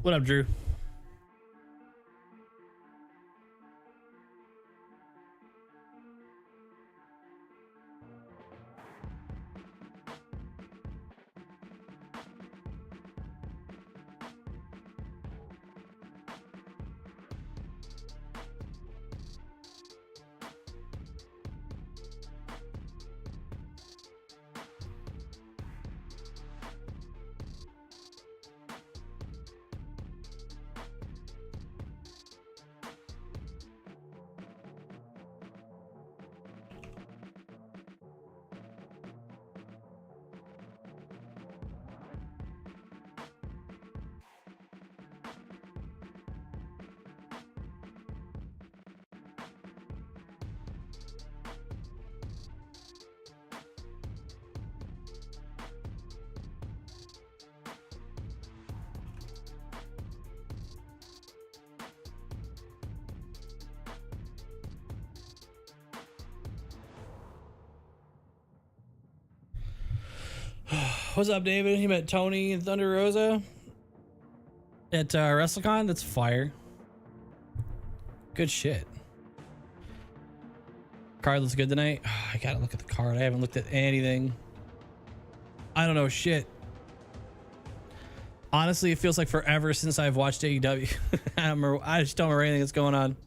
What up, Drew? What's up, David? You met Tony and Thunder Rosa at WrestleCon? That's fire. Good shit. Card looks good tonight. I gotta look at the card. I haven't looked at anything. I don't know shit. Honestly, it feels like forever since I've watched AEW. I just don't remember anything that's going on.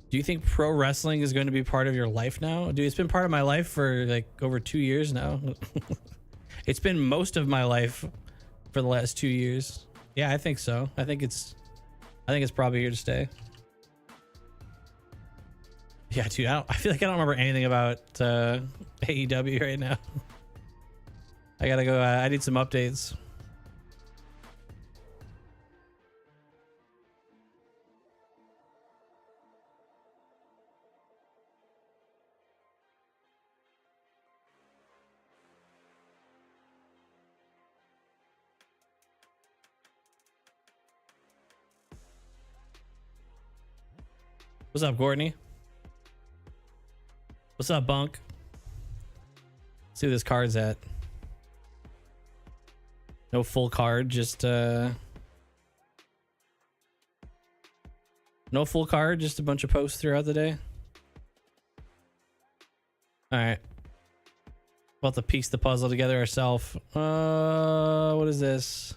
Do you think pro wrestling is going to be part of your life now? Dude, it's been part of my life for like over 2 years now. It's been most of my life for the last 2 years. Yeah, I think so. I think it's probably here to stay. Yeah, dude, I feel like I don't remember anything about AEW right now. I gotta go. I need some updates. What's up, Courtney? What's up, Bunk? Let's see where this card's at. No full card, just no full card, just a bunch of posts throughout the day. All right. We'll have to piece the puzzle together ourselves. What is this?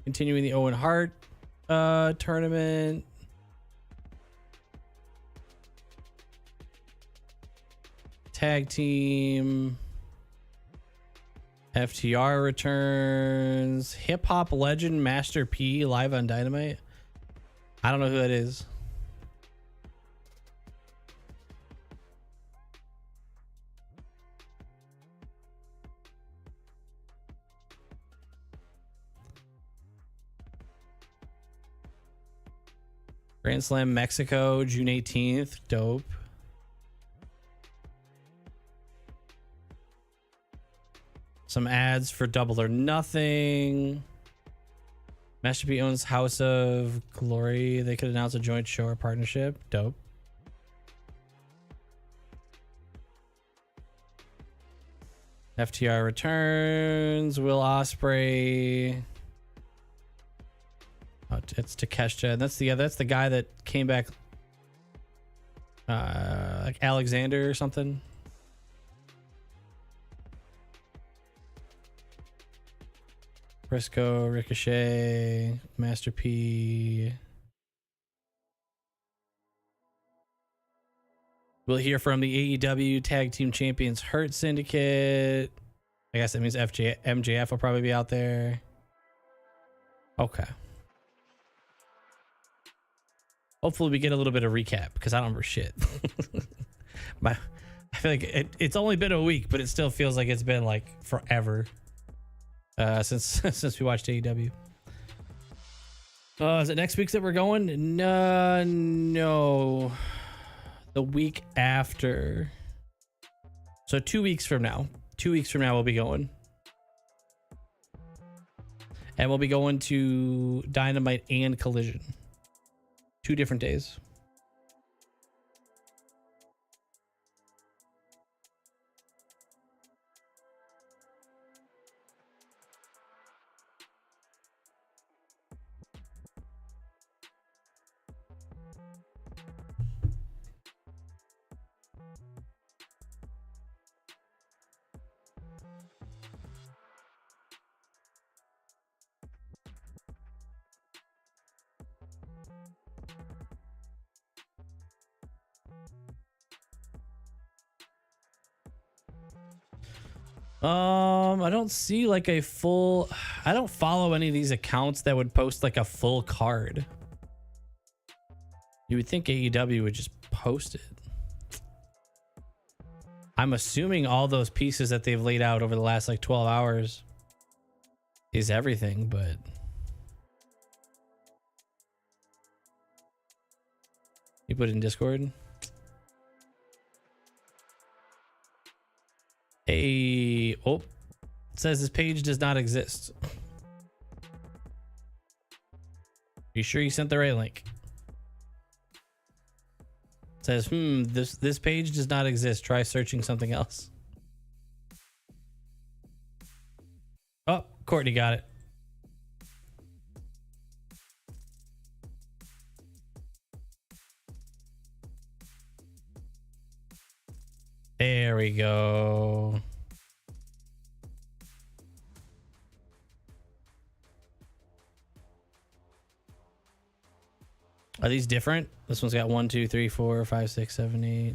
Continuing the Owen Hart tournament. Tag team. FTR returns. Hip hop legend Master P live on Dynamite. I don't know who that is. Grand Slam Mexico, June 18th. Dope. Some ads for Double or Nothing. Master P owns House of Glory. They could announce a joint show or partnership. Dope. FTR returns. Will Ospreay. Oh, it's Takeshita. That's the guy that came back. Like Alexander or something. Briscoe, Ricochet, Master P. We'll hear from the AEW Tag Team Champions Hurt Syndicate. I guess that means MJF will probably be out there. Okay. Hopefully we get a little bit of recap because I don't remember shit. I feel like it's only been a week, but it still feels like it's been like forever. Since we watched AEW. Is it next week that we're going? No. The week after. So 2 weeks from now. 2 weeks from now we'll be going. And we'll be going to Dynamite and Collision. 2 different days. I don't see like a full. I don't follow any of these accounts that would post like a full card. You would think AEW would just post it. I'm assuming all those pieces that they've laid out over the last like 12 hours is everything, but you put it in Discord. Oh, it says this page does not exist. You sure you sent the right link? It says, this page does not exist. Try searching something else. Oh, Courtney got it. There we go. Are these different? This one's got 1, 2, 3, 4, 5, 6, 7, 8.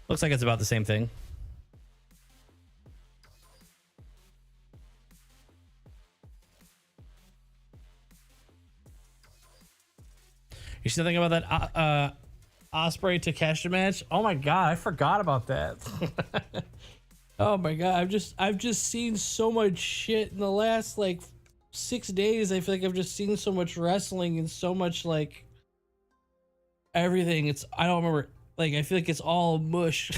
Looks like it's about the same thing. You see something about that Osprey Takeshita match? Oh my god, I forgot about that. Oh my god, I've just seen so much shit in the last like 6 days. I feel like I've just seen so much wrestling and so much like everything. I don't remember. Like I feel like it's all mush.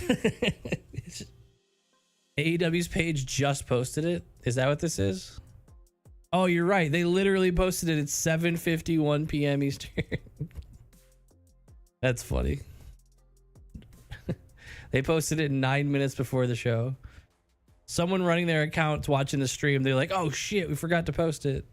AEW's page just posted it. Is that what this is? Oh, you're right. They literally posted it at 7:51 p.m. Eastern. That's funny. They posted it 9 minutes before the show. Someone running their account watching the stream, they're like, oh shit, we forgot to post it.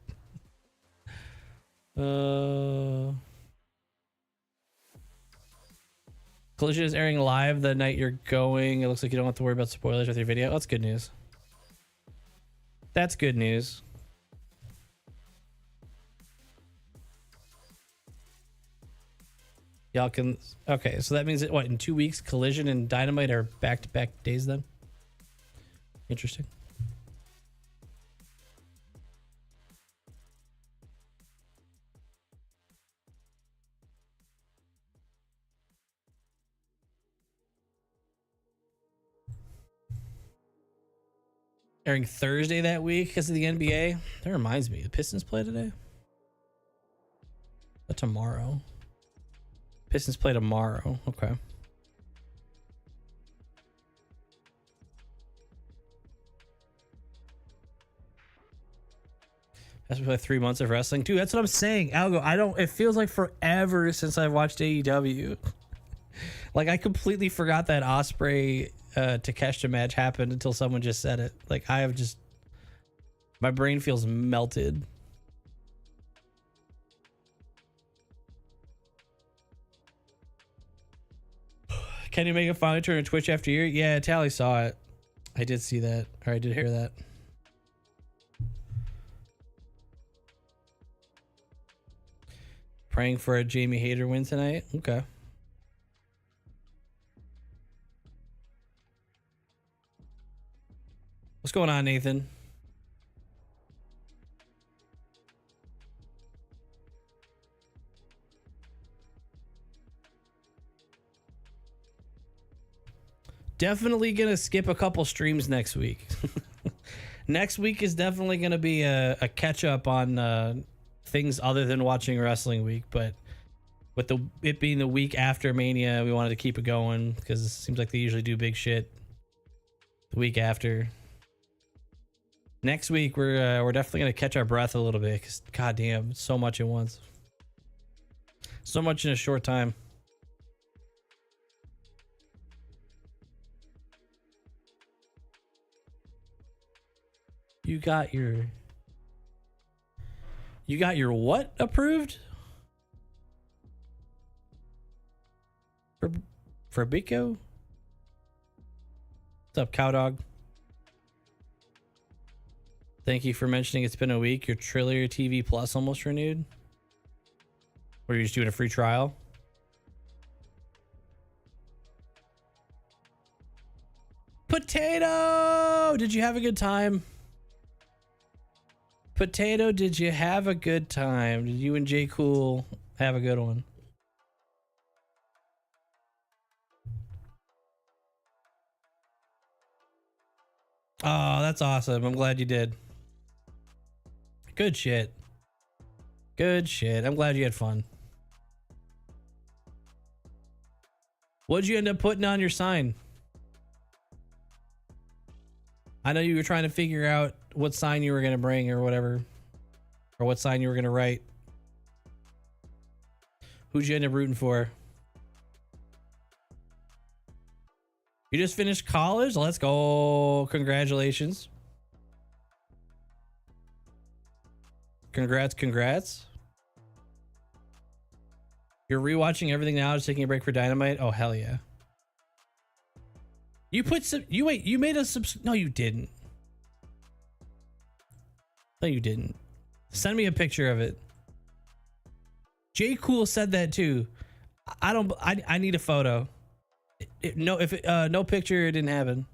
Collision is airing live the night you're going. It looks like you don't have to worry about spoilers with your video. That's good news. That's good news. Y'all can... Okay, so that means that, what, in 2 weeks, Collision and Dynamite are back-to-back days then? Interesting. Airing Thursday that week because of the NBA. That reminds me, the Pistons play today? Or tomorrow? Pistons play tomorrow. Okay. That's probably 3 months of wrestling. Dude, that's what I'm saying. Algo, it feels like forever since I've watched AEW. Like, I completely forgot that Osprey Takeshita match happened until someone just said it. Like, my brain feels melted. Can you make a finally turn to Twitch after a year? Yeah, Tally saw it. I did see that, or I did hear that. Praying for a Jamie Hayter win tonight. Okay. What's going on, Nathan? Definitely gonna skip a couple streams next week. Next week is definitely gonna be a catch up on things other than watching Wrestling Week, but with it being the week after Mania, we wanted to keep it going because it seems like they usually do big shit the week after. Next week we're definitely gonna catch our breath a little bit because goddamn, so much at once, so much in a short time. You got your what approved? For Biko? What's up, Cowdog? Thank you for mentioning it's been a week. Your Trillier TV Plus almost renewed. Or you're just doing a free trial? Potato, did you have a good time? Potato, did you have a good time? Did you and J Cool have a good one? Oh, that's awesome. I'm glad you did. Good shit. Good shit. I'm glad you had fun. What'd you end up putting on your sign? I know you were trying to figure out what sign you were going to bring or whatever, or what sign you were going to write. Who'd you end up rooting for? You just finished college? Let's go. Congratulations. Congrats. You're rewatching everything now, just taking a break for Dynamite? Oh, hell yeah. You put some, you made a no, you didn't. No, you didn't. Send me a picture of it. J Cool said that too. I need a photo. No picture, it didn't happen.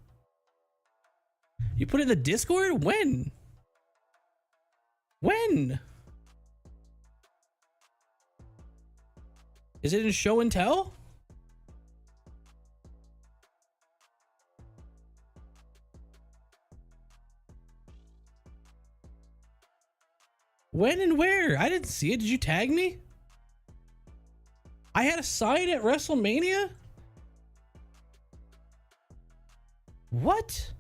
You put it in the Discord? When? Is it in show and tell? When and where? I didn't see it. Did you tag me? I had a sign at WrestleMania? What?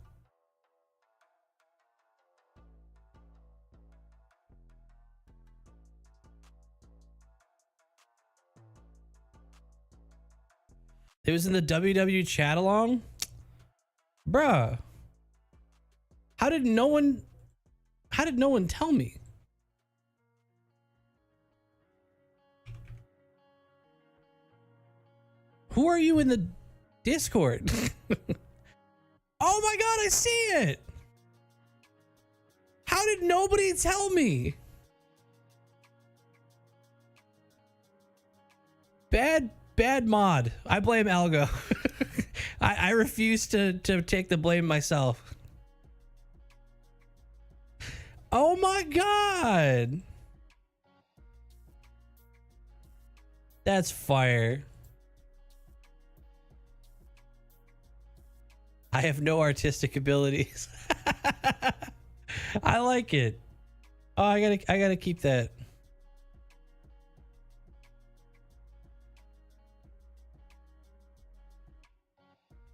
It was in the WW chat along? Bruh. How did no one tell me? Who are you in the Discord? Oh my god, I see it. How did nobody tell me? Bad mod. I blame Algo. I refuse to take the blame myself. Oh my god. That's fire. I have no artistic abilities. I like it. Oh, I gotta keep that.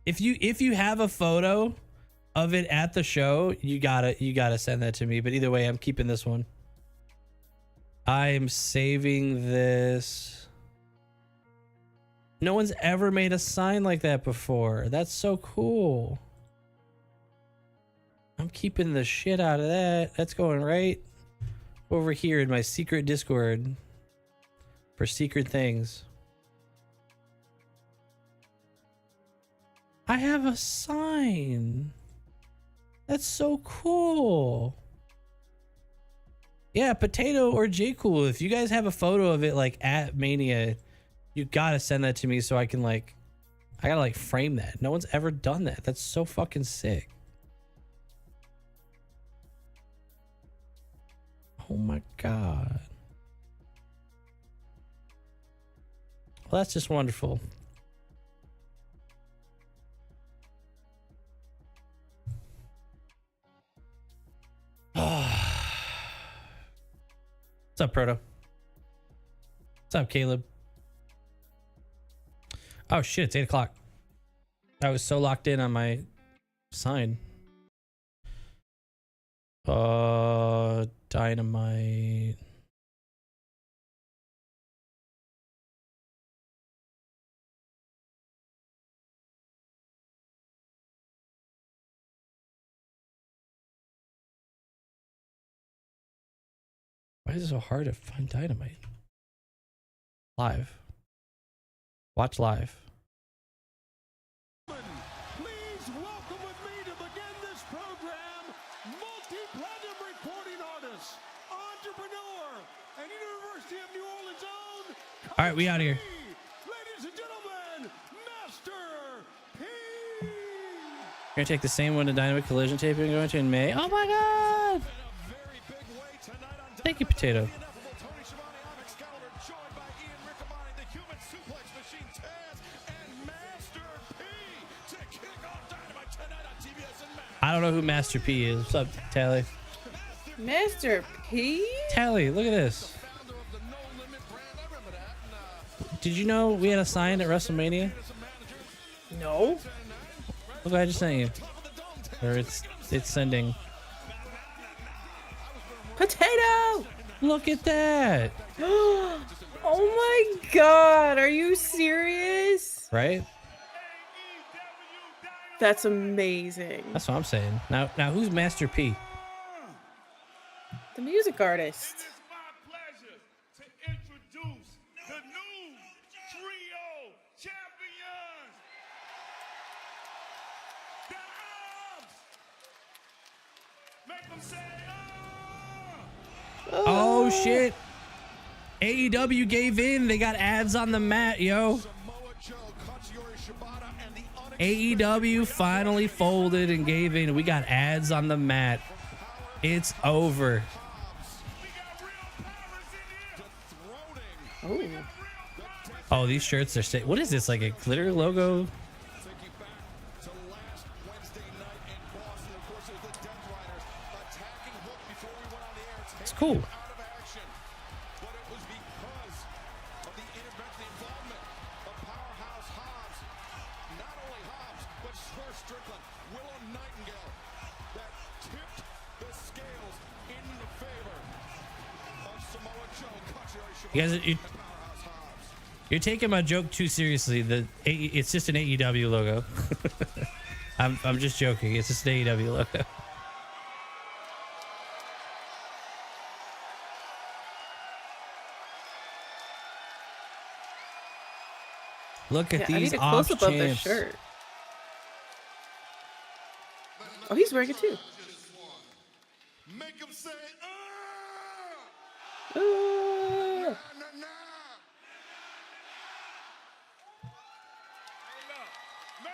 If you have a photo of it at the show, you gotta send that to me. But either way, I'm keeping this one. I am saving this. No one's ever made a sign like that before. That's so cool. I'm keeping the shit out of that. That's going right over here in my secret Discord for secret things. I have a sign. That's so cool. Yeah, Potato or J Cool, if you guys have a photo of it like at Mania, you gotta send that to me so I can I gotta frame that. No one's ever done that. That's so fucking sick. Oh my god. Well, that's just wonderful. What's up, Proto? What's up, Caleb? Oh shit, it's 8 o'clock. I was so locked in on my sign. Dynamite. Why is it so hard to find Dynamite? Live. Watch live. Please welcome with me to begin this program, multi-platinum recording artist, entrepreneur, and University of New Orleans own. All right, we out of here. Ladies and gentlemen, Master P. You're gonna take the same one to Dynamite Collision tape you're going to in May. Oh my god! Thank you, Potato. I don't know who Master P is. What's up, Tally? Master P? Tally, look at this. Did you know we had a sign at WrestleMania? No. Look what I just sent you. Or it's sending. Potato! Look at that. Oh my god, are you serious? Right? That's amazing. That's what I'm saying. Now who's Master P? The music artist. It is my pleasure to introduce the new trio champions, the Arms. Make them say, Oh shit. AEW gave in. They got ads on the mat, yo. AEW finally folded and gave in. We got ads on the mat. It's over. Oh. Oh, these shirts are what is this, like a glitter logo? It's cool. You guys, you're taking my joke too seriously. It's just an AEW logo. I'm just joking. It's just an AEW logo. Look at I these need a off close-up of their champs. shirt. Oh, he's wearing it too. make them say, Uh, nah, nah.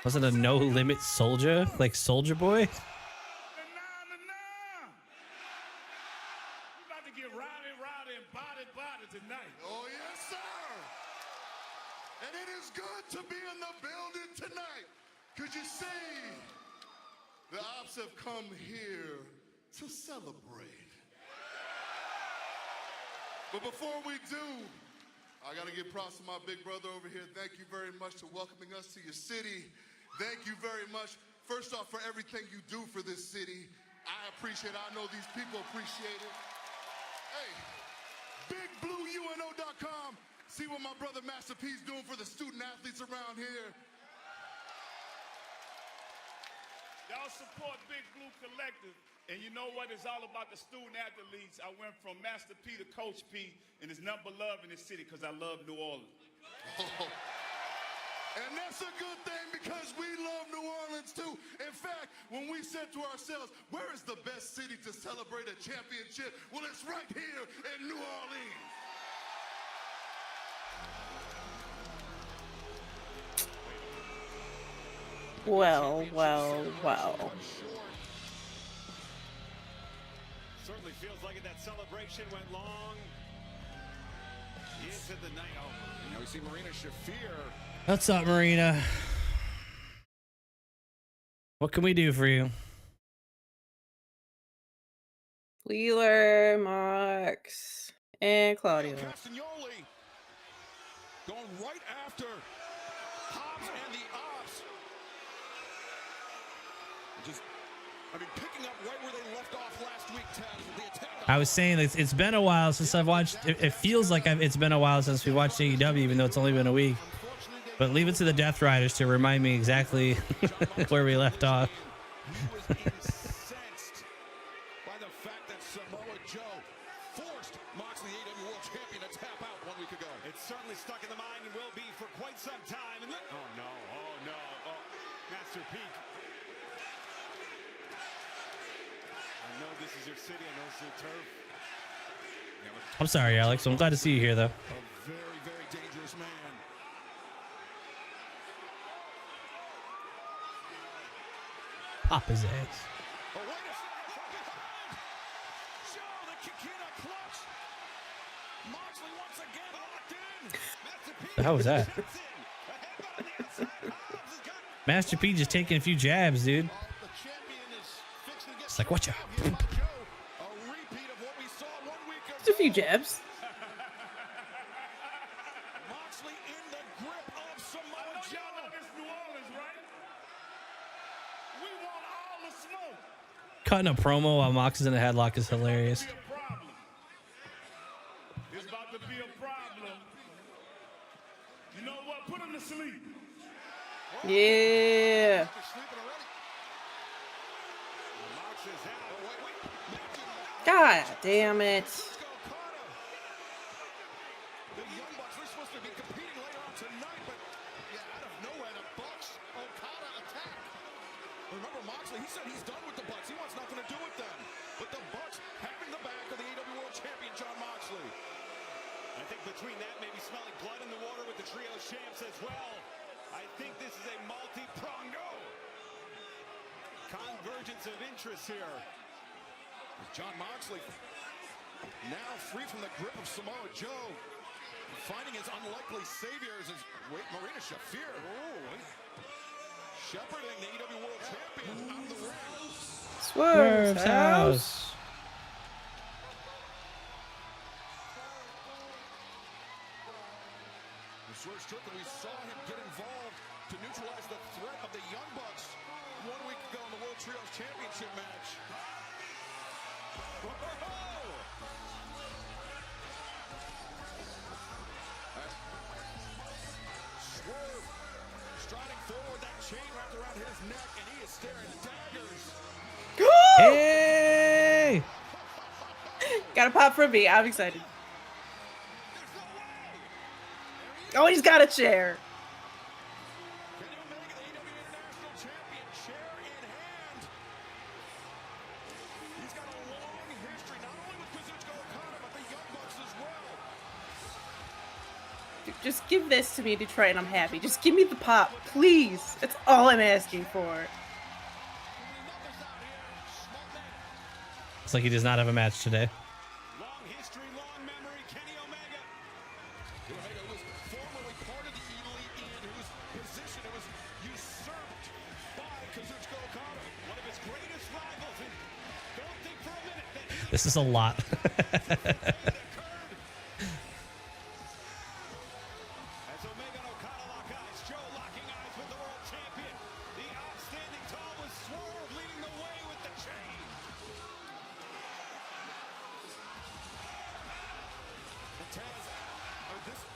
Was it a no limit soldier? Like Soldier Boy? We about to get rowdy and body tonight. Oh, yes, sir. And it is good to be in the building tonight. Because you see, the ops have come here to celebrate. But before we do, I got to give props to my big brother over here. Thank you very much for welcoming us to your city. Thank you very much, first off, for everything you do for this city. I appreciate it. I know these people appreciate it. Hey, BigBlueUNO.com. See what my brother Master P's doing for the student athletes around here. Y'all support Big Blue Collective. And you know what? It's all about the student athletes. I went from Master P to Coach P, and there's nothing but love in this city because I love New Orleans. And that's a good thing because we love New Orleans too. In fact, when we said to ourselves, where is the best city to celebrate a championship? Well, it's right here in New Orleans. well, well, well. Certainly feels like it. That celebration went long into the night. Oh, you know, we see Marina Shafir. What's up, Marina? What can we do for you? Wheeler, Marks, and Claudio. Castagnoli going right after Hobbs and the Ops. Just, I mean, picking up right where they left off last week, Ted. The attack. I was saying it's been a while since I've watched. It feels like it's been a while since we watched AEW, even though it's only been a week. But leave it to the Death Riders to remind me exactly where we left off. He was incensed by the fact that Samoa Joe forced Moxley, AEW World Champion, to tap out 1 week ago. It's certainly stuck in the mind and will be for quite some time. And look, oh no, Master Peak. I know this is your city. I know this is your turf. I'm sorry, Alex. I'm glad to see you here, though. A very, very dangerous man. pop his ass. Oh, wait a second. From behind. Joe, the Kikina clutch. Moxley once again locked in. Master P. The hell was that? steps in. A headbutt on the outside. Hobbs has got Master P just taking a few jabs, dude. the champion is fixing to get It's like, watch out. Here by Joe. A repeat of what we saw 1 week ago. Just a few jabs. Moxley in the grip of Samoa Joe. New Orleans, right? We want all the smoke. Cutting a promo while Mox is in a headlock is hilarious. Be a problem. It's about to be a problem. You know what? Put him to sleep. Yeah. He's sleeping already. Mox is out. Oh, wait. God damn it. Let's go, Okada. The Young Bucks, they're supposed to be competing later on tonight, but yeah, out of nowhere, the Bucks, Okada attack. Remember Moxley, he said he's done with the Bucks. He wants nothing to do with them. But the Bucks having the back of the AEW World Champion, Jon Moxley. I think between that, maybe smelling blood in the water with the trio champs as well. I think this is a multi-pronged convergence of interest here. Jon Moxley now free from the grip of Samoa Joe. Finding his unlikely saviors is Marina Shafir. Shepherding the AEW World Champion out of the ring. Swerve's house. The Swerve Strickland, we saw him get involved to neutralize the threat of the Young Bucks 1 week ago in the World Trios Championship match. Swerve striding forward, that chain wrapped around his neck, and he is staring daggers. Hey! Gotta pop for me. I'm excited. Oh, he's got a chair. Kenny Omega, the AEW International Champion, chair in hand. He's got a long history, not only with Kazuchika Okada, but the Young Bucks as well. Just give this to me, Detroit, and I'm happy. Just give me the pop, please. That's all I'm asking for. It's like he does not have a match today. Long history, long memory, Kenny Omega. Omega was formerly part of the Elite in whose position it was usurped by Kazuchika Okada. One of his greatest rivals. And don't think for a minute that he This is a lot. As Omega and Okada lock eyes, Joe locking eyes with the world champion. The outstanding tall with Swerve leading the way with the chain.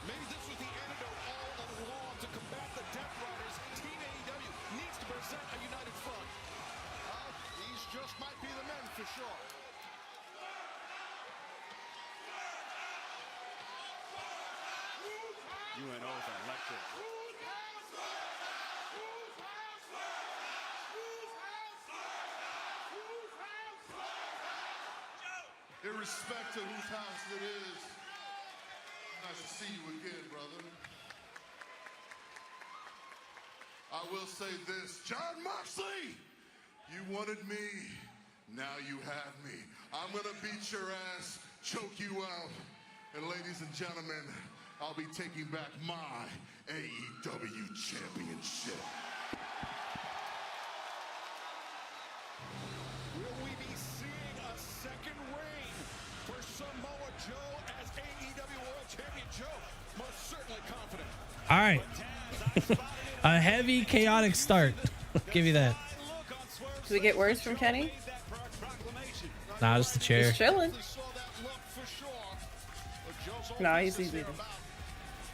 Maybe this was the antidote all along to combat the Death Riders. Team AEW needs to present a united front. These just might be the men for sure. UNO's electric. Irrespective of whose house it is, nice to see you again, brother. I will say this, Jon Moxley, you wanted me, now you have me. I'm gonna beat your ass, choke you out, and ladies and gentlemen, I'll be taking back my AEW championship. Will we be seeing a second reign for Samoa Joe as AEW World Champion? Joe, most certainly confident. All right. A heavy, chaotic start. Give you that. Do we get worse from Kenny? Nah, just the chair. He's chilling. We saw that look for sure. But Joe's No, always he's leaving. about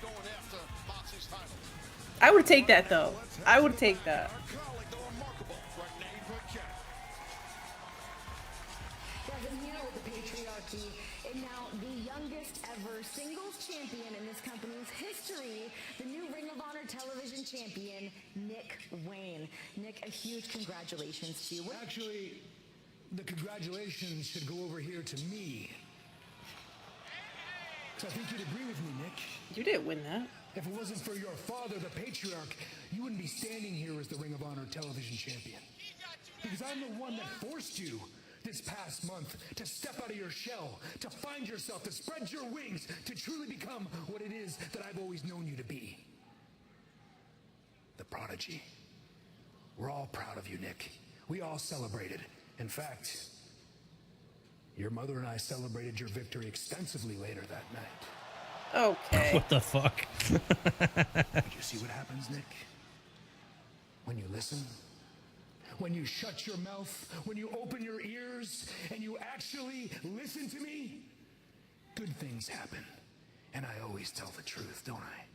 going after Moxley's title. I would take that though. I would take that. Our colleague, the remarkable Renee Paquette. Doesn't heal the patriarchy, and now the youngest ever singles champion in this company's history, the new Ring of Honor television champion, Nick Wayne. Nick, a huge congratulations to you. Actually, the congratulations should go over here to me. So I think you'd agree with me, Nick. You didn't win that. If it wasn't for your father, the patriarch, you wouldn't be standing here as the Ring of Honor television champion. Because I'm the one that forced you this past month to step out of your shell, to find yourself, to spread your wings, to truly become what it is that I've always known you to be. The prodigy. We're all proud of you, Nick. We all celebrated. In fact, your mother and I celebrated your victory extensively later that night. Okay. What the fuck? Did you see what happens, Nick? When you listen, when you shut your mouth, when you open your ears, and you actually listen to me, good things happen. And I always tell the truth, don't I?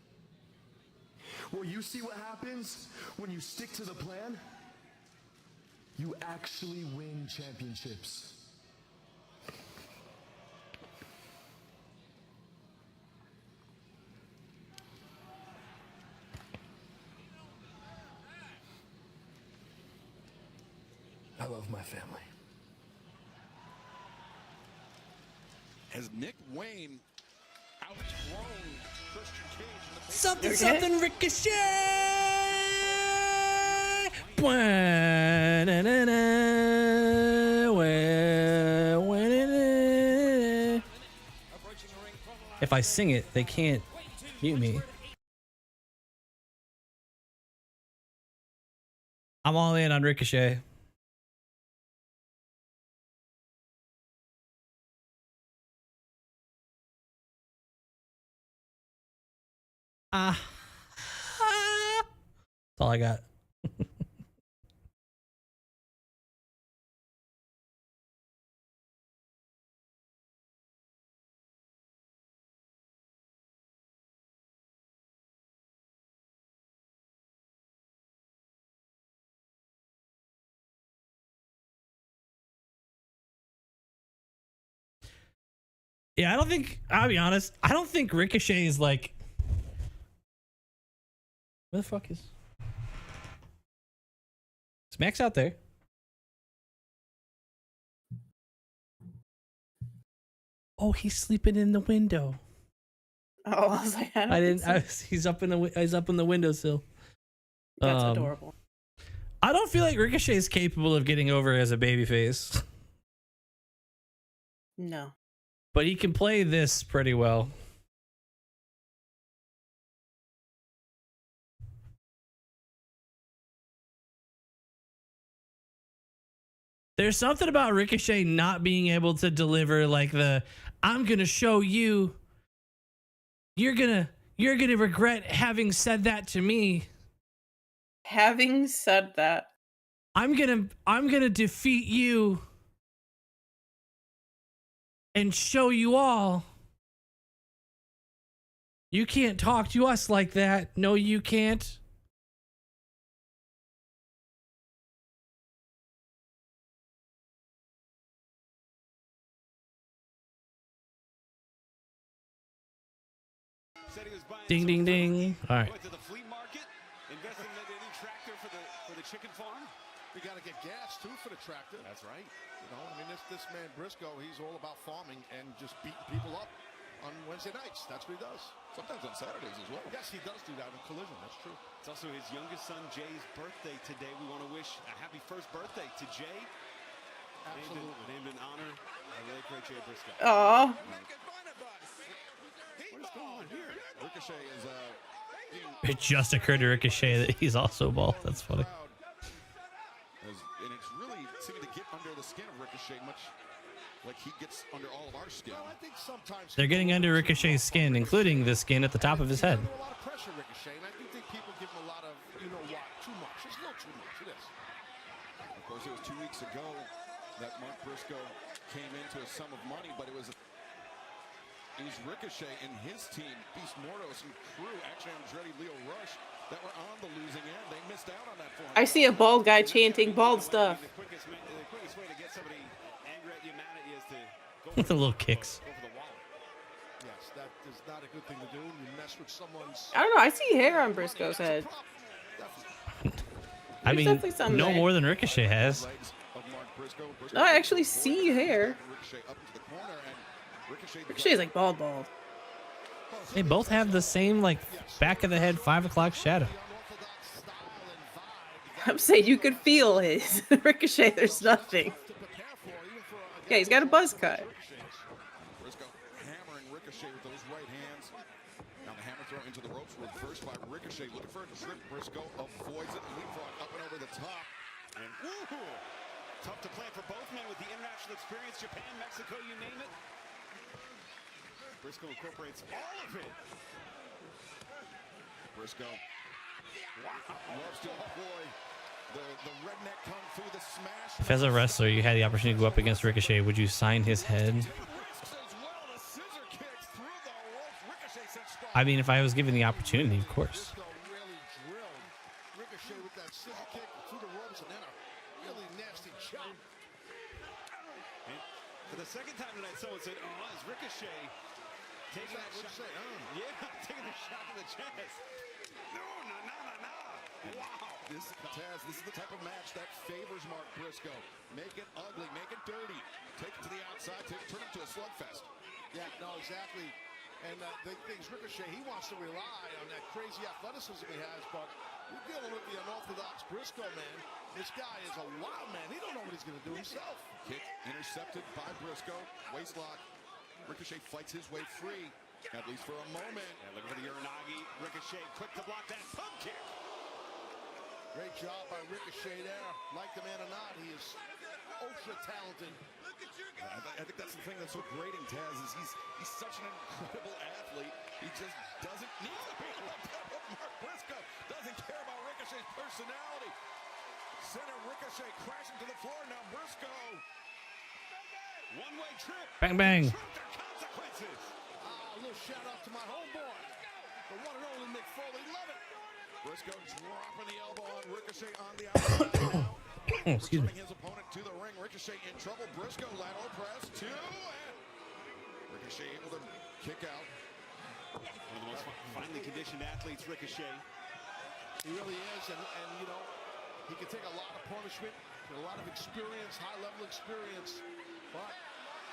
Well, you see what happens when you stick to the plan? You actually win championships. I love my family. Has Nick Wayne outgrown Christian Cage in the Something, Okay. something ricochet. Bwa-na-na-na. Wa-wa-na-na. If I sing it, they can't mute me. I'm all in on Ricochet. That's all I got. Yeah, I don't think, I'll be honest, I don't think Ricochet is like, where the fuck is Max out there? Oh, he's sleeping in the window. Oh, I was like, I didn't. He's up in the windowsill. That's adorable. I don't feel like Ricochet is capable of getting over as a babyface, No. but he can play this pretty well. There's something about Ricochet not being able to deliver like the I'm going to show you you're going to regret having said that to me. Having said that, I'm going to defeat you and show you all. You can't talk to us like that. No, you can't. Said he was buying Ding, some ding, fruit. ding. All right. Went to the flea market, invested in a new tractor for the chicken farm. We got to get gas too for the tractor. That's right. You know, I mean, this man Briscoe, he's all about farming and just beating people up on Wednesday nights. That's what he does. Sometimes on Saturdays as well. Yes, he does do that in Collision. That's true. It's also his youngest son Jay's birthday today. We want to wish a happy first birthday to Jay. Absolutely. Named in honor of the late great Jay Briscoe. oh, What is going on here? Ricochet is It just occurred to Ricochet that he's also bald. That's funny. and it's really seeming to get under the skin of Ricochet, much like he gets under all of our skin. Well, I think sometimes They're getting under Ricochet's skin, including the skin at the top of his head. Under a lot of pressure, Ricochet, and I do think people give him a lot of, you know what, too much. It's a little too much. It is. Of course, it was 2 weeks ago that Mark Briscoe came into a sum of money, but it was Ricochet and his team, Beast Mortos and crew, actually Andretti, Leo Rush, that were on the losing end. They missed out on that 400. I see a bald guy chanting bald stuff. The quickest way to get somebody angry at humanity is to go With the little kicks. Go for the wallet. Yes, that is not a good thing to do. You mess with someone's. I don't know. I see hair on Briscoe's head. I There's mean, definitely some no there. more than Ricochet has. Legs of Mark Briscoe. No, I actually see hair. Ricochet up into the corner, and Ricochet Ricochet's like bald. They both have the same like back of the head 5 o'clock shadow. I'm saying you could feel his Ricochet. There's nothing. Yeah, he's got a buzz cut. Briscoe hammering Ricochet with those right hands. Now the hammer throw into the ropes, reversed by Ricochet, looking for a trip. Briscoe avoids it, leapfrog up and over the top. And woohoo! Tough to plan for both men with the international experience. Japan, Mexico, you name it. Briscoe incorporates all of it. Briscoe loves to employ the redneck kung fu, the smash. If as a wrestler you had the opportunity to go up against Ricochet, would you sign his head? I mean, if I was given the opportunity, of course. Really drilled Ricochet with that scissor kick through the ropes and then a really nasty chop. And for the second time tonight, someone said, "Oh, is Ricochet taking that shot?" Yeah, taking a shot to the chest. No. Wow. This is the type of match that favors Mark Briscoe. Make it ugly, make it dirty. Take it to the outside, turn it to a slugfest. Yeah, no, exactly. And the things Ricochet, he wants to rely on that crazy athleticism he has, but you're dealing with the unorthodox Briscoe, man. This guy is a wild man. He don't know what he's going to do himself. Kick intercepted by Briscoe. Waist lock. Ricochet fights his way free, at least for a moment. And looking for the Uranagi. Ricochet quick to block that pump kick. Great job by Ricochet there. Like the man or not, he is ultra talented. I think that's the thing that's so great in Taz is he's such an incredible athlete. He just doesn't need to be on top of Mark Briscoe. Doesn't care about Ricochet's personality. Center Ricochet crashing to the floor. Now Briscoe. One-way trip. Bang, bang. Consequences. A little shout out to my homeboy, the one and only Mick Foley. Love it. Briscoe dropping the elbow on Ricochet on the outside now. Excuse me. His opponent to the ring. Ricochet in trouble. Briscoe lateral press. 2 and Ricochet able to kick out. One of the most finely conditioned athletes, Ricochet. He really is, and you know, he can take a lot of punishment, a lot of experience, high-level experience, but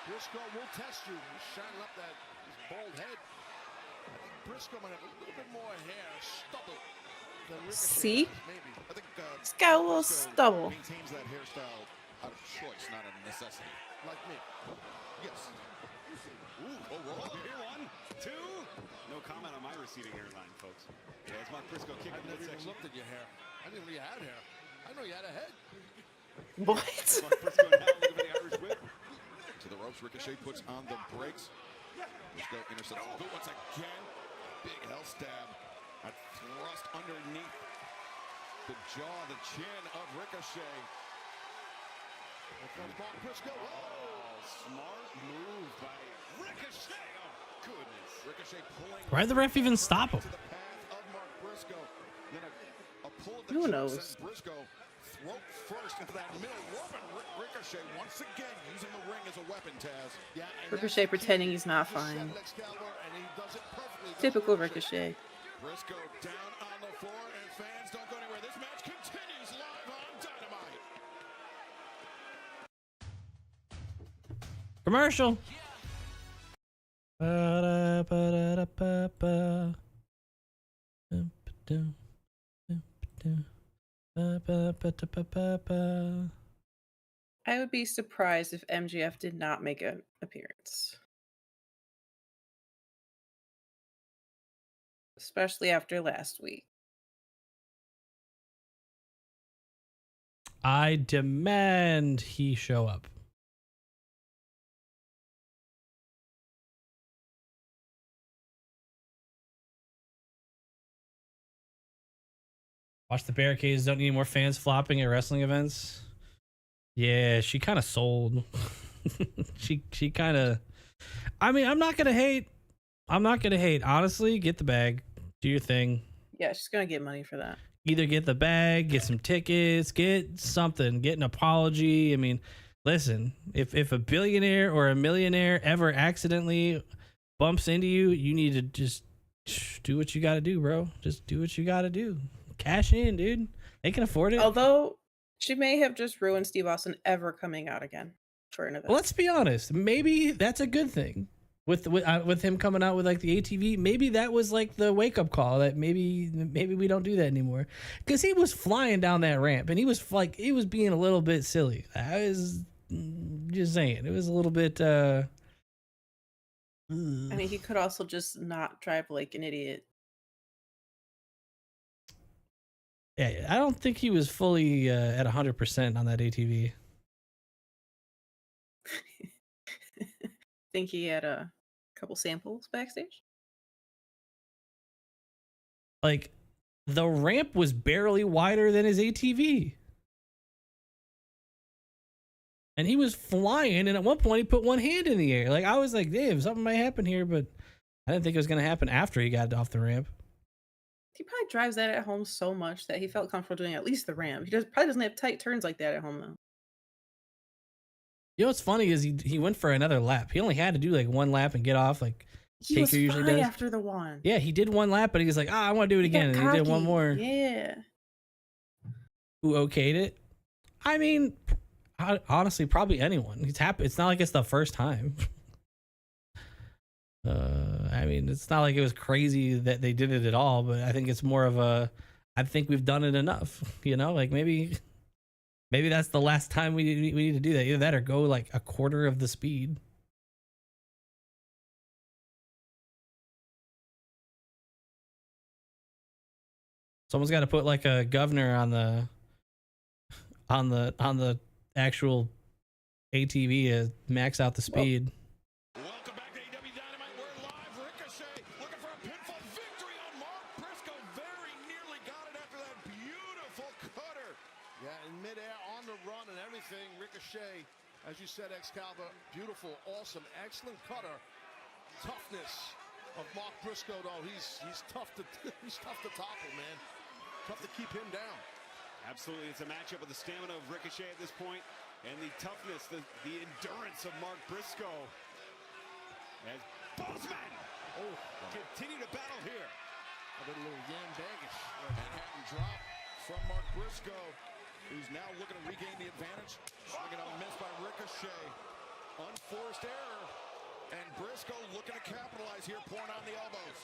Briscoe will test you. He's shining up his bald head. I think Briscoe might have a little bit more hair, stubble. See? Maybe. I think He's got a little stubble. Maintains that hairstyle out of choice, not a necessity. Like me. Yes. Ooh, here 1, 2. No comment on my receding hairline, folks. Yeah, it's Mark Briscoe kicking I never even midsection. looked at your hair. I didn't know you had hair. I know you had a head. What? Mark Briscoe now looking for the Irish whip. To the ropes, Ricochet puts on the brakes. Briscoe intercepts the boot once again. Big hell stab. A thrust underneath the jaw, the chin of Ricochet. Here comes Mark Briscoe. Oh, smart move by Ricochet. Oh, goodness. Ricochet pulling. Why'd the ref even stop him? To the path of Mark Briscoe. Then a pull of the Who chin knows? sends Briscoe throat first into that middle rope. And Ricochet once again using the ring as a weapon, Taz. Yeah, and Ricochet that's the key. pretending he's not Just fine. set Excalibur, and he does it perfectly. Typical Ricochet. Briscoe down on the floor, and fans don't go anywhere. This match continues live on Dynamite. Commercial. Ba-da-ba-da-da-ba-ba. Ba-ba-dum. Ba-ba-dum. Ba-ba-ba-da-ba-ba-ba. I would be surprised if MGF did not make an appearance. Especially after last week. I demand he show up. Watch the barricades. Don't need more fans flopping at wrestling events. Yeah, she kind of sold. she kind of. I mean, I'm not gonna hate. Honestly, get the bag. Do your thing. Yeah, she's gonna get money for that. Either get the bag, get some tickets, get something, get an apology. I mean, listen, if a billionaire or a millionaire ever accidentally bumps into you, you need to just do what you got to do, bro. Just do what you got to do. Cash in, dude. They can afford it. Although she may have just ruined Steve Austin ever coming out again for an event. Let's be honest. Maybe that's a good thing. with him coming out with like the ATV, maybe that was like the wake up call that maybe we don't do that anymore. Because he was flying down that ramp and he was being a little bit silly. I was just saying, it was a little bit. I mean, he could also just not drive like an idiot. Yeah, I don't think he was fully at 100% on that ATV. Think he had a couple samples backstage? Like, the ramp was barely wider than his ATV. And he was flying, and at one point he put one hand in the air. Like, I was like, damn, something might happen here, but I didn't think it was going to happen after he got off the ramp. He probably drives that at home so much that he felt comfortable doing at least the ramp. Probably doesn't have tight turns like that at home, though. You know what's funny is he went for another lap. He only had to do like one lap and get off, like He was Taker usually fine does. after the one. Yeah, he did one lap, but he was like, I want to do it again. And he did one more. Yeah. Who okayed it? I mean, honestly, probably anyone. It's not like it's the first time. I mean, it's not like it was crazy that they did it at all, but I think it's more of I think we've done it enough, you know, like maybe that's the last time we need to do that. Either that or go like a quarter of the speed. Someone's got to put like a governor on the actual ATV to max out the speed. Welcome back to AEW Dynamite. We're live. Ricochet looking for a pinfall victory on Mark Briscoe. Very nearly got it after that beautiful cutter. Yeah, in midair, on the run and everything. Ricochet, as you said, Excalibur, beautiful, awesome, excellent cutter. Toughness of Mark Briscoe, though. He's tough to topple, man. Tough to keep him down. Absolutely, it's a matchup of the stamina of Ricochet at this point and the toughness, the endurance of Mark Briscoe. As both men continue to battle here. A little Yan Vegas Manhattan drop from Mark Briscoe, who's now looking to regain the advantage. Swinging on a miss by Ricochet. Unforced error. And Briscoe looking to capitalize here, pouring on the elbows.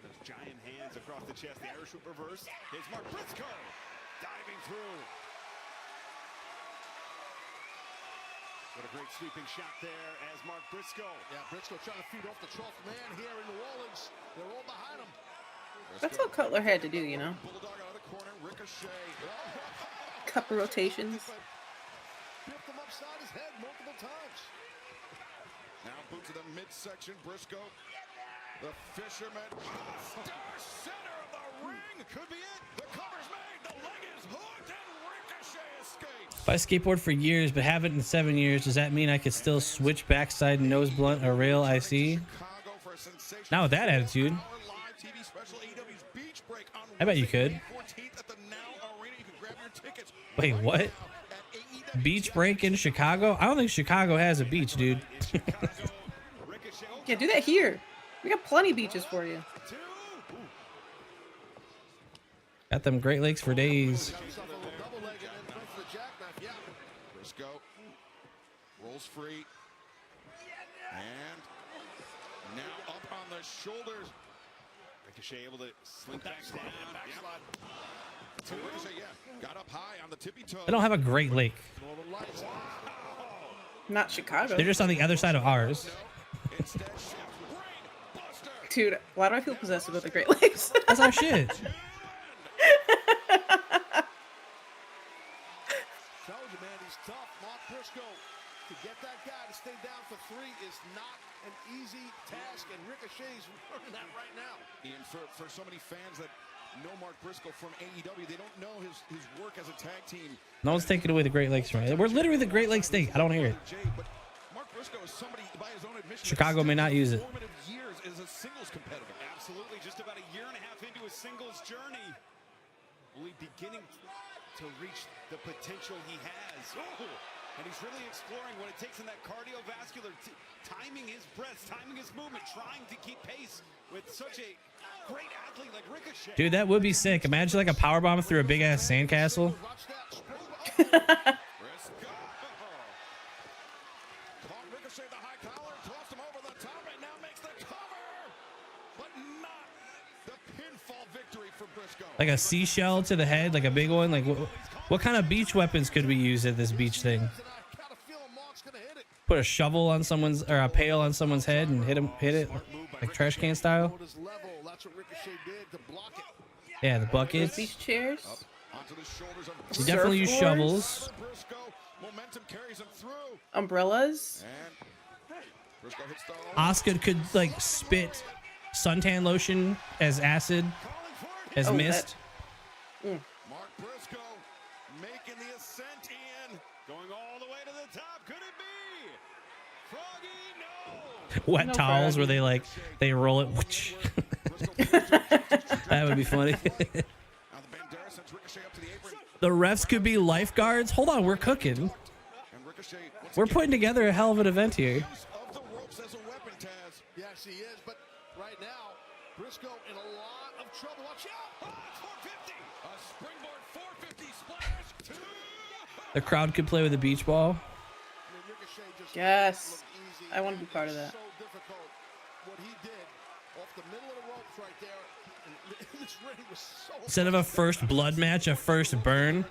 Those giant hands across the chest, the Irish whip reverse. Here's Mark Briscoe diving through. What a great sweeping shot there as Mark Briscoe. Yeah, Briscoe trying to feed off the 12th man here in New Orleans. They're all behind him. That's what Cutler had to do, you know. Bulldog out of the corner, Ricochet. Couple rotations. Flipped him upside his head multiple times. Now boot to the midsection, Briscoe. The fisherman. Star center of the ring. Could be it. The cover's made. The leg is hooked and Ricochet escapes. If I skateboard for years but haven't in 7 years, does that mean I could still switch backside nose blunt or rail IC? Not with that attitude. I bet you could. Wait, what? Beach break in Chicago? I don't think Chicago has a beach, dude. Yeah, do that here. We got plenty of beaches for you. Got them Great Lakes for days. Briscoe rolls free. And now up on the shoulders. Ricochet able to slink back down. Ricochet, got up high on the tippy toe. They don't have a Great Lake. Not Chicago. They're just on the other side of ours. Dude, why do I feel possessive with the Great Lakes? That's our shit. Told you, man, he's tough. Mark Briscoe, to get that guy to stay down for 3 is not an easy task, and Ricochet's learning that right now. And for so many fans that know Mark Briscoe from AEW, they don't know his work as a tag team. No one's taking away the Great Lakes from it. We're literally the Great Lakes state. I don't hear it. But Mark Briscoe is somebody, by his own admission, Chicago may not use it. years as a singles competitor. Absolutely, just about a year and a half into his singles journey. Only beginning to reach the potential he has. Ooh. And he's really exploring what it takes in that cardiovascular, timing his breaths, timing his movement, trying to keep pace with such a great athlete like Ricochet. Dude, that would be sick. Imagine like a powerbomb through a big ass sandcastle. Caught Ricochet the high collar, tossed him Like a seashell to the head, like a big one. Like what kind of beach weapons could we use at this beach thing? Put a shovel on someone's or a pail on someone's head and hit it like trash can style. Yeah, the buckets. Beach chairs. You definitely use Surfboards? shovels. Umbrellas. Asuka could like spit suntan lotion as acid, as Oh, mist. Mm. Mark Briscoe making the ascent in, going all the way to the top. Could it be? Froggy, no. Wet No towels Froggy. where they roll it. That would be funny. The refs could be lifeguards. Hold on, we're cooking. We're putting together a hell of an event here. Yes, he is, but right now, Briscoe in a lot of trouble. Watch out! 450. A springboard 450 splash. The crowd could play with a beach ball. Yes. I want to be part of that. So difficult. What he did off the middle of the ropes right there. And this ring was so Instead of a first blood match, a first burn.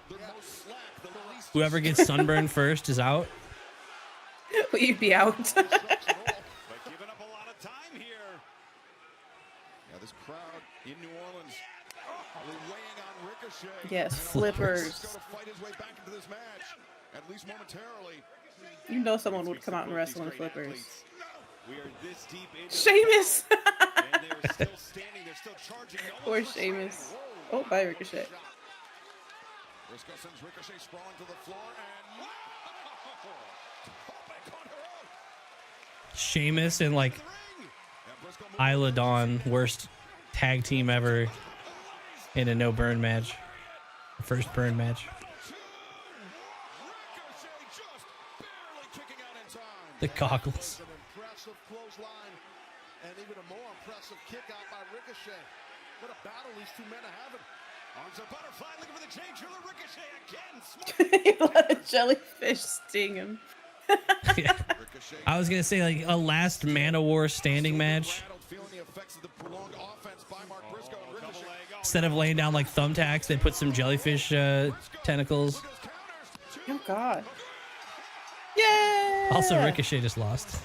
Whoever gets sunburned first is out. Will you be out? But giving up a lot of time here. Yeah, this crowd in New Orleans weighing on Ricochet. Yes, flippers. Briscoe to fight his way back into this match, at least momentarily. You know someone would come out and wrestle in flippers. We are this deep into Sheamus. and they're still standing. They're still charging. Poor Sheamus. Oh, bye Ricochet. Briscoe sends Ricochet sprawling to the floor and Sheamus and like Isla Dawn, worst tag team ever in a no burn match. First burn match. The goggles. an impressive clothesline and even a more impressive kick out by Ricochet. What a battle these two men are having. arms are butterfly looking for the chain driller. Ricochet again. He let a jellyfish sting him. Yeah. I was gonna say like a last Man of War standing match. Feeling the effects of the prolonged offense by Mark Briscoe and Ricochet. Instead of laying down like thumbtacks, they put some jellyfish tentacles. Oh God. Yay! Also, Ricochet just lost.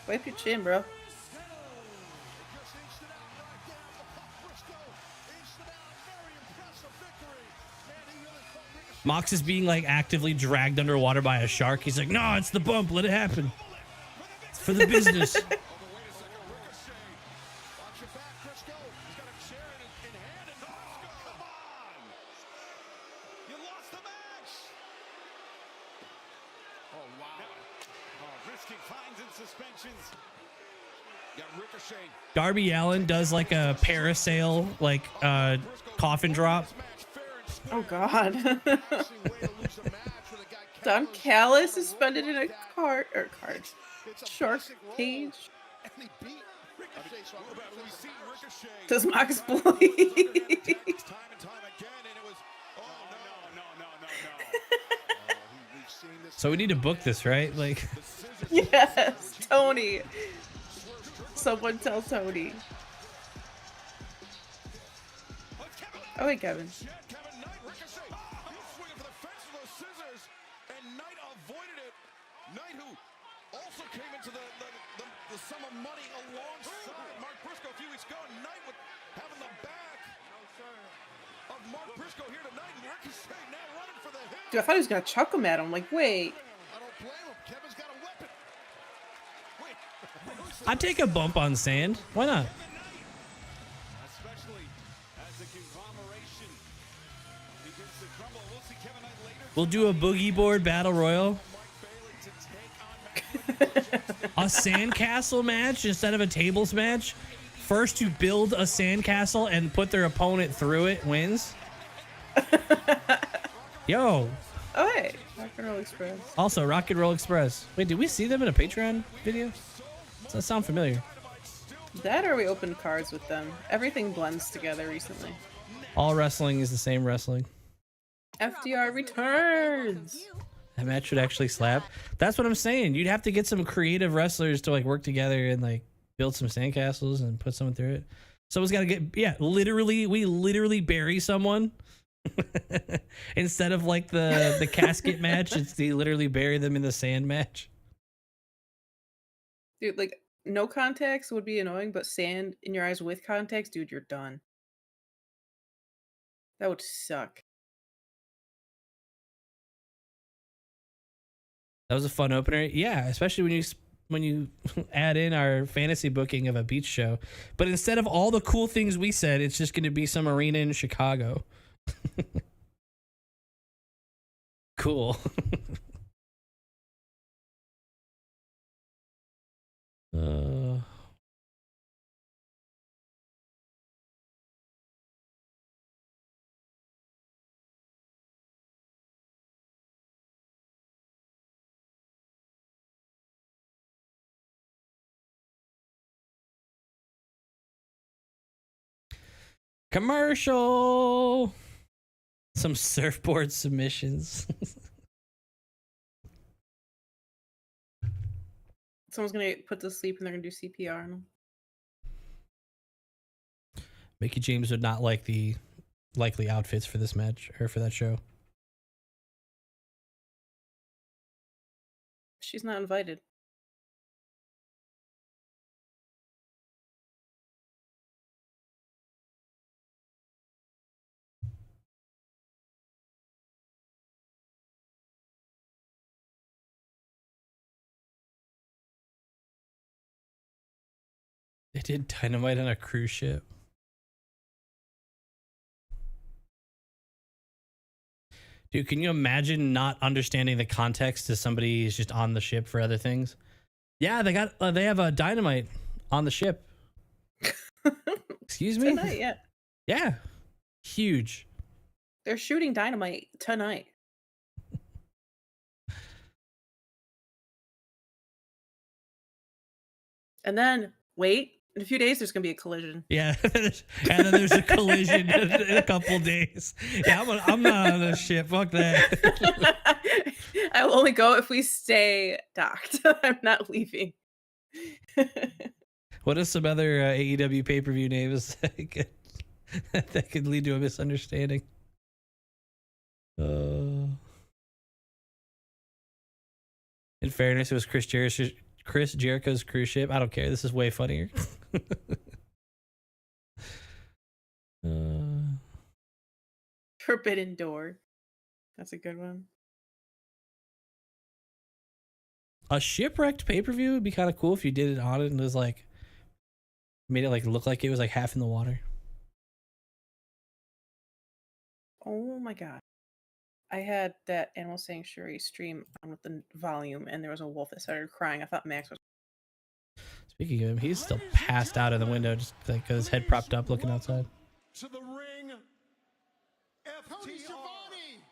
Wipe your chin, bro. Mox is being like actively dragged underwater by a shark. He's like, no, it's the bump. Let it happen. It's for the business. Darby Allin does like a parasail, like coffin drop. Oh God. Don Callis is suspended in a shark cage. Does Mox bleed? So we need to book this, right? Like, Yes, Tony. Someone tell Tony. Oh, hey, Kevin. Knight, who also came into the sum of money alongside Mark Briscoe a few weeks ago. Knight with having the back of Mark Briscoe here tonight. And Ricochet now running for the hill. Dude, I thought he was gonna chuck him at him. Like, wait. I don't blame him. Kevin's got a weapon. I'd take a bump on sand. Why not? Especially as the conglomeration begins to crumble. We'll see Kevin Knight later. We'll do a boogie board battle royal. A sandcastle match instead of a tables match. First to build a sandcastle and put their opponent through it wins. Yo. Oh, hey. Rock and Roll Express. Also, Rock and Roll Express. Wait, did we see them in a Patreon video? Does that sound familiar? That or we opened cards with them. Everything blends together recently. All wrestling is the same wrestling. FDR returns. That match would actually slap. That's what I'm saying. You'd have to get some creative wrestlers to like work together and like build some sandcastles and put someone through it. Someone's got to get, we literally bury someone. Instead of like the casket match, it's they literally bury them in the sand match. Dude, like, no contacts would be annoying, but sand in your eyes with contacts, dude, you're done. That would suck. That was a fun opener. Yeah, especially when you add in our fantasy booking of a beach show. But instead of all the cool things we said, it's just going to be some arena in Chicago. Cool. Commercial. Some surfboard submissions. Someone's gonna get put to sleep and they're gonna do CPR on them. Mickey James would not like the likely outfits for this match or for that show. She's not invited. They did Dynamite on a cruise ship. Dude, can you imagine not understanding the context to somebody who's just on the ship for other things? Yeah, they have a Dynamite on the ship. Excuse me? Tonight, yeah. Yeah. Huge. They're shooting Dynamite tonight. And then, wait, in a few days, there's going to be a collision. Yeah. And then there's a collision in a couple days. Yeah, I'm not on the ship. Fuck that. I will only go if we stay docked. I'm not leaving. What are some other AEW pay-per-view names that could lead to a misunderstanding? In fairness, it was Chris Jericho's cruise ship. I don't care. This is way funnier. Forbidden Door. That's a good one. A shipwrecked pay-per-view would be kind of cool if you did it on it and it was like made it like look like it was like half in the water. Oh my god. I had that Animal Sanctuary stream on with the volume and there was a wolf that started crying. I thought Max was. Speaking of him, he's still passed out in the window, just like got his head propped up looking outside. To the ring, Tony FTR. Schiavone!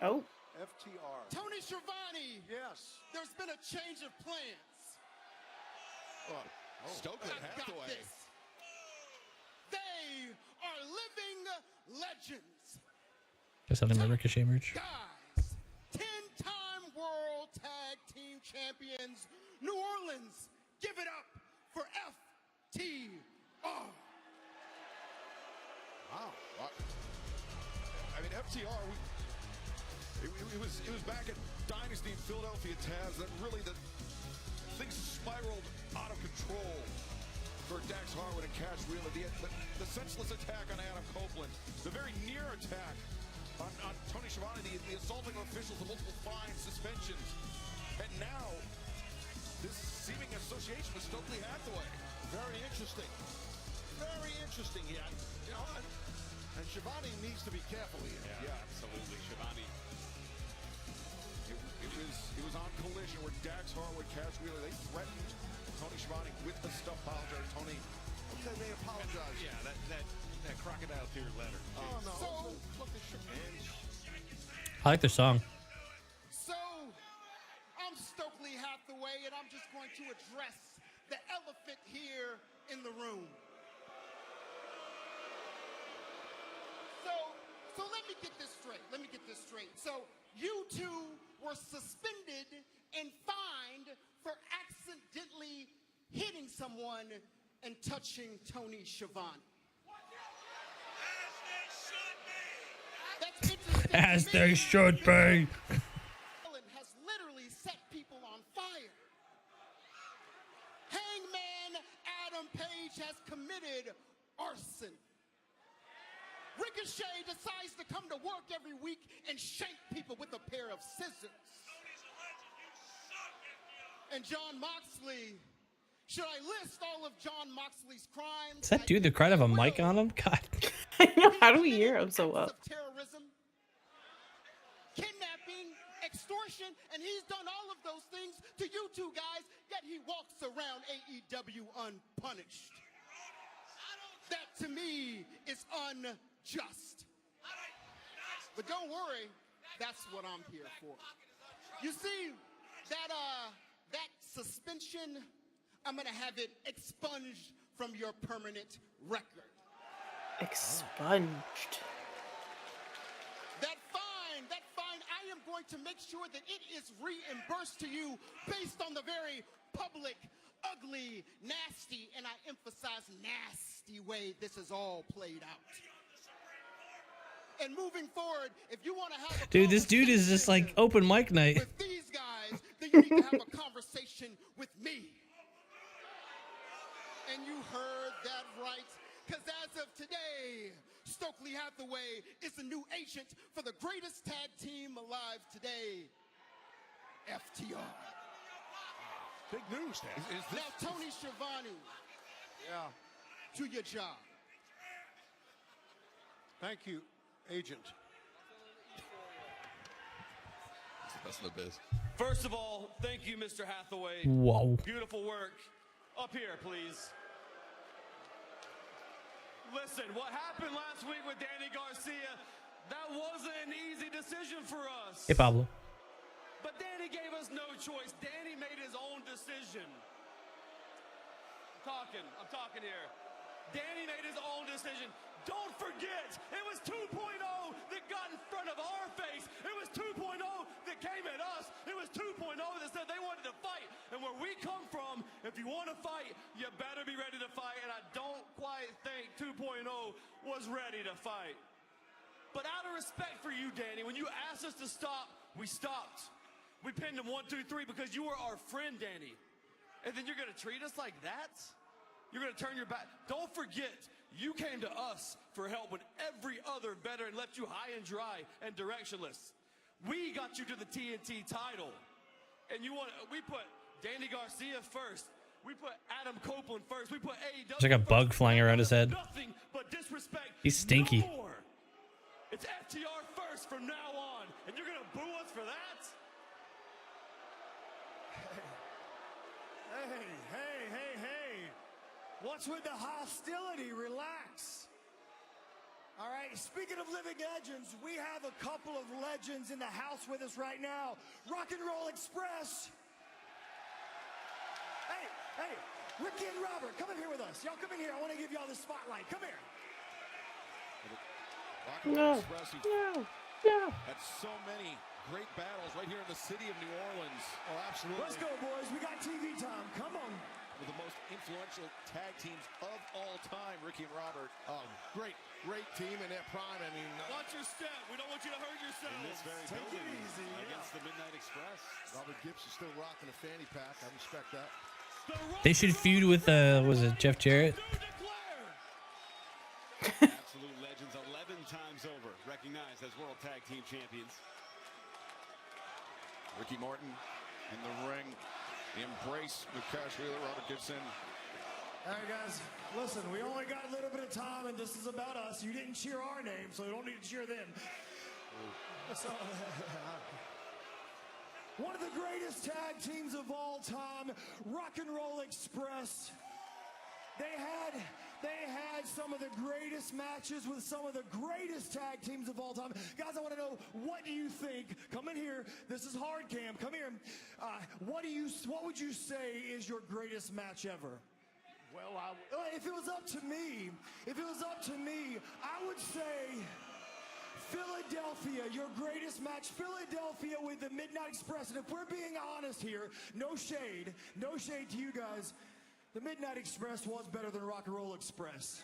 Oh. FTR. Tony Schiavone! Yes. There's been a change of plans. Stokely I've got Hathaway. this. They are living legends. Just on my Ricochet merch. Guys, 10-time World Tag Team Champions, New Orleans, give it up for FTR. Wow. I mean, FTR, it was back at Dynasty in Philadelphia, Taz, that really things spiraled out of control for Dax Harwood and Cash Wheeler. The senseless attack on Adam Copeland, the very near attack on Tony Schiavone, the assaulting officials, the multiple fines, suspensions, and now this seeming association with Stokely Hathaway. Very interesting. Very interesting. Yeah, you know, and Schiavone needs to be careful here. Yeah, absolutely. Schiavone. It was on Collision where Dax Harwood, Cash Wheeler, they threatened Tony Schiavone with the stuff apologizer. Tony. Okay, they apologize. Yeah, that crocodile tear letter. Oh no. So, Look at Schiavone. I like their song. So, I'm Stokely Hathaway, and I'm just going to address the elephant here in the room. So let me get this straight. So, you two were suspended and fined for accidentally hitting someone and touching Tony Schiavone. That's interesting. As they should be. Has literally set people on fire. Hangman Adam Page has committed arson. Ricochet decides to come to work every week and shank people with a pair of scissors. And John Moxley, should I list all of John Moxley's crimes? Is that dude the crowd have a mic on him? God. I know. How do we hear him so well? Of terrorism, kidnapping, extortion, and he's done all of those things to you two guys, yet he walks around AEW unpunished. That to me is unjust. But don't worry, that's what I'm here for. You see, that suspension, I'm gonna have it expunged from your permanent record. Expunged. That fine, I am going to make sure that it is reimbursed to you based on the very public, ugly, nasty, and I emphasize nasty way this is all played out. And moving forward, if you want to have a Dude, this dude is just like open mic night. with these guys, then you need to have a conversation with me. And you heard that right, because as of today, Stokely Hathaway is the new agent for the greatest tag team alive today, FTR. Big news, Dan. Now, Tony Schiavone, do your job. Thank you, agent. That's the biz. First of all, thank you, Mr. Hathaway. Whoa. Beautiful work. Up here, please. Listen, what happened last week with Danny Garcia, that wasn't an easy decision for us. Hey, Pablo. But Danny gave us no choice. Danny made his own decision. I'm talking here. Danny made his own decision. Don't forget, it was 2.0 that got in front of our face. It was 2.0 that came at us. It was 2.0 that said they wanted to fight. And where we come from, if you want to fight, you better be ready to fight. And I don't quite think 2.0 was ready to fight. But out of respect for you, Danny, when you asked us to stop, we stopped. We pinned him 1, 2, 3 because you were our friend, Danny. And then you're going to treat us like that? You're going to turn your back? Don't forget, you came to us for help when every other veteran left you high and dry and directionless. We got you to the TNT title. And we put Danny Garcia first. We put Adam Copeland first. We put AEW There's like a bug flying around his head. Nothing but disrespect. He's stinky. No more. It's FTR first from now on. And you're going to boo us for that? Hey. What's with the hostility? Relax. All right, speaking of living legends, we have a couple of legends in the house with us right now. Rock and Roll Express. Hey, Ricky and Robert, come in here with us. Y'all come in here. I want to give y'all the spotlight. Come here. Rock and Roll Express, had so many great battles right here in the city of New Orleans. Oh, absolutely. Let's go, boys. We got TV time. Come on. With the most influential tag teams of all time, Ricky and Robert. Great team in their prime. I mean, watch your step. We don't want you to hurt yourself. In this very Take building it easy. against the Midnight Express. Robert Gibbs is still rocking a fanny pack. I respect that. They should feud with, was it Jeff Jarrett? Absolute legends 11 times over, recognized as World Tag Team Champions. Ricky Morton in the ring. The embrace with Cash Wheeler, Robert Gibson. All right, guys, listen, we only got a little bit of time, and this is about us. You didn't cheer our name, so you don't need to cheer them. So, one of the greatest tag teams of all time, Rock and Roll Express. They had some of the greatest matches with some of the greatest tag teams of all time. Guys, I want to know, what do you think? Come in here. This is hard cam. Come here. What would you say is your greatest match ever? Well, if it was up to me, I would say Philadelphia, your greatest match, Philadelphia with the Midnight Express. And if we're being honest here, no shade to you guys. The Midnight Express was better than Rock and Roll Express.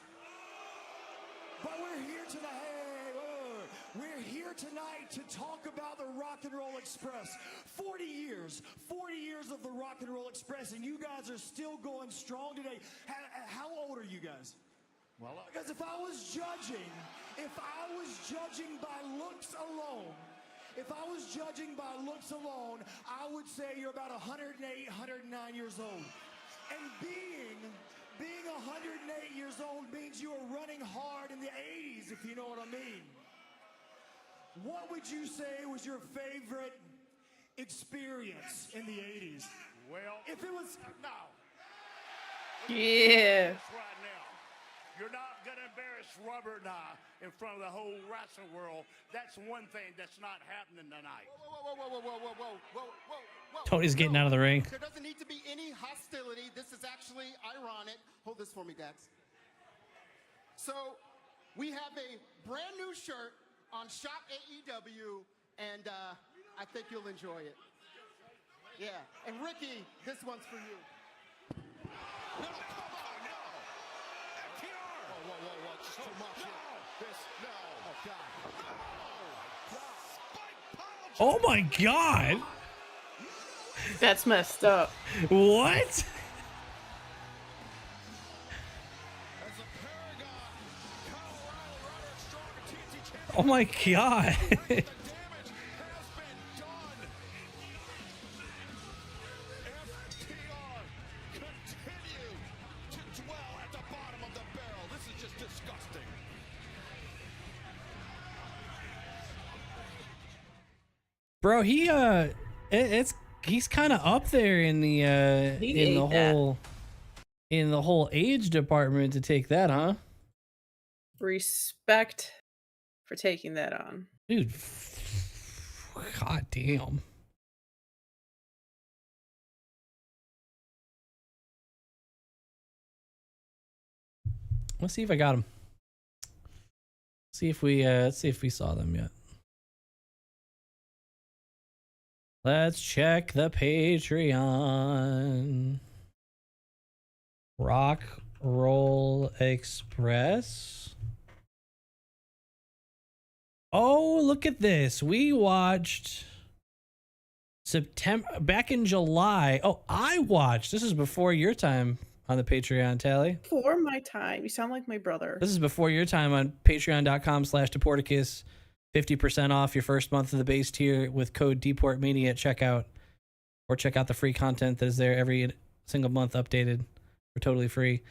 But we're here tonight. We're here tonight to talk about the Rock and Roll Express. 40 years of the Rock and Roll Express, and you guys are still going strong today. How old are you guys? Well, because if I was judging by looks alone, I would say you're about 108, 109 years old. And being 108 years old means you were running hard in the 80s, if you know what I mean. What would you say was your favorite experience in the 80s? Well, if it was... No. Yeah. Right now. You're not going to embarrass Rubber now in front of the whole wrestling world. That's one thing that's not happening tonight. Whoa. Tony's getting out of the ring. There doesn't need to be any hostility. This is actually ironic. Hold this for me, Dax. So, we have a brand new shirt on Shop AEW, and I think you'll enjoy it. Yeah. And Ricky, this one's for you. No, come on, no. FTR. Whoa. It's too much here. No. Oh, God. Oh my God. That's messed up. What? Oh my God. Bro, he's kind of up there in the whole age department to take that, huh? Respect for taking that on. Dude, god damn. Let's see if I got them. Let's see if we saw them yet. Let's check the Patreon. Rock Roll Express. Oh, look at this. We watched back in July. Oh, I watched. This is before your time on the Patreon, Tally. Before my time. You sound like my brother. This is before your time on patreon.com/Deporticus. 50% off your first month of the base tier with code DeportMania at checkout, or check out the free content that is there every single month updated for totally free.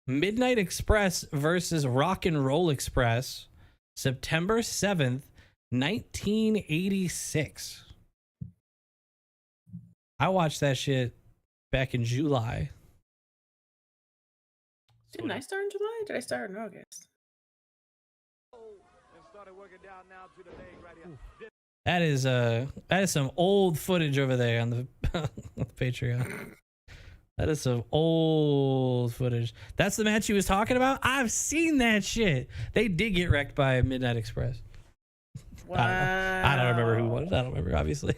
Midnight Express versus Rock and Roll Express, September 7th, 1986. I watched that shit back in July. Didn't I start in July? Did I start in August? That is some old footage over there on the, on the Patreon. That is some old footage. That's the match he was talking about? I've seen that shit. They did get wrecked by Midnight Express. Wow. I don't remember who won. I don't remember, obviously.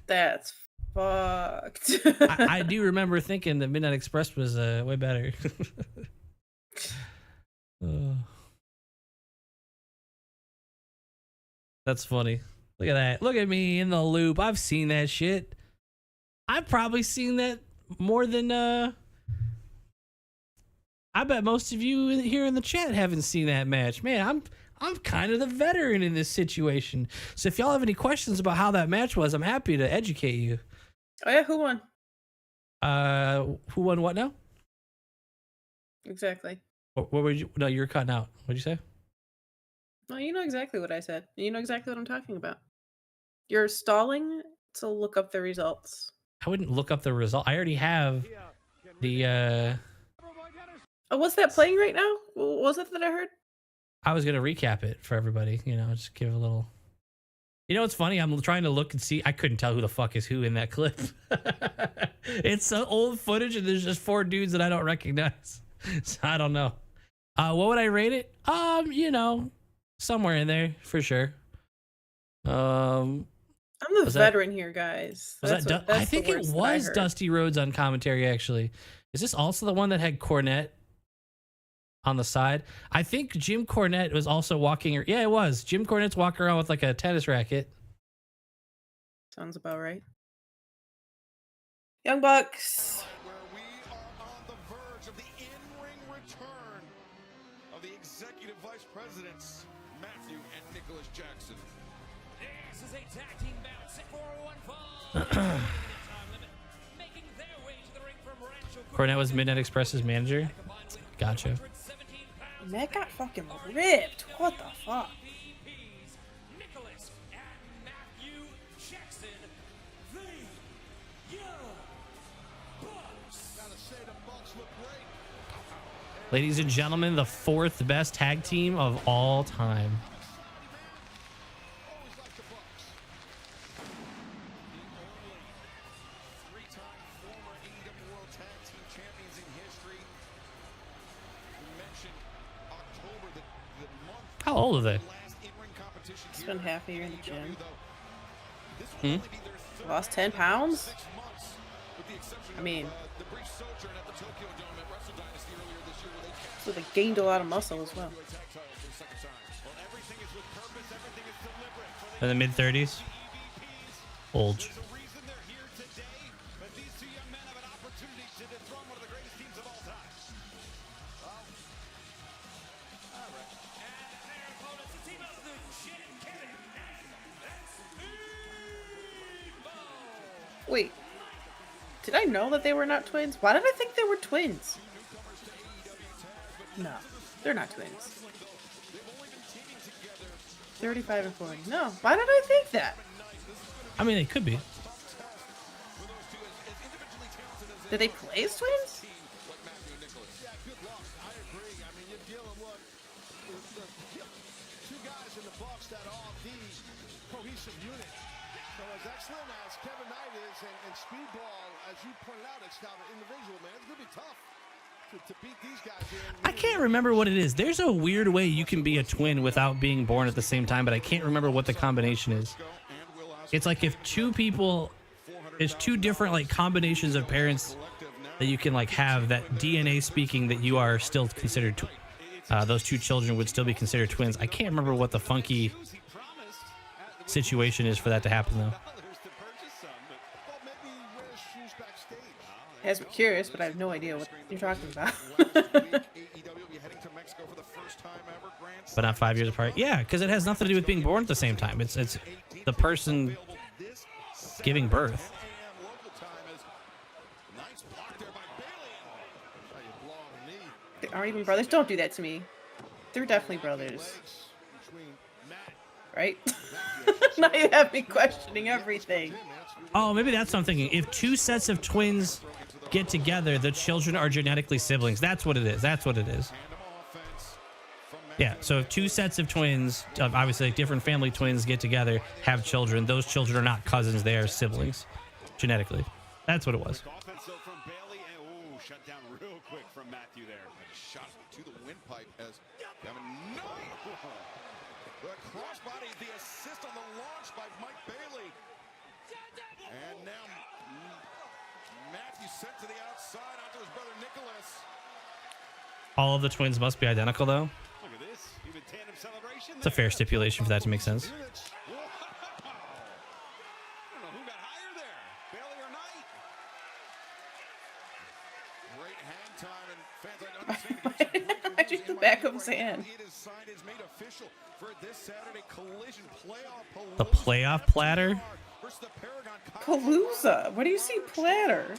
That's fucked. I do remember thinking that Midnight Express was way better. That's funny. Look at that. Look at me in the loop. I've seen that shit. I've probably seen that more than I bet most of you here in the chat haven't seen that match. Man, I'm kind of the veteran in this situation. So if y'all have any questions about how that match was, I'm happy to educate you. Oh yeah, who won? Who won what now? Exactly. What were you? No, you're cutting out. What'd you say? No, you know exactly what I said. You know exactly what I'm talking about. You're stalling to look up the results. I wouldn't look up the result. I already have the Oh, what's that playing right now? What was it that I heard? I was gonna recap it for everybody, you know, just give a little. You know what's funny? I'm trying to look and see. I couldn't tell who the fuck is who in that clip. It's old footage and there's just 4 dudes that I don't recognize. So I don't know. What would I rate it? You know, somewhere in there for sure. I'm the veteran here, guys. I think it was Dusty Rhodes on commentary, actually. Is this also the one that had Cornette on the side? I think Jim Cornette was also walking. Yeah, it was. Jim Cornette's walking around with like a tennis racket. Sounds about right. Young Bucks. Where we are on the verge of the in-ring return of the executive vice presidents, Matthew and Nicholas Jackson. This is a tag team bout set for one fall. Making their way to the ring from Rancho Cornette was Midnight Express's manager. Gotcha. Matt got fucking ripped. What the fuck? Nicholas and Matthew Jackson, the Young Bucks. Gotta say the Bucks look great. Ladies and gentlemen, the 4th best tag team of all time. Always like the Bucks. The only three-time former AEW World Tag Team Champions in history. We mentioned October, the month. How old are they? Last in-ring competition here Spent half a year in the at gym. AEW, though. This will only be their third Lost 10 pounds? 6 months, with the exception I mean, of the brief sojourn at the Tokyo Dome at Wrestle Dynasty earlier this year, where they so they gained a lot of muscle as well. tag titles for the second time. Well, everything is with purpose, everything is deliberate. For In the mid 30s. Old. there's a reason they're here today, but these two young men have an opportunity to dethrone one of the greatest teams of all time. Well, all right. And their opponents, the team of the Jet, Kevin, and Speedball. Wait. Did I know that they were not twins? Why did I think they were twins? No, they're not twins. 35 and 40. No, why did I think that? I mean, they could be. Did they play as twins? Yeah, good luck. I agree. I mean, you're dealing with two guys in the Bucks that are the cohesive unit. So as excellent as Kevin Knight is and Speedball, as you pointed out, it's now an individual, man. It's going to be tough to beat these guys in. I can't remember what it is. There's a weird way you can be a twin without being born at the same time, but I can't remember what the combination is. It's like if two people, it's two different like combinations of parents that you can like have that DNA speaking that you are still considered those two children would still be considered twins. I can't remember what the funky situation is for that to happen though. It has me curious, but I have no idea what you're talking about. But not 5 years apart. Yeah, because it has nothing to do with being born at the same time. It's the person giving birth. They aren't even brothers. Don't do that to me. They're definitely brothers. Right? Now you have me questioning everything. Oh, maybe that's what I'm thinking. If two sets of twins get together, the children are genetically siblings. That's what it is. That's what it is. Yeah, so if two sets of twins, obviously like different family twins get together, have children, those children are not cousins, they are siblings, genetically. That's what it was. Offensive from Bailey, and ooh, shut down real quick from Matthew there. Shot to the windpipe as Kevin Knight. The crossbody, the assist on the launch by Mike Bailey. And now Matthew sent to the outside onto his brother Nicholas. All of the twins must be identical, though. Look at this. Even tandem celebration. It's a fair stipulation for that to make sense. Wow. I don't know who got higher there, Bailey or Knight. Great hang time, and fans like I just the back of his hand. It is signed, is made official for this Saturday collision playoff. The playoff platter? Versus the Paragon Palooza. What do you see platter?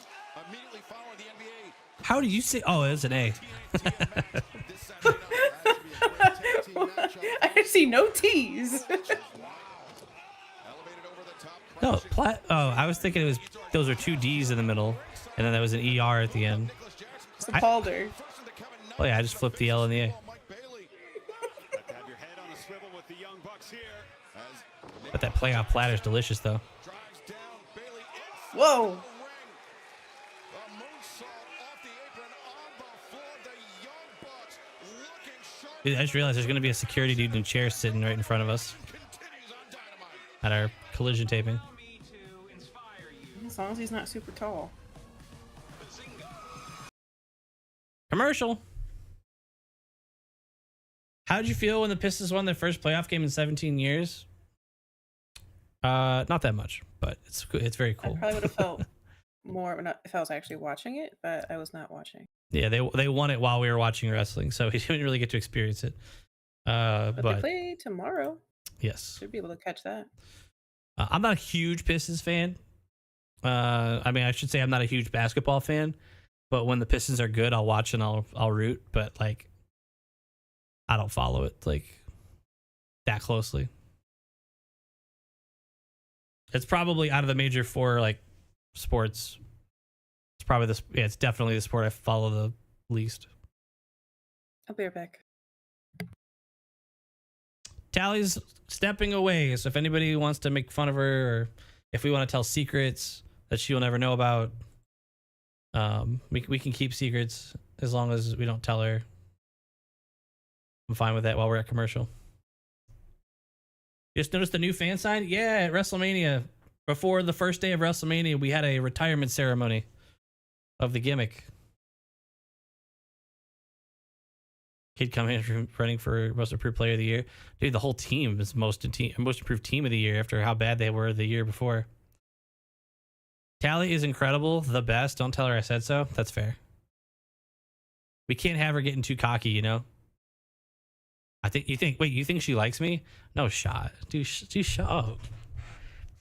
immediately following the NBA. How do you say? Oh, it's an A. I see no T's. No, I was thinking it was those are two D's in the middle, and then there was an ER at the end. It's a Palder. Oh yeah, I just flipped the L and the A. But that playoff platter is delicious, though. Whoa. Dude, I just realized there's going to be a security dude in a chair sitting right in front of us at our collision taping. As long as he's not super tall. Commercial. How did you feel when the Pistons won their first playoff game in 17 years? Not that much, but it's very cool. I probably would have felt more if I was actually watching it, but I was not watching. Yeah, they won it while we were watching wrestling, so we didn't really get to experience it. But they play tomorrow. Yes. Should be able to catch that. I'm not a huge Pistons fan. I mean, I should say I'm not a huge basketball fan, but when the Pistons are good, I'll watch and I'll root. But like, I don't follow it like that closely. It's probably out of the major four like sports. It's probably this. Yeah, it's definitely the sport I follow the least. I'll be right back. Tally's stepping away, so if anybody wants to make fun of her, or if we want to tell secrets that she'll never know about, we can keep secrets as long as we don't tell her. I'm fine with that while we're at commercial. Just noticed the new fan sign? Yeah, at WrestleMania. Before the first day of WrestleMania, we had a retirement ceremony of the gimmick. Kid coming in running for most improved player of the year. Dude, the whole team is most improved team of the year after how bad they were the year before. Tally is incredible, the best. Don't tell her I said so. That's fair. We can't have her getting too cocky, you know? You think she likes me? No shot. Dude, shut up.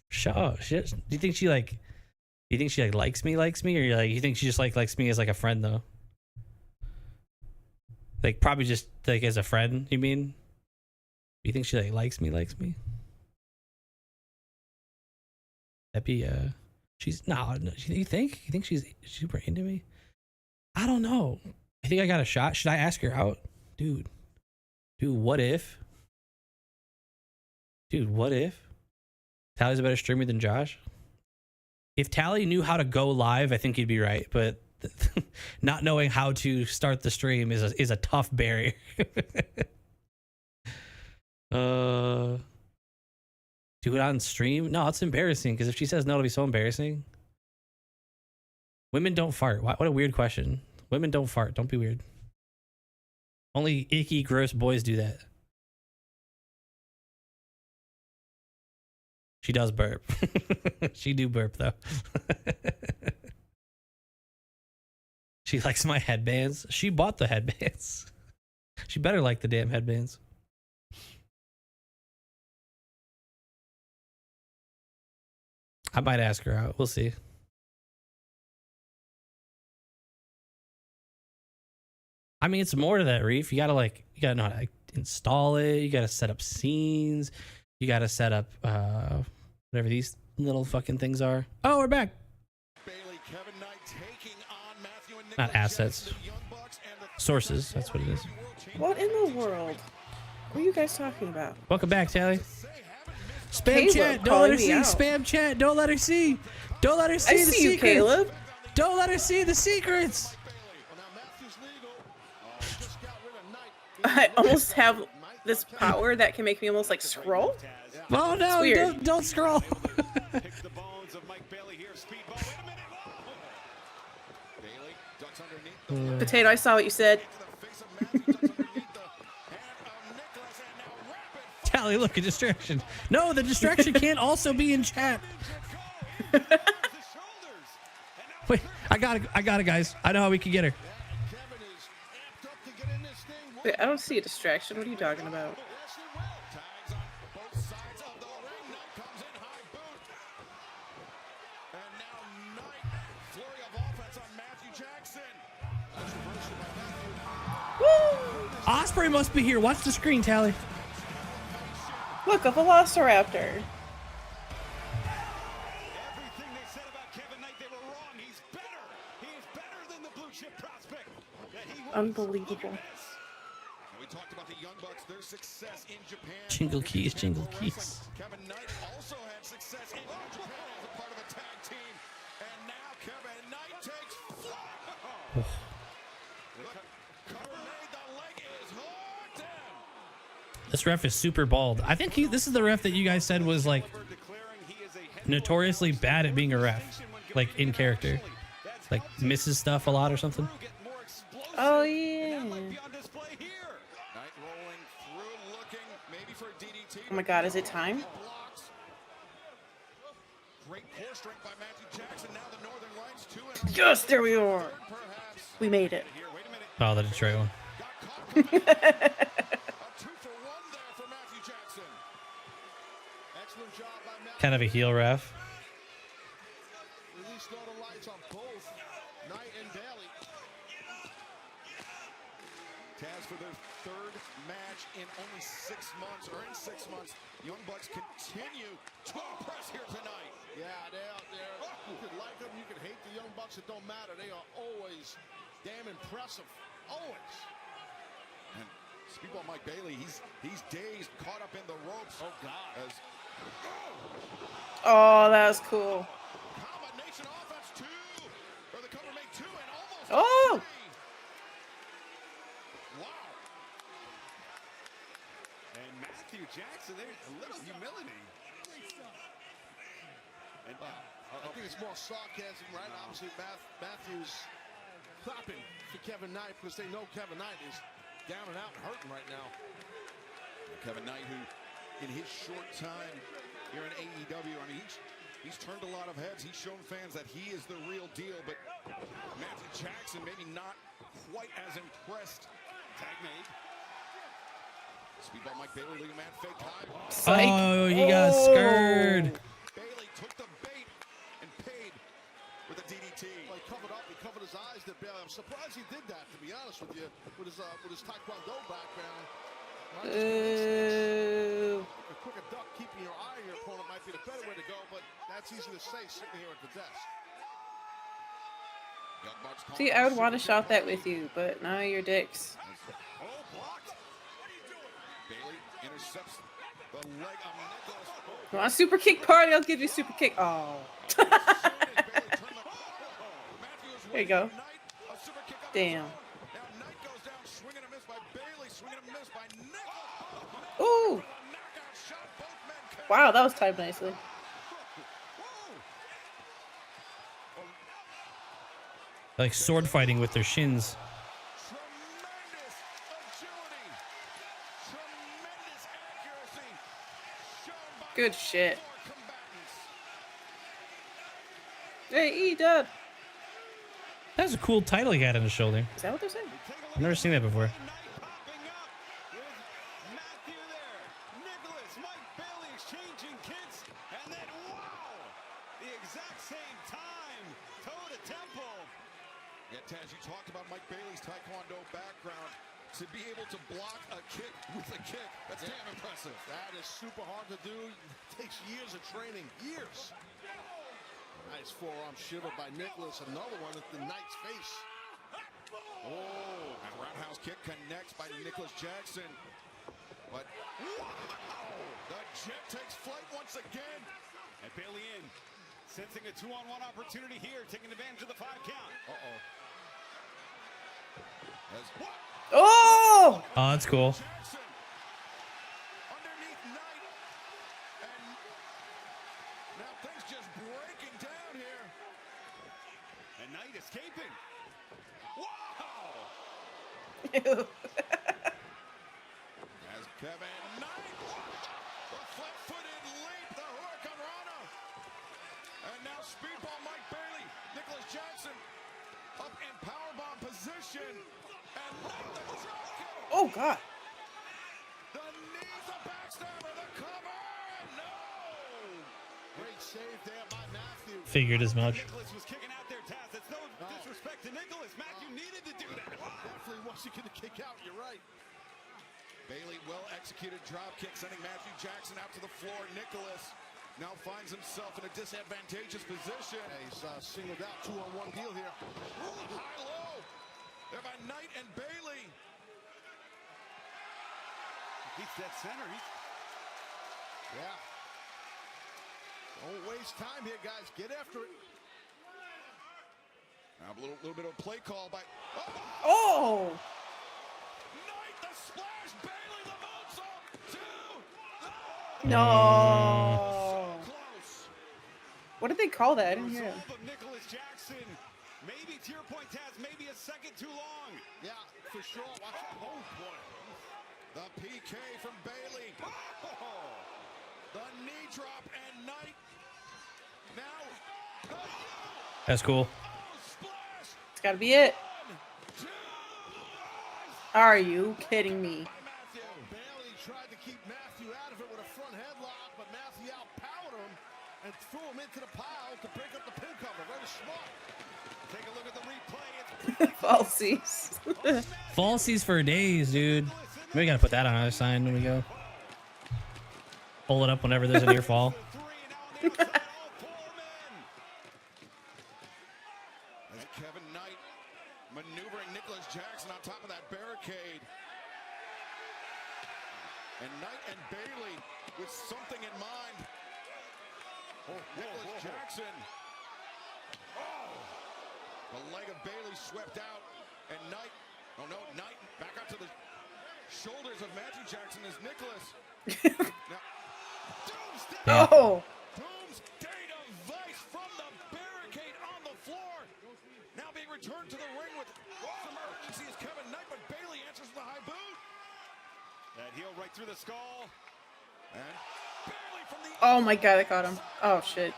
Shut up. Do you think she likes me, or you think she just likes me as like a friend though? Like probably just like as a friend, you mean? You think she likes me? That'd be she's no, you think she's super into me? I don't know. I think I got a shot. Should I ask her out? Dude, what if? Tally's a better streamer than Josh? If Tally knew how to go live, I think he'd be right, but not knowing how to start the stream is a tough barrier. Do it on stream? No, it's embarrassing because if she says no, it'll be so embarrassing. Women don't fart. What a weird question. Women don't fart. Don't be weird. Only icky, gross boys do that. She does burp. She do burp though. She likes my headbands. She bought the headbands. She better like the damn headbands. I might ask her out. We'll see. I mean, it's more to that, Reef. You gotta know how to install it. You gotta set up scenes. You gotta set up whatever these little fucking things are. Oh, we're back. Not assets. Sources. That's what it is. What in the world? What are you guys talking about? Welcome back, Tally. Spam chat. Don't let her see. Spam chat. Don't let her see. Don't let her see the secrets. Caleb. Don't let her see the secrets. I almost have this power that can make me almost like scroll. Oh no! Don't scroll. Potato, I saw what you said. Tally, look, a distraction. No, the distraction can't also be in chat. Wait, I got it, guys. I know how we can get her. Wait, I don't see a distraction. What are you talking about? Osprey must be here. Watch the screen, Tally. Look, a velociraptor. Unbelievable. We talked about the Young Bucks, their success in Japan. Jingle keys, jingle keys. Kevin Knight also had success in Japan as a part of a tag team. And now Kevin Knight takes flight. This ref is super bald. I think this is the ref that you guys said was like notoriously bad at being a ref, like in character, like misses stuff a lot or something. Oh Oh my God, is it time? Great core strength by Matthew Jackson. Now the Northern Lights 2-0. Yes, there we are. We made it. Oh, the Detroit one. A 2-for-1 there for Matthew Jackson. Excellent job by Matthew. Kind of a heel ref. Released all the lights on both Knight and Bailey. Taz for their third match in only 6 months, or in 6 months. Young Bucks continue to impress here tonight. Yeah, they're out there. You could like them, you could hate the Young Bucks. It don't matter. They are always damn impressive. Always. And Speedball Mike Bailey, he's dazed, caught up in the ropes. Oh God! Oh, that was cool. Combination offense 2, or the cover made 2 and almost. Oh. 3. Wow. And Matthew Jackson, there's a little humility. And, I think it's more sarcasm, right? Obviously, Matthews clapping for Kevin Knight because they know Kevin Knight is down and out and hurting right now. Kevin Knight, who in his short time here in AEW, I mean, he's turned a lot of heads. He's shown fans that he is the real deal, but Matthew Jackson maybe not quite as impressed. Tag made. Speedball Mike Bailey, leading man, fake time. Psych. Oh, he got scared. Bailey took the bait and paid with a DDT. Well, he covered up. He covered his eyes there, Bailey. I'm surprised he did that, to be honest with you, with his Taekwondo background. Ooh. A quicker duck, keeping your eye on your opponent might be the better way to go, but that's easy to say sitting here at the desk. Young Bucks See, I would want to shout that with you, but now you're dicks. Oh, blocked. Bailey intercepts the leg of Nicholas. You want a super kick party? I'll give you a super kick. Oh. There you go. Damn. Ooh. Wow, that was timed nicely. Like sword fighting with their shins. Tremendous agility. Tremendous accuracy. Shown by Good shit. four combatants. Hey, E-Dub. That's a cool title he got on his shoulder. Is that what they're saying? I've never seen that before. Popping up with Matthew there. Nicholas, Mike Bailey exchanging kicks, and then wow, the exact same time, toe to temple. Yeah, Taz, you talked about Mike Bailey's Taekwondo background. To be able to block a kick with a kick, that's damn impressive. That is super hard to do. It takes years of training. Years. Nice forearm shiver by Nicholas. Another one at the Knight's face. Oh, and roundhouse kick connects by Nicholas Jackson. But wow, the jet takes flight once again. And Bailey in, sensing a 2-on-1 opportunity here, taking advantage of the 5 count. Uh-oh. What? Oh! Oh, that's cool. Jackson underneath Knight. And now things just breaking down here. And Knight escaping. Wow! Ew. As Kevin Knight, the flat-footed leap, the Hurricane Rana. And now Speedball Mike Bailey, Nicholas Jackson up in powerbomb position. And Knight the dropkick. Oh, God. The knees, the backstabber, the cover. No! Great save there by Matthew. Figured as much. Nicholas was kicking out there, Taz. That's no disrespect to Nicholas. Matthew needed to do that. Definitely wasn't going to kick out. You're right. Bailey, well-executed drop kick, sending Matthew Jackson out to the floor. Nicholas now finds himself in a disadvantageous position. Yeah, he's singled out 2-on-1 deal here. Ooh, high-low. There by Knight and Bailey. He's dead center. Yeah. Don't waste time here, guys. Get after it. Now a little bit of a play call by... Oh! Knight, the splash. Bailey, the moonsault. 2. No. Close. What did they call that? I didn't hear it. Resolve of Nicholas Jackson. Maybe, to your point, Taz, maybe a second too long. Yeah, for sure. Watch it. Oh, boy. The PK from Bailey. Oh, the knee drop and Knight. Now. That's cool. It's gotta be it. Are you kidding me? Bailey tried to keep Matthew out of it with a front headlock, but Matthew outpowered him and threw him into the pile to break up the pin cover. Very smart. Take a look at the replay. Falsies. Falsies for days, dude. We gotta put that on our sign when we go. Pull it up whenever there's an ear fall. As Kevin Knight maneuvering Nicholas Jackson on top of that barricade. And Knight and Bailey with something in mind. Nicholas Jackson. Oh! The leg of Bailey swept out. And Knight, oh no, Knight back up to the shoulders of Matthew Jackson as Nicholas. Now, Doomsday. Oh! Doomsday device from the barricade on the floor. Now being returned to the ring with some urgency is Kevin Knight, but Bailey answers with a high boot. That heel right through the skull. And Bailey from the Oh my god, I caught him. Oh shit.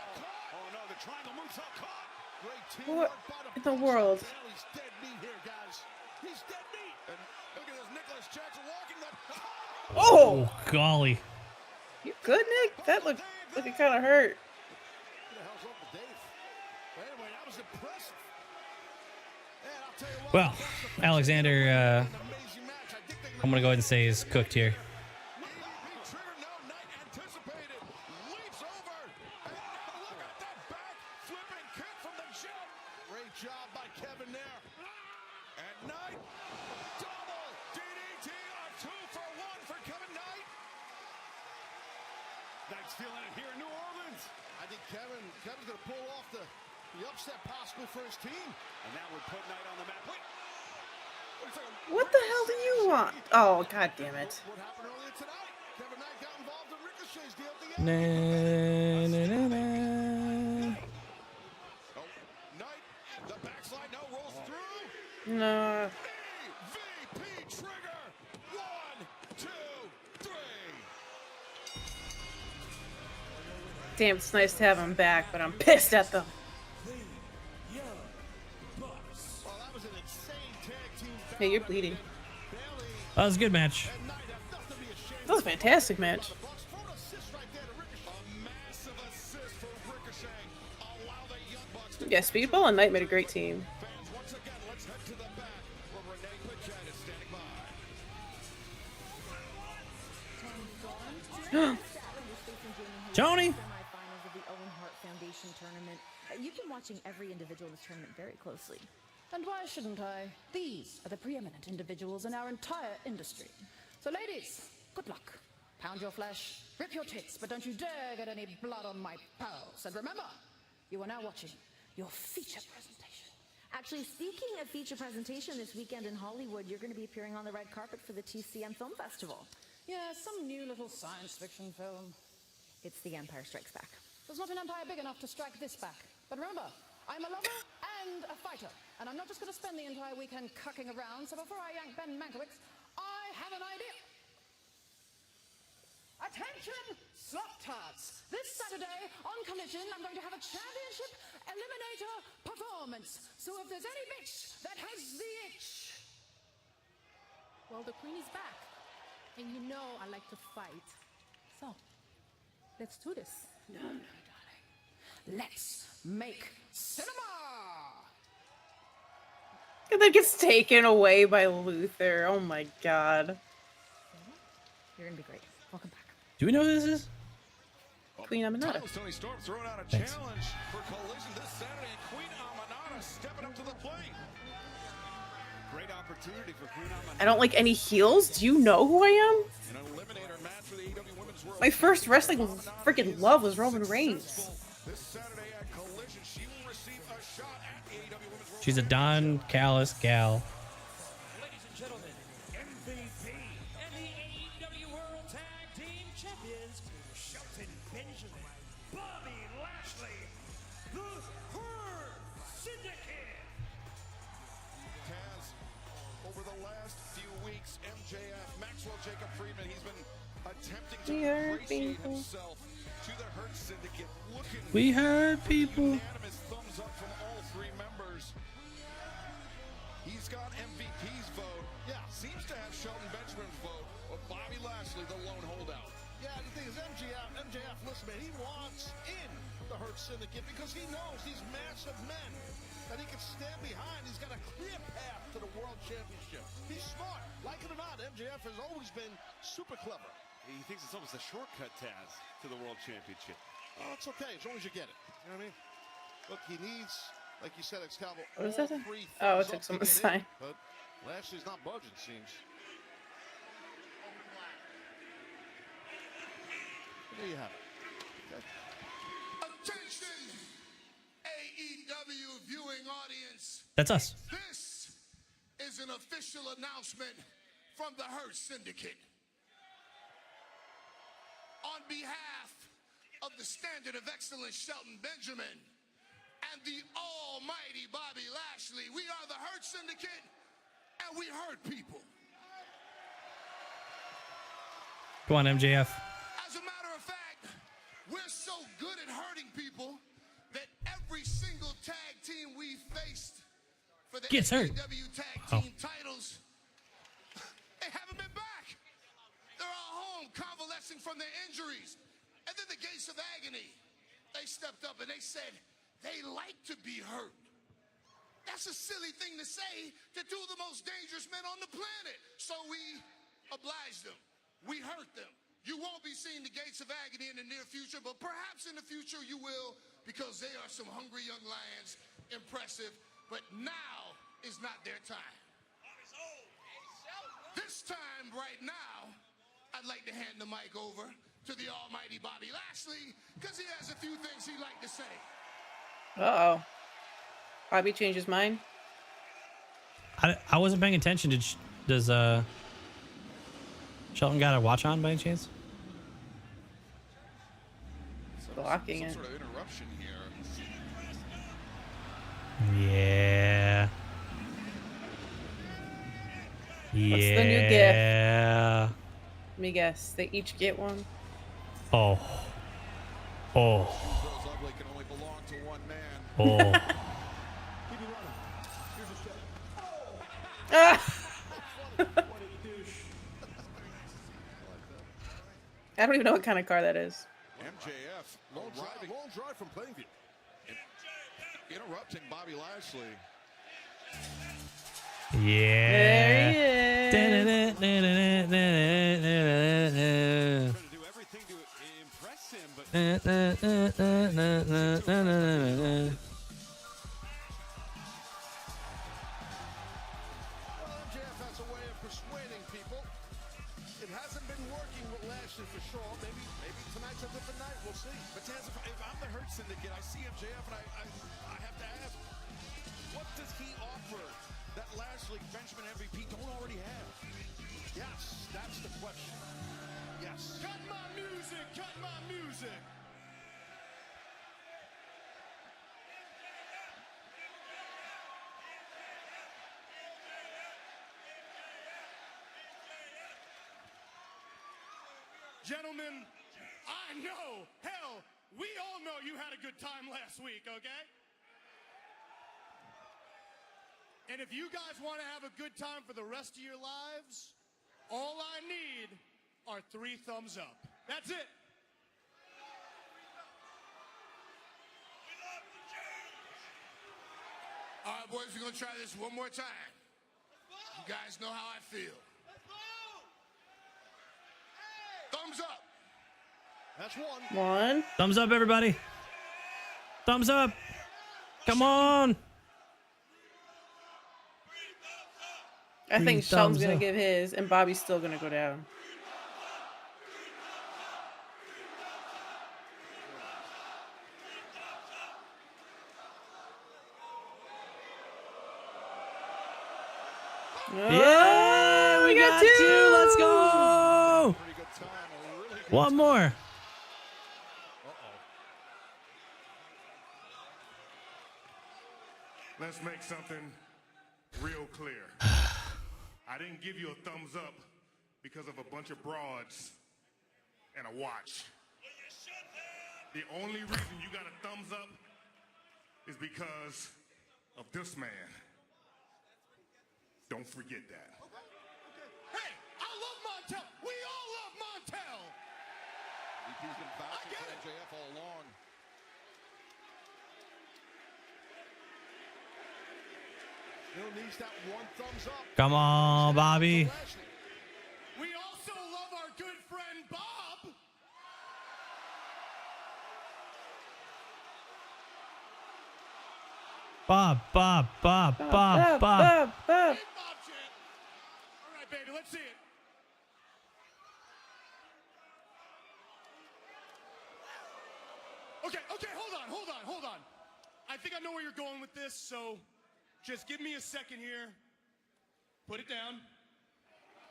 Oh no, the triangle moonsault caught. Great What teamwork by in the world? Bailey's dead meat here, guys. He's dead meat. And look at this Nicholas Jackson walking that. Oh! Oh, golly. You good, Nick? That looked like it kind of hurt. Who the hell's up with Dave? But anyway, that was impressive. And I'll tell you what, Well, Alexander, I'm gonna go ahead and say is cooked here. Trigger now, Knight anticipated, leaps over, and now look at that back flipping kick from the jump. great job by Kevin there. And Knight, double DDT, a 2-for-1 for Kevin Knight. Knight's feeling it here in New Orleans. I think Kevin's going to pull off the upset possibly for his team. And that would put Knight on the map. Wait. What the hell do you want? Oh, god damn it. What happened earlier tonight? Kevin Knight got involved in Ricochet's deal at the Na, end. na, na, na. Oh, Knight, the backslide now rolls through. No. VP trigger. 1, 2, 3. Damn, it's nice to have them back, but I'm pissed at them. Well, that was an insane tag team. Hey, you're bleeding. That was a good match. That was a fantastic match. Yeah, Speedball and Knight made a great team. Once again, let's head to the back where Renee Paquette is standing by. Tony. Semifinals of the Owen Hart Foundation tournament. You've been watching every individual in this tournament very closely. And why shouldn't I? These are the preeminent individuals in our entire industry. So ladies, good luck. Pound your flesh, rip your tits, but don't you dare get any blood on my pearls. And remember, you are now watching your feature presentation. Actually, speaking of feature presentation, this weekend in Hollywood, you're going to be appearing on the red carpet for the TCM Film Festival. Yeah, some new little science fiction film. It's The Empire Strikes Back. There's not an empire big enough to strike this back. But remember, I'm a lover and a fighter. And I'm not just going to spend the entire weekend cucking around. So before I yank Ben Mankiewicz, I have an idea. Attention, slot tarts. This Saturday on Collision, I'm going to have a championship eliminator performance. So if there's any bitch that has the itch. Well, the queen is back. And you know I like to fight. So, let's do this. No, darling. Let's make cinema! And then gets taken away by Luther. Oh my god. You're going to be great. Welcome back. Do we know who this is? Queen Aminata. Tony Storm throwing out a Thanks. challenge for Collision this Saturday, and Queen Aminata stepping up to the plate. Great opportunity for Queen Aminata. I don't like any heels. Do you know who I am? An eliminator match for the AEW Women's World. My first wrestling freaking love was Roman Reigns. This Saturday at Collision, she will receive a shot at the AEW Women's World. She's a Don Callis gal. Ladies and gentlemen, MVP and the AEW World Tag Team Champions, Shelton Benjamin, Bobby Lashley, the Hurt Syndicate. Taz, over the last few weeks, MJF, Maxwell Jacob Friedman, he's been attempting to We heard ingratiate people. himself to the Hurt Syndicate, looking We heard for people. unanimous thumbs up from all three members. He's got MVP's vote. Yeah, seems to have Shelton Benjamin's vote, but Bobby Lashley, the lone holdout. Yeah, the thing is, MJF, listen, man, he wants in the Hurt Syndicate because he knows these massive men that he can stand behind. He's got a clear path to the World Championship. He's smart. Like it or not, MJF has always been super clever. He thinks it's almost a shortcut, Taz, to the World Championship. Oh, it's okay, as long as you get it. You know what I mean? Look, he needs, like you said, Excalibur, What is all that? three Oh, thumbs it took up to someone's get in, sign. But Lashley's not budging, it seems. There you have it. Okay. Attention, AEW viewing audience. That's us. This is an official announcement from the Hurt Syndicate. On behalf of the Standard of Excellence Shelton Benjamin and the almighty Bobby Lashley, we are the Hurt Syndicate, and we hurt people. Go on, MJF. As a matter of fact, we're so good at hurting people that every single tag team we faced for the Gets hurt. AEW tag team titles, they haven't been back. They're all home convalescing from their injuries. And then the Gates of Agony, they stepped up and they said they like to be hurt. That's a silly thing to say to two of the most dangerous men on the planet. So we obliged them. We hurt them. You won't be seeing the Gates of Agony in the near future, but perhaps in the future you will, because they are some hungry young lions, impressive. But now is not their time. This time, right now, I'd like to hand the mic over to the almighty Bobby Lashley, because he has a few things he'd like to say. Uh-oh. Bobby changed his mind? I wasn't paying attention. Does Shelton got a watch on by any chance? Blocking Some it. sort of interruption here. Yeah. What's the new gift? Yeah. Let me guess. They each get one? Oh. Oh. Those ugly can only belong to one man. Oh. I don't even know what kind of car that is. MJF, Long drive from Plainview. interrupting Bobby Lashley. Yeah. There he is. Trying to do everything to impress him, but MJF has a way of persuading people. It hasn't been working with Lashley for sure. Maybe tonight's a different night. We'll see. But Taz, if I'm the Hurt Syndicate, I see MJF and I have to ask, what does he offer that Lashley, Benjamin MVP don't already have? Yes, that's the question. Yes. Cut my music! Cut my music! Gentlemen, I know, hell, we all know you had a good time last week, okay? And if you guys want to have a good time for the rest of your lives, all I need are 3 thumbs up. That's it. All right, boys, we're going to try this one more time. You guys know how I feel. Thumbs up. That's one. One. Thumbs up, everybody. Thumbs up. Come on. I think Shelton's thumbs gonna up. give his, and Bobby's still gonna go down. Yeah, we got 2. Let's go. Pretty good time. A really good One more. Let's make something real clear. I I didn't give you a thumbs up because of a bunch of broads and a watch. The only reason you got a thumbs up is because of this man. Don't forget that. Hey, I love Montel. We all love Montel. VP's been vouching for MJF all along. Still needs that one thumbs up. Come on, Bobby. We also love our good friend Bob. Bob. Hey, Bob Chan. All right, baby, let's see it. Okay, hold on. I think I know where you're going with this, so just give me a second here. Put it down.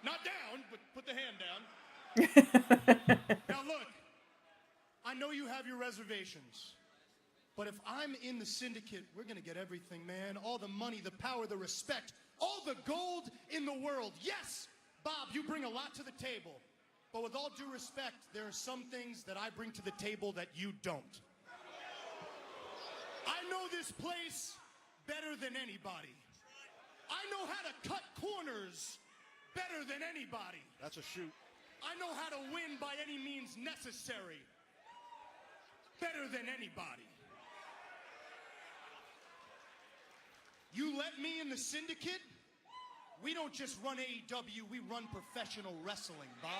Not down, but put the hand down. Now look, I know you have your reservations, but if I'm in the syndicate, we're gonna get everything, man. All the money, the power, the respect, all the gold in the world. Yes, Bob, you bring a lot to the table, but with all due respect, there are some things that I bring to the table that you don't. I know this place better than anybody. I know how to cut corners better than anybody. That's a shoot. I know how to win by any means necessary better than anybody. You let me in the syndicate, we don't just run AEW, we run professional wrestling, Bob.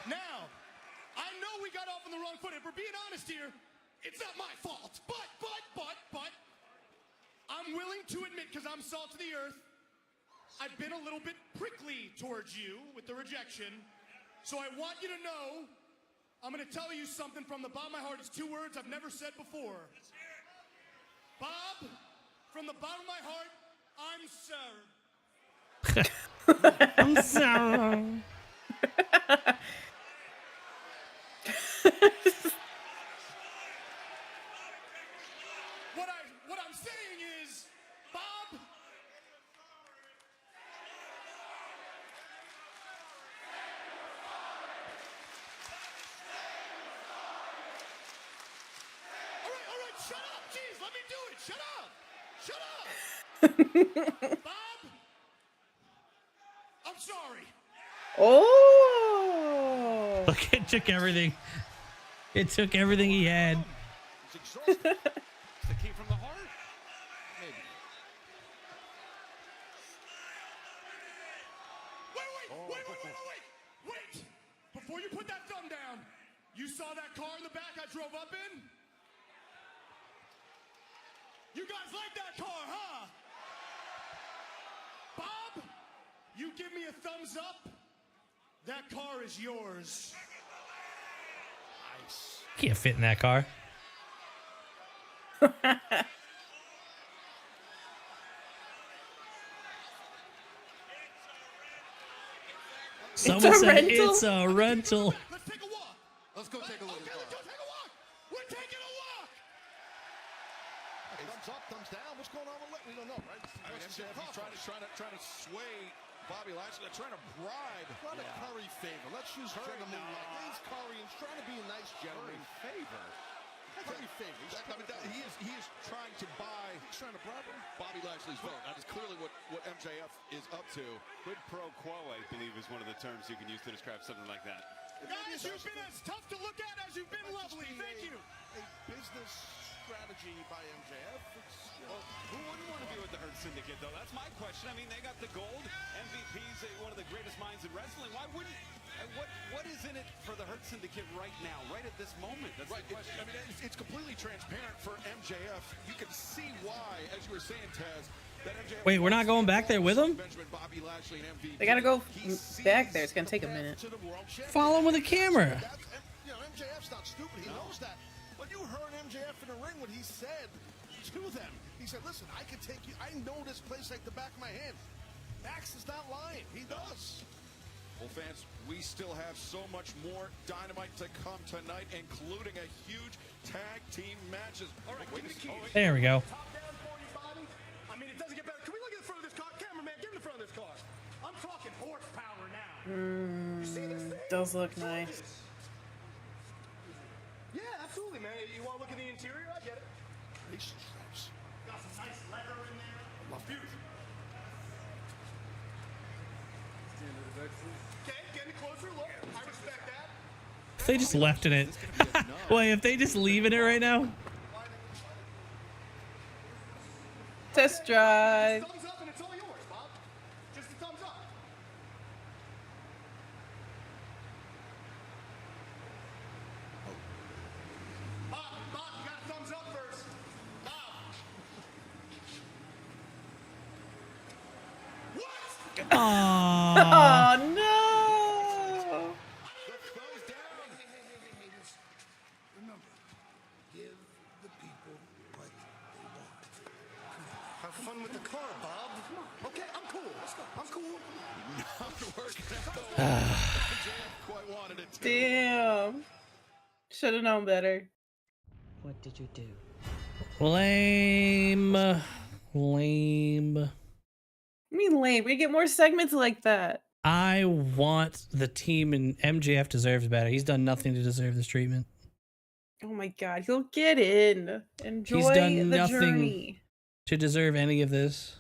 Now, I know we got off on the wrong foot. If we're being honest here, it's not my fault. But, I'm willing to admit, because I'm salt of the earth, I've been a little bit prickly towards you with the rejection. So I want you to know, I'm going to tell you something from the bottom of my heart. It's 2 words I've never said before. Bob, from the bottom of my heart, I'm sorry. I'm sorry. What I'm saying is, Bob, all right, shut up, jeez, let me do it, shut up. Bob, I'm sorry. Oh. Look, it took everything. It took everything he had. He's exhausted. That came from the heart? Maybe. Wait! Before you put that thumb down, you saw that car in the back I drove up in? You guys like that car, huh? Bob, you give me a thumbs up, that car is yours. Nice. Can't fit in that car. Someone said it's a rental. Let's take a walk. Let's go take a look. Okay, let's go take a walk. We're taking a walk. Thumbs up, thumbs down. What's going on with it? We don't know, right? I mean, MJF is trying to sway Bobby Lashley. They're trying to bribe. Not a Curry favor. Let's use Curry. He's Curry and He's trying to be a nice gentleman. favor. Curry favor. I mean, he is trying to buy. He's trying to bribe him. Bobby Lashley's vote. That is clearly what MJF is up to. Quid pro quo, I believe, is one of the terms you can use to describe something like that. Guys, you've been as tough to look at as you've been lovely. Thank you. A business strategy by MJF. Well, who wouldn't want to be with the Hurt Syndicate, though? That's my question. I mean, they got the gold. MVP's one of the greatest minds in wrestling. Why wouldn't? What is in it for the Hurt Syndicate right now, right at this moment? That's Right. the question. I mean, it's completely transparent for MJF. You can see why, as you were saying, Taz, that MJF. Wait, we're not going back there with him? Benjamin, Bobby Lashley, and MVP. They gotta go back there. It's gonna take a minute. To the world championship. Follow him with a camera. You know, MJF's not stupid. He knows that. When you heard MJF in the ring, what he said to them, he said, listen, I can take you. I know this place like the back of my hand. Max is not lying. He does. Well, fans, we still have so much more Dynamite to come tonight, including a huge tag team matches. All right, There we go. Top down Does look nice. Yeah, absolutely, man. You want to look at the interior? I get it. Nice straps. Got some nice leather in there. Love it. Okay, getting a closer look. I respect that. If they just left in it. Wait, if they just leave in it right now? Test drive. Thumbs up and it's all yours, Bob. Just a thumbs up. Bob, you got a thumbs up first. Bob. What? Oh no! Remember, give the people what they want. Have fun with the car, Bob. Okay, I'm cool. I'm cool. Not working out the way quite wanted it to. Damn. Should have known better. What did you do? Lame. Lame. I mean, lame. We get more segments like that. I want the team, and MJF deserves better. He's done nothing to deserve this treatment. Oh my god, he'll get in. Enjoy He's done the nothing journey. to deserve any of this.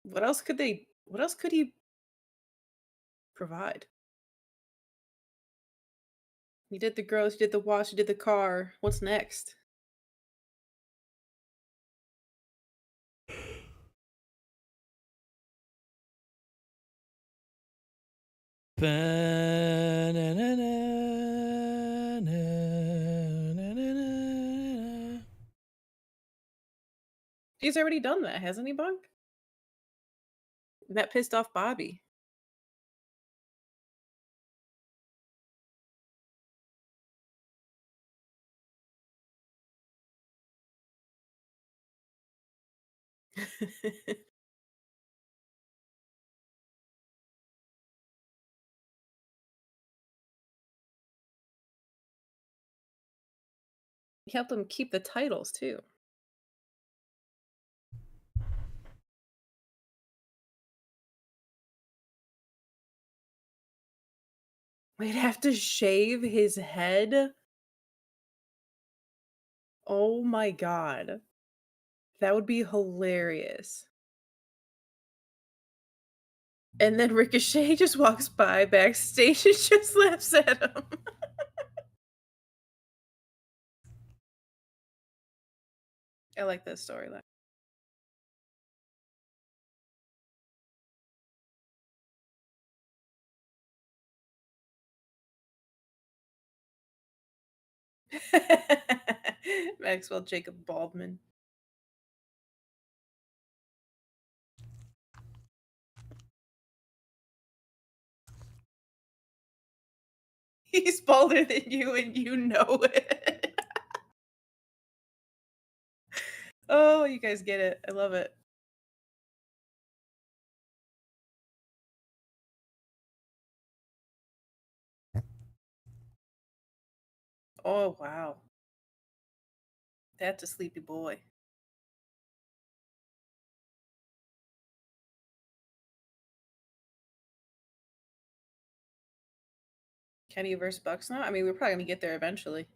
What else could he provide? He did the girls, he did the watch, he did the car. What's next? He's already done that, hasn't he, Bunk? That pissed off Bobby. He helped them keep the titles too. We'd have to shave his head. Oh my god. That would be hilarious. And then Ricochet just walks by backstage and just laughs at him. I like this storyline. Maxwell Jacob Baldwin. He's balder than you and you know it. Oh, you guys get it. I love it. Oh, wow. That's a sleepy boy. Kenny versus Bucks now? I mean, we're probably going to get there eventually.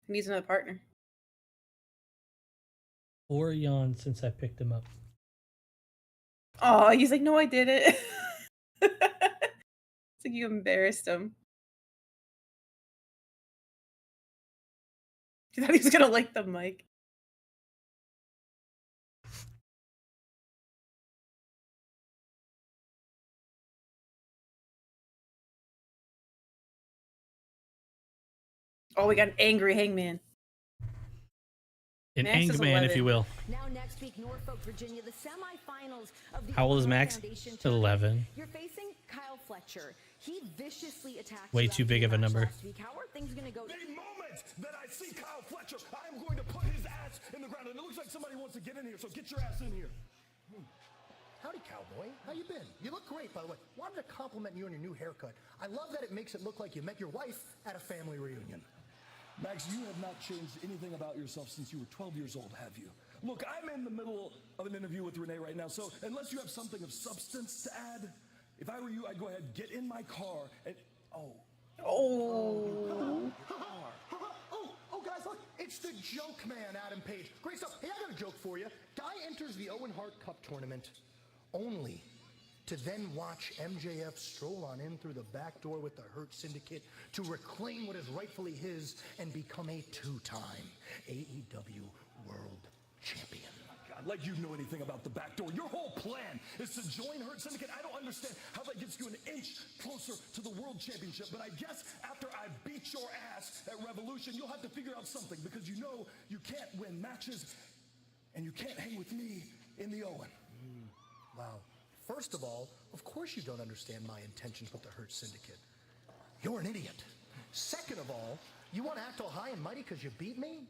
He needs another partner. Or yawn since I picked him up. Oh, he's like, no, I didn't. It's like you embarrassed him. He thought he was going to lick the mic. Oh, we got an angry Hangman. An Max is Angman, 11. if you will. Now next week, Norfolk, Virginia, the semifinals of the How old is Illinois Max? Foundation 11. You're facing Kyle Fletcher. He viciously attacked Way you too after big your of a match number. last week. How are things going to go? The moment that I see Kyle Fletcher, I am going to put his ass in the ground. And it looks like somebody wants to get in here, so get your ass in here. Howdy, cowboy. How you been? You look great, by the way. Wanted to compliment you on your new haircut. I love that it makes it look like you met your wife at a family reunion. Max, you have not changed anything about yourself since you were 12 years old, have you? Look, I'm in the middle of an interview with Renee right now, so unless you have something of substance to add, if I were you, I'd go ahead, get in my car, and... Oh, guys, look, it's the joke man, Adam Page. Great stuff. Hey, I got a joke for you. Guy enters the Owen Hart Cup tournament only to then watch MJF stroll on in through the back door with the Hurt Syndicate to reclaim what is rightfully his and become a two-time AEW World Champion. God, like you know anything about the back door. Your whole plan is to join Hurt Syndicate. I don't understand how that gets you an inch closer to the World Championship, but I guess after I beat your ass at Revolution, you'll have to figure out something, because you know you can't win matches and you can't hang with me in the Owen. Wow. First of all, of course you don't understand my intentions with the Hurt Syndicate. You're an idiot. Second of all, you want to act all high and mighty because you beat me?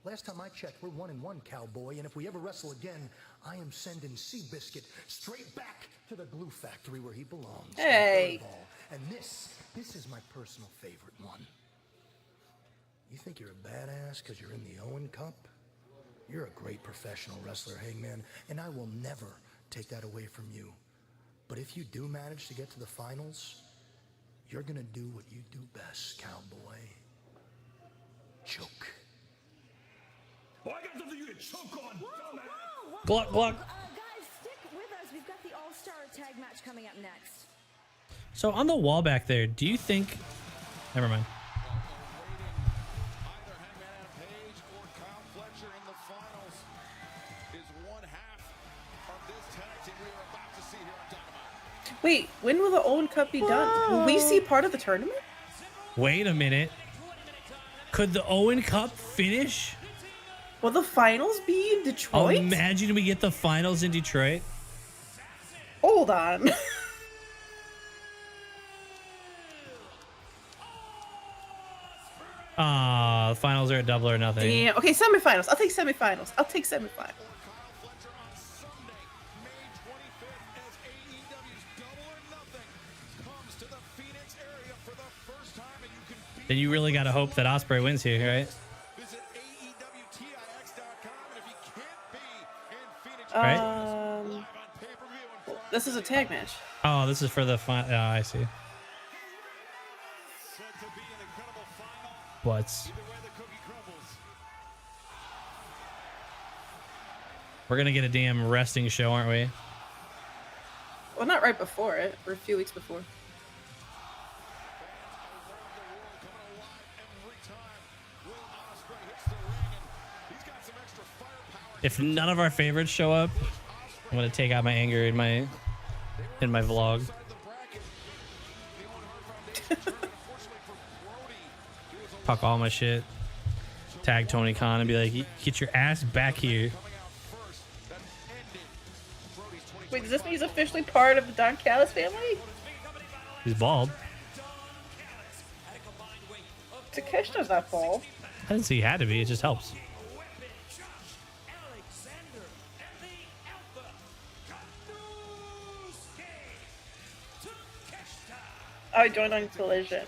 Last time I checked, we're 1-1, cowboy, and if we ever wrestle again, I am sending Seabiscuit straight back to the glue factory where he belongs. Hey. And this is my personal favorite one. You think you're a badass because you're in the Owen Cup? You're a great professional wrestler, Hangman, and I will never take that away from you. But if you do manage to get to the finals, you're gonna do what you do best, cowboy. Choke. Oh, I got something you can choke on. Gluck, gluck. Guys, stick with us. We've got the All-Star Tag match coming up next. So on the wall back there, do you think... Never mind. Either Hangman Adam Page or Kyle Fletcher in the finals is one half of this tag team we are about to see here on Dynamite. Wait, when will the Owen Cup be done? Will we see part of the tournament? Wait a minute. Could the Owen Cup finish? Will the finals be in Detroit? Imagine we get the finals in Detroit. Hold on. The finals are a double or nothing. Yeah. Okay, semifinals. I'll take semifinals. I'll take semifinals. Then you really got to hope that Ospreay wins here, right? Right? This is a tag match. Oh, this is for the final. Oh, I see. What's? We're gonna get a damn wrestling show, aren't we? Well, not right before it. Or a few weeks before. If none of our favorites show up, I'm gonna take out my anger in my vlog. Talk all my shit. Tag Tony Khan and be like, "Get your ass back here." Wait, does this mean he's officially part of the Don Callis family? He's bald. Takeshita's not bald. I didn't say he had to be. It just helps. I joined on Collision.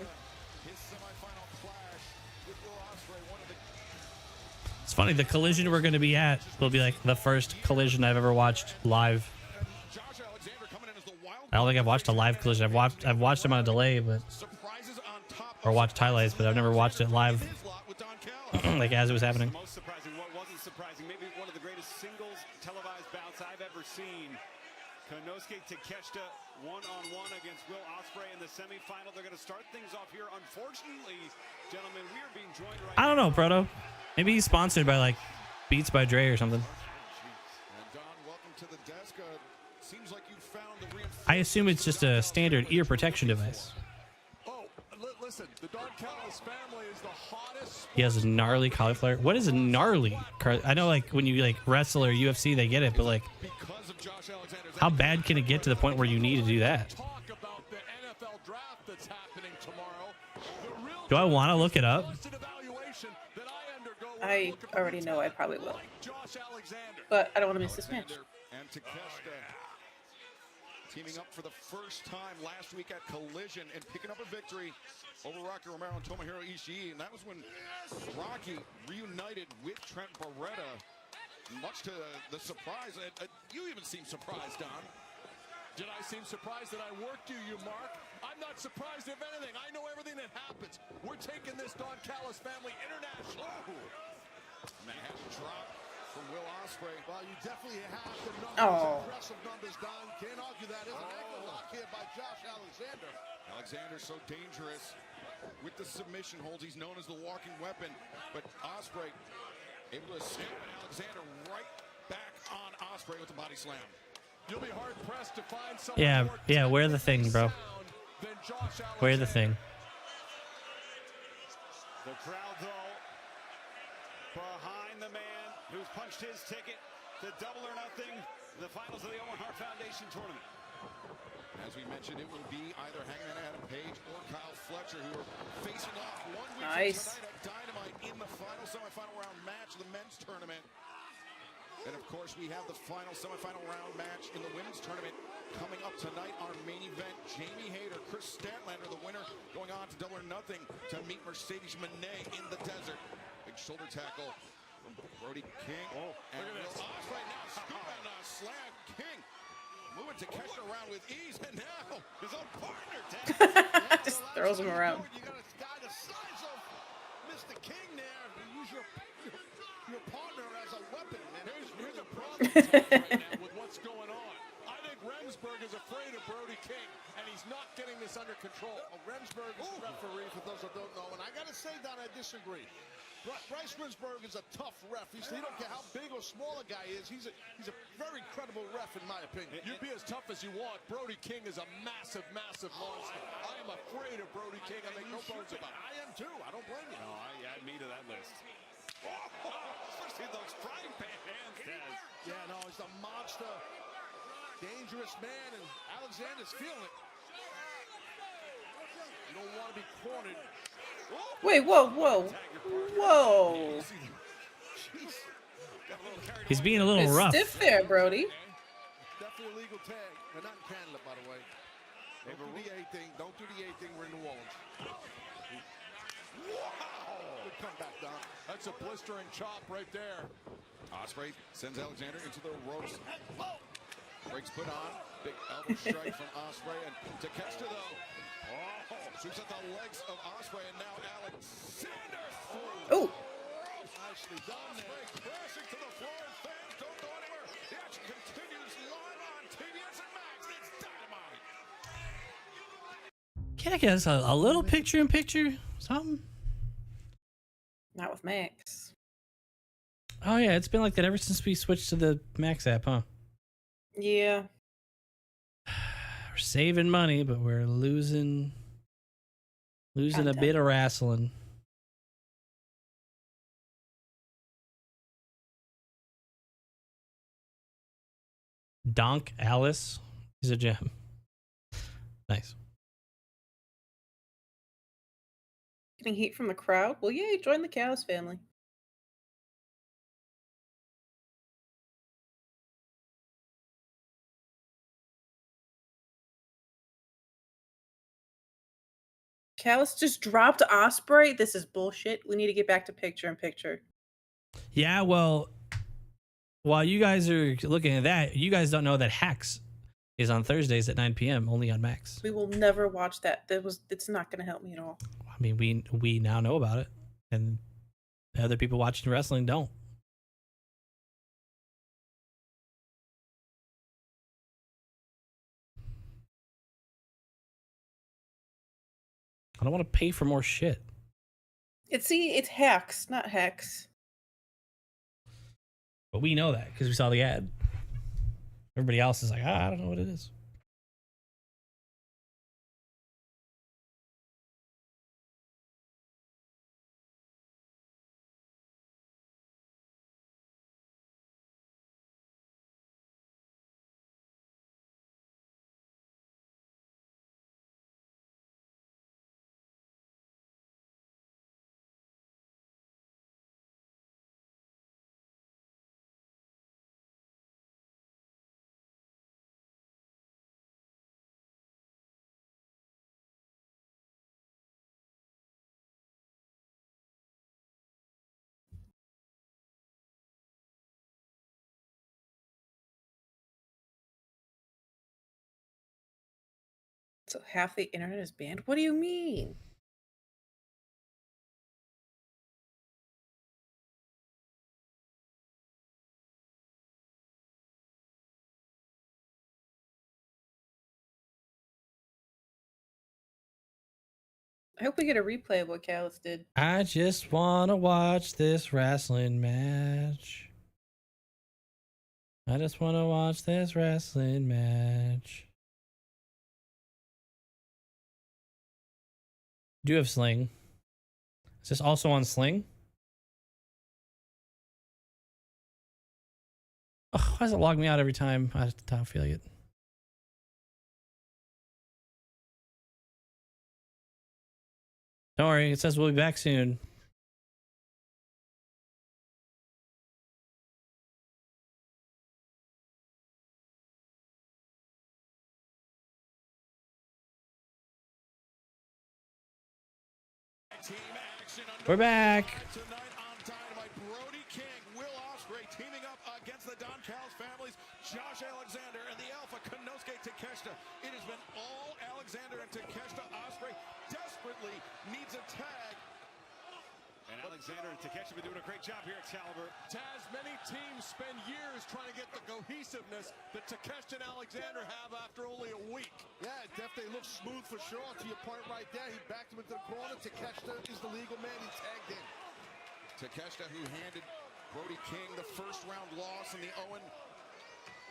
It's funny, the Collision we're going to be at will be like the first Collision I've ever watched live. I don't think I've watched a live Collision. I've watched them on a delay, but or watched highlights, but I've never watched it live, like as it was happening. Most surprising, what wasn't surprising, maybe one of the greatest singles televised bouts I've ever seen. Konosuke Takeshita one-on-one against Will Ospreay in the semifinal. They're going to start things off here. Unfortunately, gentlemen, we are being joined right I don't know, Proto. Maybe he's sponsored by like Beats by Dre or something. And Don, welcome to the desk. Seems like you found the I assume it's just a standard ear protection device. Oh, listen, the Don Callis family is the hottest. He has a gnarly cauliflower. What is a gnarly? I know, like when you like wrestle or UFC, they get it, but like, how bad can it get to the point where you need to do that? Do I want to look it up? I already know I probably will. But I don't want to miss this match. And Takeshita teaming up for the first time last week at Collision and picking up a victory over Rocky Romero and Tomohiro Ishii. And that was when Rocky reunited with Trent Beretta much to the surprise. You even seem surprised, Don. Did I seem surprised that I worked you, Mark? I'm not surprised if anything. I know everything that happens. We're taking this Don Callis family international. And that has dropped from Will Ospreay. Well, you definitely have the numbers, impressive numbers, Don. Can't argue that. There's an ankle lock here by Josh Alexander. Alexander's so dangerous with the submission holds. He's known as the walking weapon. But Ospreay able to escape, and Alexander right back on Ospreay with the body slam. You'll be hard pressed to find someone Yeah, wear the thing, bro. Wear the thing. The crowd, though, behind the man who's punched his ticket to Double or Nothing, the finals of the Owen Hart Foundation tournament. As we mentioned, it will be either Hangman Adam Page or Kyle Fletcher who are facing off 1 week from tonight at Dynamite in the final semifinal round match of the men's tournament. And of course, we have the final semifinal round match in the women's tournament coming up tonight. Our main event, Jamie Hayter, Chris Statlander, the winner, going on to Double or Nothing to meet Mercedes Moné in the desert. Big shoulder tackle from Brody King. And Will Ospreay now scoop and slam King. Moving to catch around with ease, and now his own partner, just throws him around. You got a guy the size of Mr. King there. You use your partner as a weapon. And here's a problem right now with what's going on. I think Remsburg is afraid of Brody King, and he's not getting this under control. Remsburg is the referee, for those that don't know. And I got to say, Don, I disagree. Bryce Remsburg is a tough ref. He don't care how big or small a guy is. He's a very credible ref, in my opinion. You be as tough as you want. Brody King is a massive, massive monster. I am afraid of Brody King. I make no bones about it. I am too. I don't blame you. No, add me to that list. Especially those frying pan hands, Taz. Yeah, no, he's a monster, dangerous man, and Alexander's feeling it. You don't want to be cornered. Wait, whoa. He's being a little rough. Stiff there, Brody. Definitely a legal tag. We're not in Canada, by the way. Don't do the A thing. Don't do the A thing. We're in New Orleans. Wow! Good comeback, Don. That's a blistering chop right there. Ospreay sends Alexander into the ropes. Breaks put on. Big elbow strike from Ospreay, and to catch to though. Sweeps at the legs of Ospreay, and now Alexander. Oh. Nicely done. Ospreay crashing to the floor, and fans don't go anywhere. The action continues live on TBS and Max. It's Dynamite. Can I get us a little picture-in-picture? Something? Not with Max. Oh, yeah. It's been like that ever since we switched to the Max app, huh? Yeah. We're saving money, but we're losing a bit of wrestling. Donk Alice is a gem. Nice. Getting heat from the crowd? Well, yay, join the Callis family. Callis just dropped Ospreay. This is bullshit. We need to get back to picture-in-picture. Yeah, well, while you guys are looking at that, you guys don't know that Hacks is on Thursdays at 9 p.m. only on Max. We will never watch that. It's not going to help me at all. I mean, we now know about it, and other people watching wrestling don't. I don't want to pay for more shit. It's Hacks, not Hex. But we know that because we saw the ad. Everybody else is like, I don't know what it is. So half the internet is banned? What do you mean? I hope we get a replay of what Callis did. I just want to watch this wrestling match. I just want to watch this wrestling match. Do you have Sling? Is this also on Sling? Ugh, why does it log me out every time? I don't feel like it. Don't worry, it says we'll be back soon. We're back. Tonight on Dynamite, Brody King, Will Ospreay teaming up against the Don Callis families, Josh Alexander and the Alpha Konosuke Takeshita. It has been all Alexander and Takeshita. Ospreay desperately needs a tag. And Alexander and Takeshita have been doing a great job here at Excalibur. Taz, many teams spend years trying to get the cohesiveness that Takeshita and Alexander have after only a week. Yeah, it definitely looks smooth for sure. To your point right there, he backed him into the corner. Takeshita is the legal man. He tagged in. Takeshita, who handed Brody King the first round loss in the Owen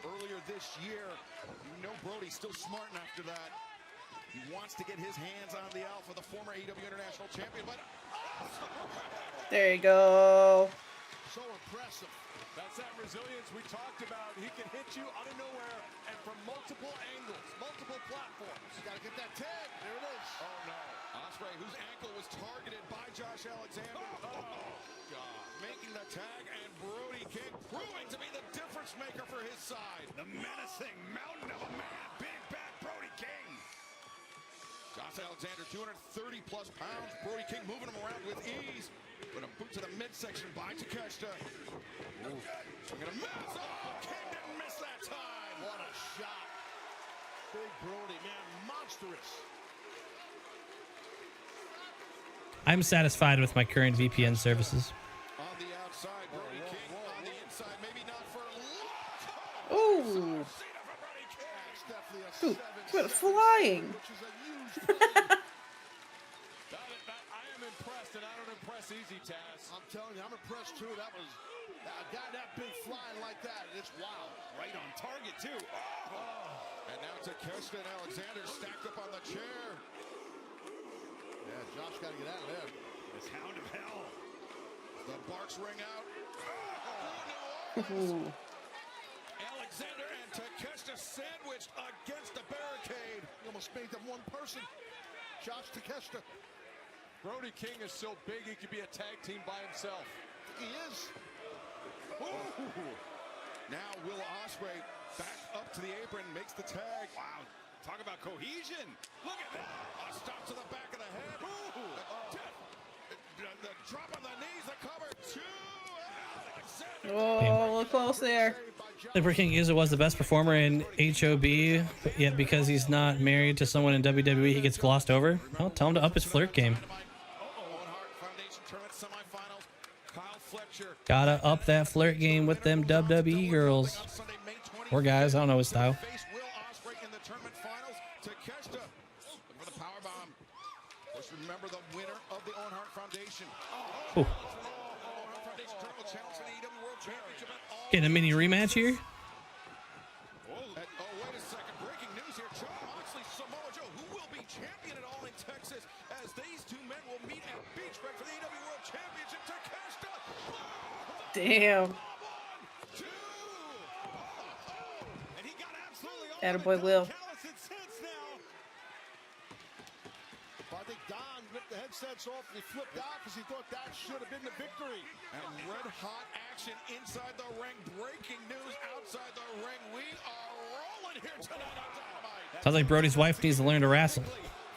earlier this year. You know Brody's still smarting after that. He wants to get his hands on the Alpha, the former AEW International Champion, but There you go. So impressive. That's that resilience we talked about. He can hit you out of nowhere and from multiple angles, multiple platforms. You gotta get that tag. There it is. oh no. Ospreay, whose ankle was targeted by Josh Alexander. Oh, God. Making the tag, and Brody King proving to be the difference maker for his side. The menacing mountain of a man, big bad Brody King. Josh Alexander, 230 plus pounds. Brody King moving him around with ease. With a boot to the midsection by Takeshita. Ooh. Swinging a miss. Oh, King didn't miss that time. What a shot. Big Brody, man, monstrous. I'm satisfied with my current VPN services. On the outside, Brody King. On the inside, maybe not for long. Ooh. That's definitely a Dude, 7-7, quit flying. which is a huge play. I am impressed, and I don't impress easy, Taz. I'm telling you, I'm impressed too. That was a guy that big flying like that. It's wild. Right on target, too. Oh. And now Takeshita and Alexander stacked up on the chair. Yeah, Josh got to get out of there. This hound of hell. The barks ring out. Ooh. Alexander and Takeshita sandwiched against the barricade. He almost made them one person. Josh Takeshita. Brody King is so big he could be a tag team by himself. He is. Ooh. Now Will Ospreay back up to the apron, makes the tag. Wow. Talk about cohesion. Look at that. A stop to the back of the head. The drop on the knees, the cover. Two. Alexander. Oh, a little close there. Liver King Uso was the best performer in HOB, but yet because he's not married to someone in WWE, he gets glossed over. Well, tell him to up his flirt game. Gotta up that flirt game with them WWE girls. Or guys, I don't know his style. Will Ospreay in the tournament finals. Takeshita looking for the powerbomb. Let's remember the winner of the Owen Hart Foundation. Ooh. Owen Hart Foundation tournament challenge to the AEW World Championship. Getting a mini rematch here. Oh, wait a second. Breaking news here. John Moxley, Samoa Joe, who will be champion at All in Texas, as these two men will meet at Beach Break for the AEW World Championship. Takeshita. Damn. Attaboy Will. I think Don ripped the headsets off and he flipped out because he thought that should have been the victory. And red hot action inside the ring. Breaking news outside the ring. We are rolling here tonight on Dynamite. Sounds like Brody's wife needs to learn to wrestle.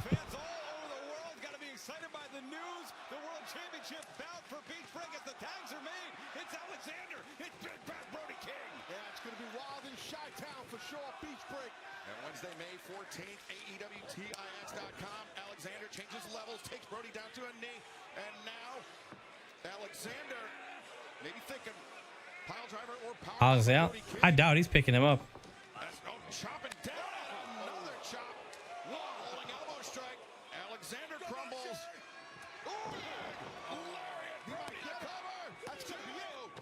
Fans all over the world got to be excited by the news. The World Championship bout for Beach Break as the tags are made. It's Alexander. It's Big Bad Brody King. Yeah, it's going to be wild in Chi-Town for sure. Beach Break. And when Wednesday, May 14th, AEWTIX.com. Alexander changes levels, takes Brody down to a knee, and now Alexander maybe thinking pile driver or power. I doubt he's picking him up. Chopping down, another chop. Rolling elbow strike. Alexander crumbles. Ooh, lariat from the cover. That's gonna be it.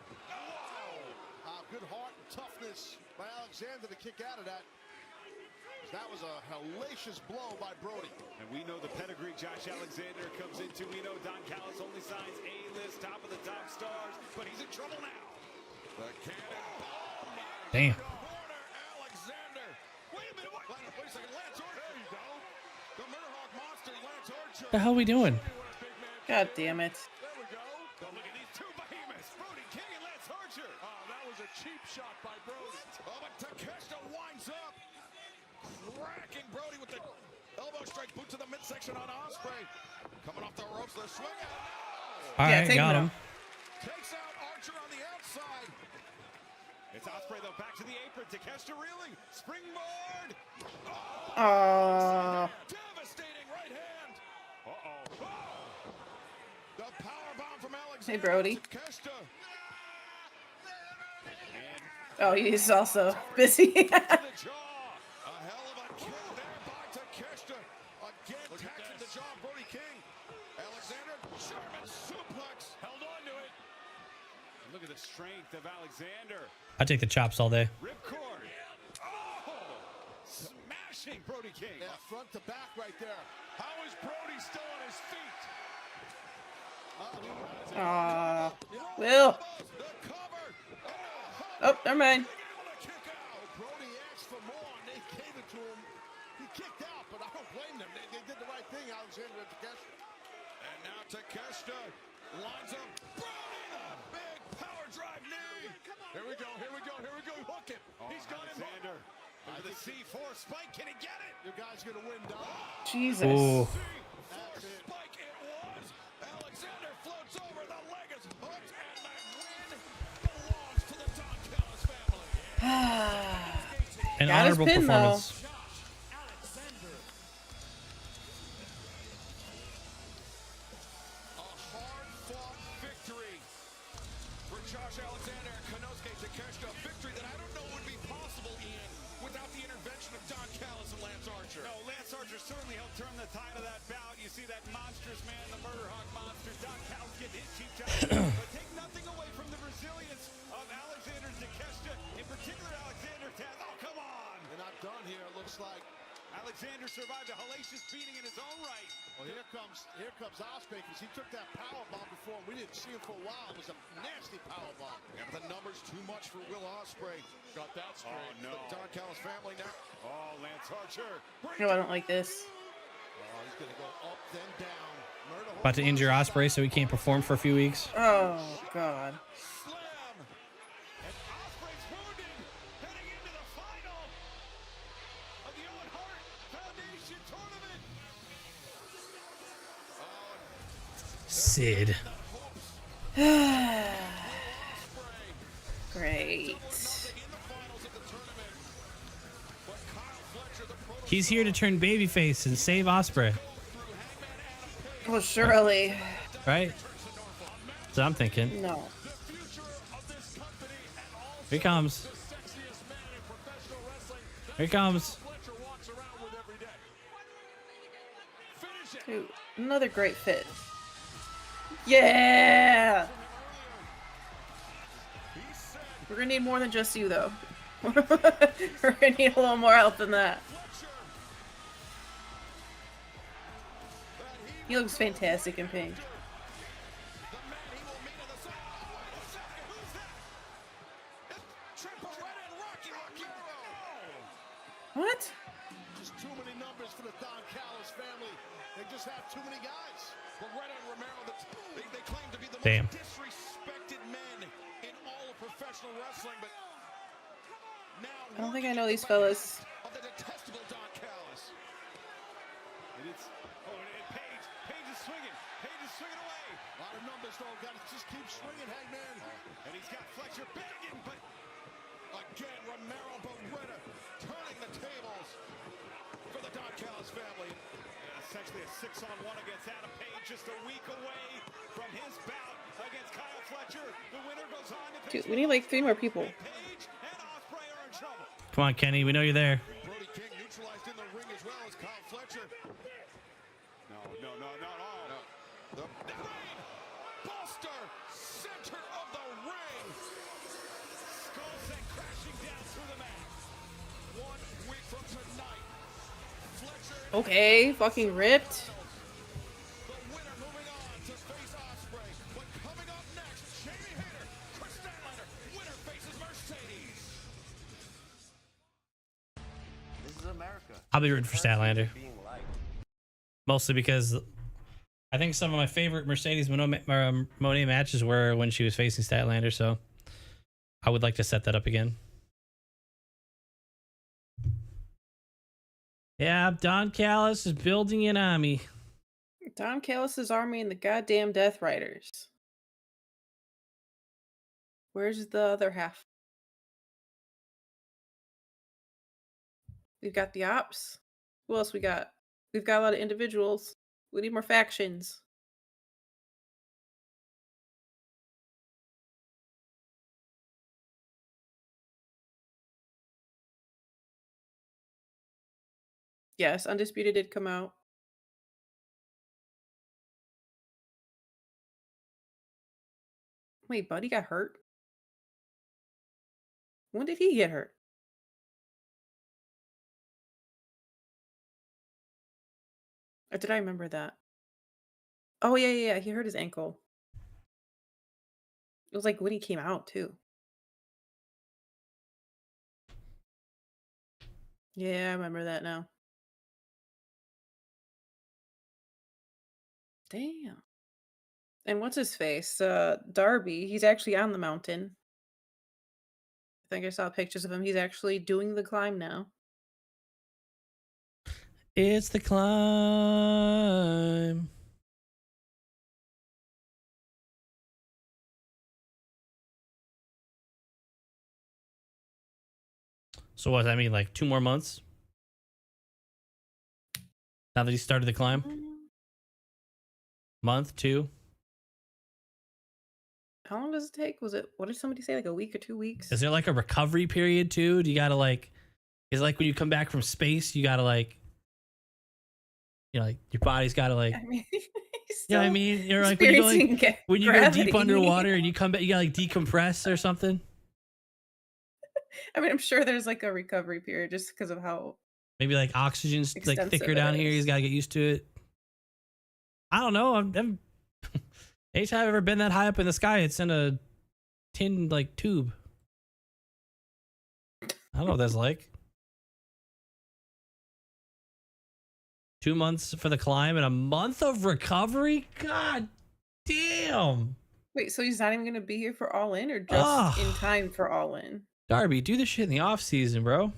Wow. Good heart and toughness by Alexander to kick out of that. That was a hellacious blow by Brody. And we know the pedigree Josh Alexander comes into. We know Don Callis only signs A-list, top of the top stars, but he's in trouble now. The cannonball. Damn. Alexander. Wait a minute. Wait a second. Lance Archer. There you go. The Murderhawk monster, Lance Archer. What the hell are we doing? God damn it. There we go. But look at these two behemoths, Brody King and Lance Archer. Oh, that was a cheap shot by Brody. Oh, but Takeshita winds up. Cracking Brody with the elbow strike, boot to the midsection on Ospreay. Coming off the ropes, they're swinging. All right, got him. Takes out Archer on the outside. It's Ospreay though, back to the apron. Takeshita reeling. Springboard. Devastating right hand. Uh-oh. The power bomb from Alexander. Hey, Brody. Takeshita. Oh, he's also busy. A hell of a kick there by Takeshita. Again, taxing the jaw of Brody King. Alexander, German suplex. Held on to it. And look at the strength of Alexander. I take the chops all day. Ripcord. Oh, smashing Brody King. Yeah, front to back right there. How is Brody still on his feet? Will. The cover. Oh, never mind. Brody asked for more, and they gave it to him. He kicked out, but I don't blame them. They did the right thing, Alexander and Takeshita. And now Takeshita lines up. Brody, the big power drive knee. Here we go, here we go, here we go. Hook him. He's got him. Alexander. Into the C4 spike. Can he get it? Your guy's going to win, Don. Jesus. Ooh. Spike it was. Alexander floats over. The leg is hooked, and that win belongs to the Don Callis family. An Got his honorable pin, performance. A hard-fought victory for Josh Alexander and Konosuke Takeshita. A victory that I don't know would be possible, Ian, without the intervention of Don Callis and Lance Archer. No, Lance Archer certainly helped turn the tide of that bout. You see that monstrous man, the Murderhawk monster. Don Callis getting his cheap shot. But take nothing away from the resilience of Alexander Takeshita. In particular, Alexander Taz. Oh, come on. They're not done here, it looks like. Alexander survived a hellacious beating in his own right. Well, here comes Ospreay, because he took that power bomb before, and we didn't see him for a while. It was a nasty power bomb. Yeah, but the number's too much for Will Ospreay. Got that straight. Oh, no. The Don Callis family now. Oh, Lance Archer. No, I don't like this. Oh, he's going to go up, then down. About to injure Ospreay so he can't perform for a few weeks. Oh, God. Slam. And Ospreay's wounded. Heading into the final of the Owen Hart Foundation tournament. Sid. Great. He's here to turn babyface and save Ospreay. Well, surely. Right? So I'm thinking. No. Here he comes. Here he comes. Dude, another great fit. Yeah! We're gonna need more than just you, though. We're gonna need a little more help than that. He looks fantastic in pink. What? Just too many numbers for the Don Callis family. They just have too many guys. Beretta and Romero, they claim to be the Damn. most disrespected men in all of professional wrestling, but now I don't think I know these fellas. of the detestable Don Callis. And it's, and Page is swinging. Page is swinging away. A lot of numbers, though. Got to just keep swinging, Hangman. And he's got Fletcher begging, but Again, Romero Beretta turning the tables. probably essentially a 6-on-1 against Adam Page, just a week away from his bout against Kyle Fletcher. The winner goes on to Dude, we need like 3 more people. Page and Ospreay are in trouble. Come on, Kenny. We know you're there. Brody King neutralized in the ring as well as Kyle Fletcher. No. The Buster, center of the ring. skull set crashing down through the mat. 1 week from tonight, Fletcher Okay, fucking ripped. the winner moving on to face Ospreay. But coming up next, Jamie Hayter, Chris Statlander, winner faces Mercedes. This is America. I'll be rooting for Statlander. Mostly because I think some of my favorite Mercedes Monet matches were when she was facing Statlander, so I would like to set that up again. Yeah, Don Callis is building an army. Don Callis' army and the goddamn Death Riders. Where's the other half? We've got the ops. Who else we got? We've got a lot of individuals. We need more factions. Yes, Undisputed did come out. Wait, Buddy got hurt? When did he get hurt? Or did I remember that? Oh, yeah. He hurt his ankle. It was like when he came out, too. Yeah, I remember that now. Damn. And what's his face? Darby. He's actually on the mountain. I think I saw pictures of him. He's actually doing the climb now. It's the climb. So what does that mean? Like 2 more months? Now that he started the climb? Month, 2? How long does it take? What did somebody say? Like a week or 2 weeks? Is there like a recovery period too? Do you gotta like, is it like when you come back from space, you gotta like, you know, like your body's gotta like, I mean, you know what I mean? You're like when you go, like, when you go deep gravity. underwater and you come back, you gotta like decompress or something. I mean, I'm sure there's like a recovery period just because of how. Maybe like oxygen's like Extensive thicker it down here. is. He's gotta get used to it. I don't know. I'm anytime I've ever been that high up in the sky, it's in a tin like tube. I don't know what that's like. 2 months for the climb and a month of recovery? God damn. Wait, so he's not even going to be here for All In or just Ugh. in time for All In? Darby, do this shit in the off season, bro.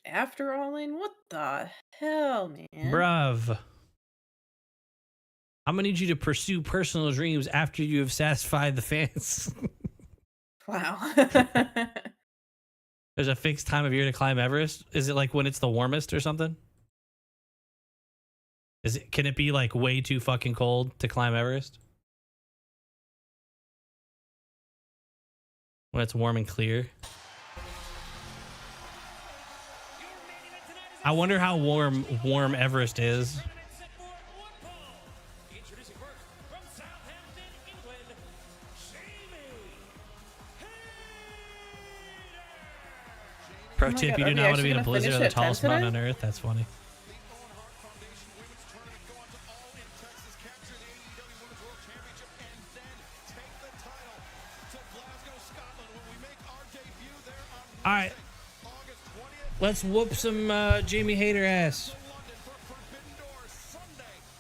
After All In? What the hell, man? Bruv. I'm gonna need you to pursue personal dreams after you have satisfied the fans. Wow. There's a fixed time of year to climb Everest. Is it like when it's the warmest or something? Can it be like way too fucking cold to climb Everest? When it's warm and clear? I wonder how warm Everest is. Pro tip, you do not want to be in a blizzard on the tallest mountain on earth. That's funny. All right. Let's whoop some Jamie Hayter ass.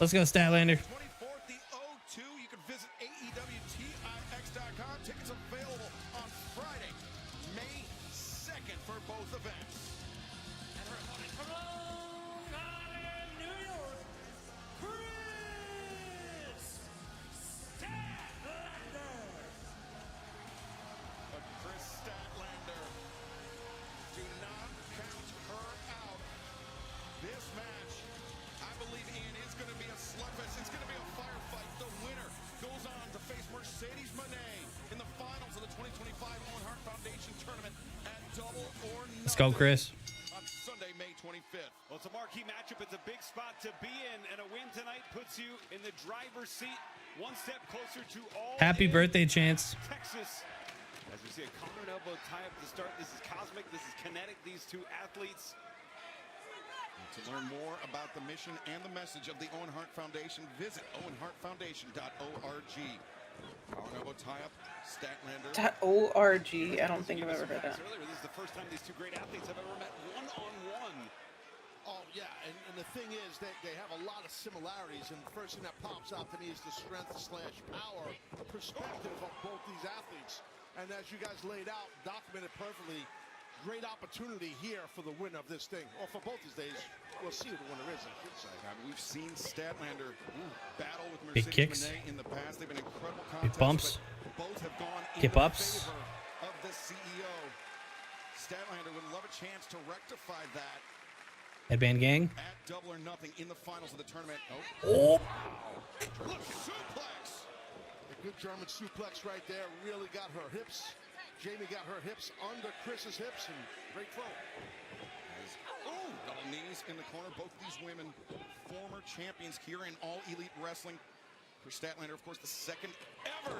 Let's go, Statlander. You can visit AEWTIX.com. Tickets available on Friday, May 2nd for both events. And her opponent from Long Island, New York, Chris Statlander. Let's go, Chris. On Sunday, May 25th. Well, it's a marquee matchup. It's a big spot to be in, and a win tonight puts you in the driver's seat, one step closer to all. Happy birthday, Chance. Texas. As we see a collar and elbow tie up to start. This is cosmic. This is kinetic. These two athletes. To learn more about the mission and the message of the Owen Hart Foundation, visit owenhartfoundation.org. Collar and elbow tie-up, Statlander. .org. I don't think I've ever heard that. Earlier, this is the first time these two great athletes have ever met one-on-one. Oh, yeah, and the thing is that they have a lot of similarities, and the first thing that pops out to me is the strength/power perspective of both these athletes. And as you guys laid out, documented perfectly, great opportunity here for the winner of this thing, or for both these days. We'll see who the winner is, I should say. We've seen Statlander battle with Big Mercedes kicks. Moné in the past. They've been incredible Big contests, bumps. but both have gone in Kip the ups. favor of the CEO. Statlander would love a chance to rectify that Headband gang. at Double or Nothing in the finals of the tournament. Oh. Look, suplex! A good German suplex right there. Really got her hips. Jamie got her hips under Chris's hips, and great throw. Double knees in the corner. Both these women, former champions here in All Elite Wrestling. For Statlander, of course, the second ever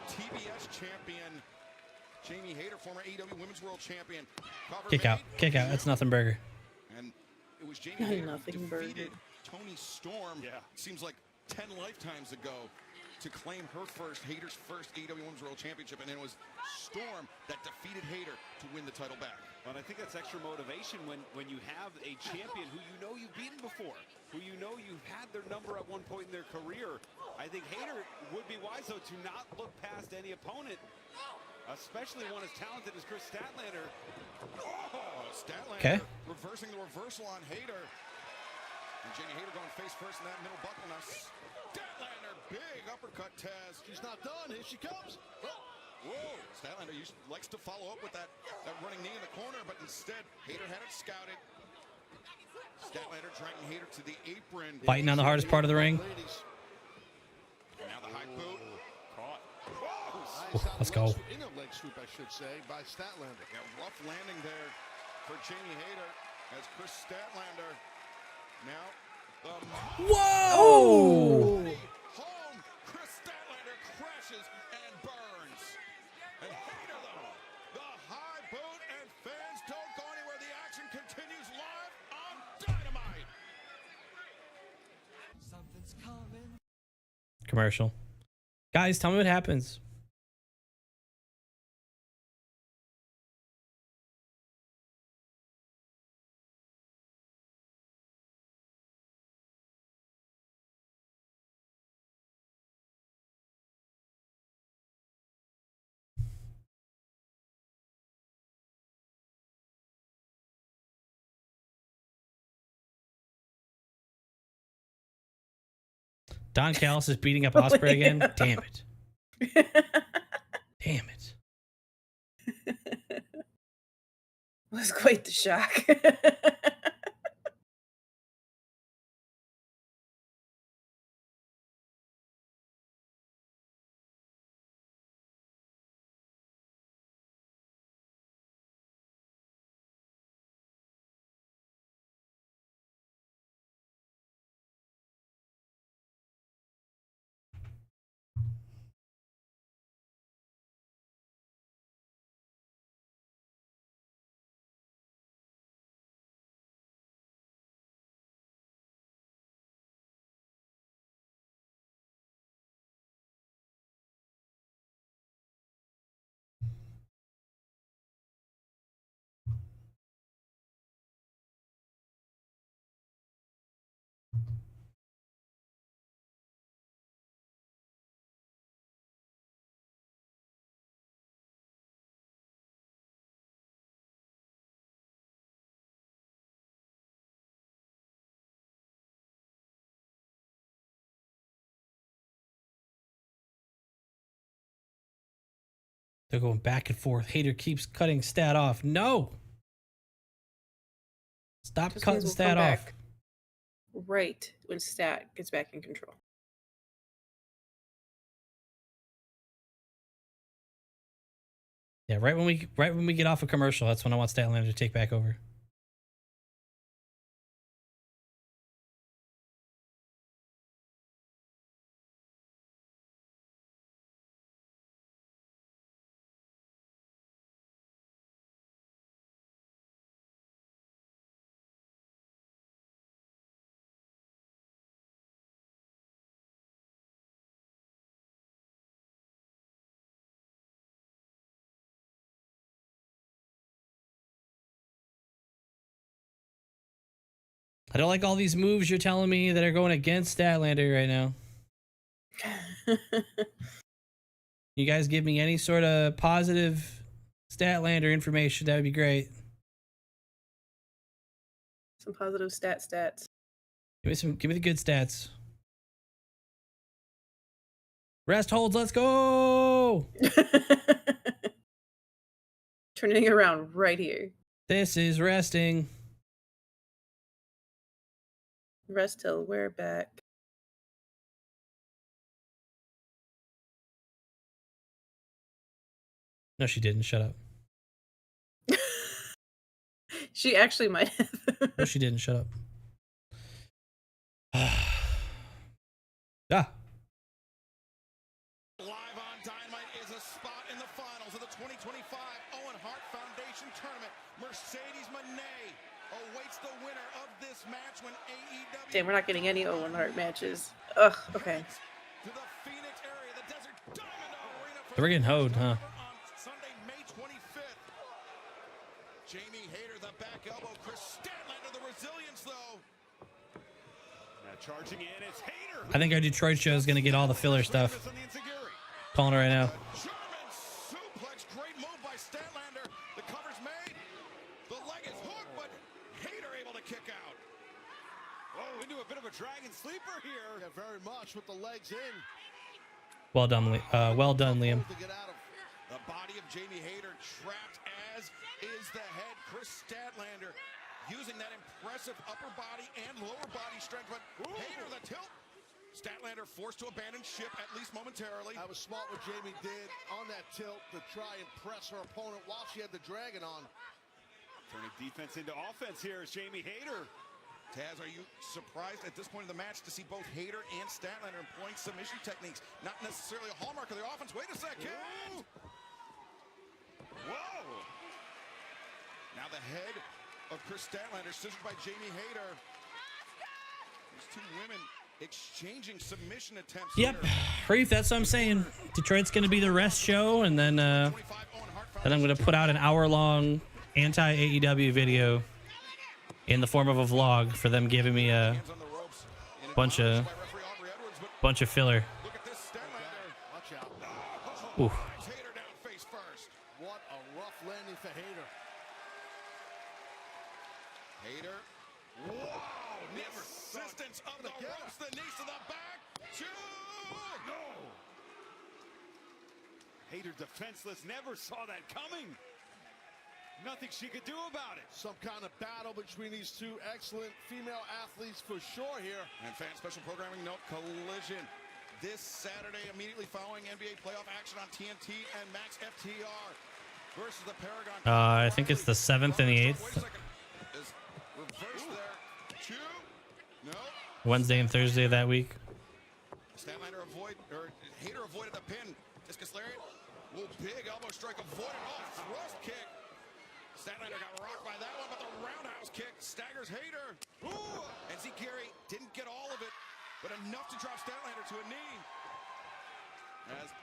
TBS champion. Jamie Hayter, former AEW Women's World Champion. Kick out. Kick out. That's nothing burger. And it was Jamie Hayter who Nothing defeated burger. Tony Storm. Yeah. It seems like 10 lifetimes ago to claim her first, Hayter's first AEW Women's World Championship. And then it was Storm that defeated Hayter to win the title back. Well, I think that's extra motivation when you have a champion who you know you've beaten before, who you know you've had their number at one point in their career. I think Hayter would be wise, though, to not look past any opponent, especially one as talented as Chris Statlander. Oh, Statlander reversing the reversal on Hayter. And Jamie Hayter going face first in that middle buckle. Now Statlander, big uppercut Taz. She's not done. Here she comes. Whoa, Statlander likes to follow up with that running knee in the corner, but instead, Hayter had it scouted. Statlander dragging Hayter to the apron. Biting on the hardest part of the ring. And now the high boot. Caught. Let's go. Inner leg sweep, I should say, by Statlander. Yeah, rough landing there for Jamie Hayter as Chris Statlander. Now, Whoa! home. Chris Statlander crashes and burns. And Hayter, though, the high boot, and fans don't go anywhere. The action continues live on Dynamite. Something's coming. Commercial. Guys, tell me what happens. Don Callis is beating up Osprey again. Damn it. Damn it. Was quite the shock. They're going back and forth. Hayter keeps cutting Stat off. No! Stop Just cutting means we'll Stat come off. back right when Stat gets back in control. Yeah, right when we get off a commercial, that's when I want Statlander to take back over. I don't like all these moves you're telling me that are going against Statlander right now. You guys give me any sort of positive Statlander information, that would be great. Some positive stats. Give me the good stats. Rest holds, let's go! Turning around right here. This is resting. Rest till we're back. No, she didn't. Shut up. She actually might have. No, she didn't. Shut up. Ah. Live on Dynamite is a spot in the finals of the 2025 Owen Hart Foundation Tournament. Mercedes Moné awaits the winner of this match when AEW... Damn, we're not getting any Owen Hart matches. Ugh, okay. ...to the Phoenix area, the Desert Diamond Arena for We're getting hoed, huh? on Sunday, May 25th. Jamie Hayter, the back elbow. Chris Statlander, the resilience, though. Now charging in, it's Hayter. I think our Detroit show is going to get all the filler stuff. Calling it right now. German suplex, great move by Statlander. The cover's made. The leg is hooked, but Hayter able to kick out. Oh, into a bit of a dragon sleeper here. Yeah, very much with the legs in. Well done, well done, Liam. To get out of the body of Jamie Hayter, trapped as is the head. Chris Statlander using that impressive upper body and lower body strength, but Hayter the tilt. Statlander forced to abandon ship, at least momentarily. That was smart what Jamie did on that tilt to try and press her opponent while she had the dragon on. Turning defense into offense here is Jamie Hayter. Taz, are you surprised at this point in the match to see both Hayter and Statlander employing submission techniques? Not necessarily a hallmark of their offense. Wait a second. Whoa. Now the head of Chris Statlander scissored by Jamie Hayter. These two women exchanging submission attempts. Yep, Reef, that's what I'm saying. Detroit's going to be the rest show, and then I'm going to put out an hour-long anti-AEW video in the form of a vlog for them giving me a bunch of filler. Look at this Statlander. Watch out. Ooh. Hayter down face first. What a rough landing for Hayter. Hayter. Whoa! The resistance of the ropes, the knees to the back. Two. No. Hayter defenseless, never saw that coming. Nothing she could do about it. Some kind of battle between these two excellent female athletes for sure here. And fan special programming note, Collision this Saturday immediately following NBA playoff action on TNT and Max FTR versus the Paragon. I think it's the 7th and the 8th. Reverse there. Two. No. Wednesday and Thursday of that week. Statlander Hayter avoided the pin. Discus lariat. Whoa, big elbow strike avoided. Oh, thrust kick. Statlander got rocked by that one, but the roundhouse kick staggers Hayter. Ooh. And Zeke Gary didn't get all of it, but enough to drop Statlander to a knee. As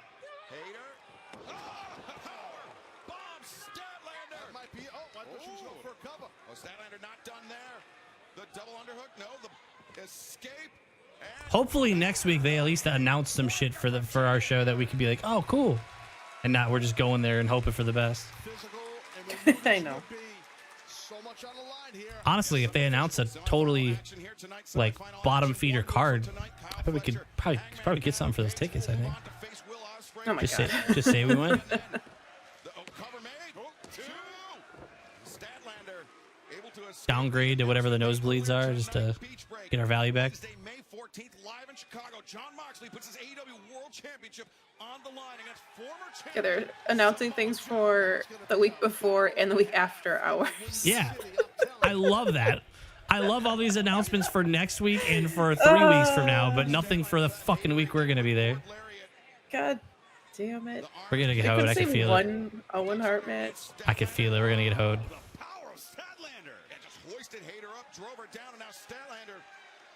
Hayter. Power bomb Statlander. That might be. Oh, I thought she was going for a cover. Oh, Statlander not done there. The double underhook. No, the escape. Hopefully next week they at least announce some shit for our show that we could be like, oh, cool. And not we're just going there and hoping for the best. I know. So much on the line here. Honestly, if they announce a totally like bottom feeder card, I bet we could probably get something for those tickets. I think. Oh my God. Just say we went. Downgrade to whatever the nosebleeds are, just to get our value back. May 14th, live in Chicago. Jon Moxley puts his AEW World Championship on the line against former Yeah, champion. they're announcing things for the week before and the week after ours. Yeah, I love that. I love all these announcements for next week and for 3 weeks from now, but nothing for the fucking week we're gonna be there. God damn it. We're gonna get They hoed. could I can say feel it. one Owen Hart match. I can feel it. We're gonna get hoed. Power of Statlander. And just hoisted Hayter up, drove her down, and now Statlander.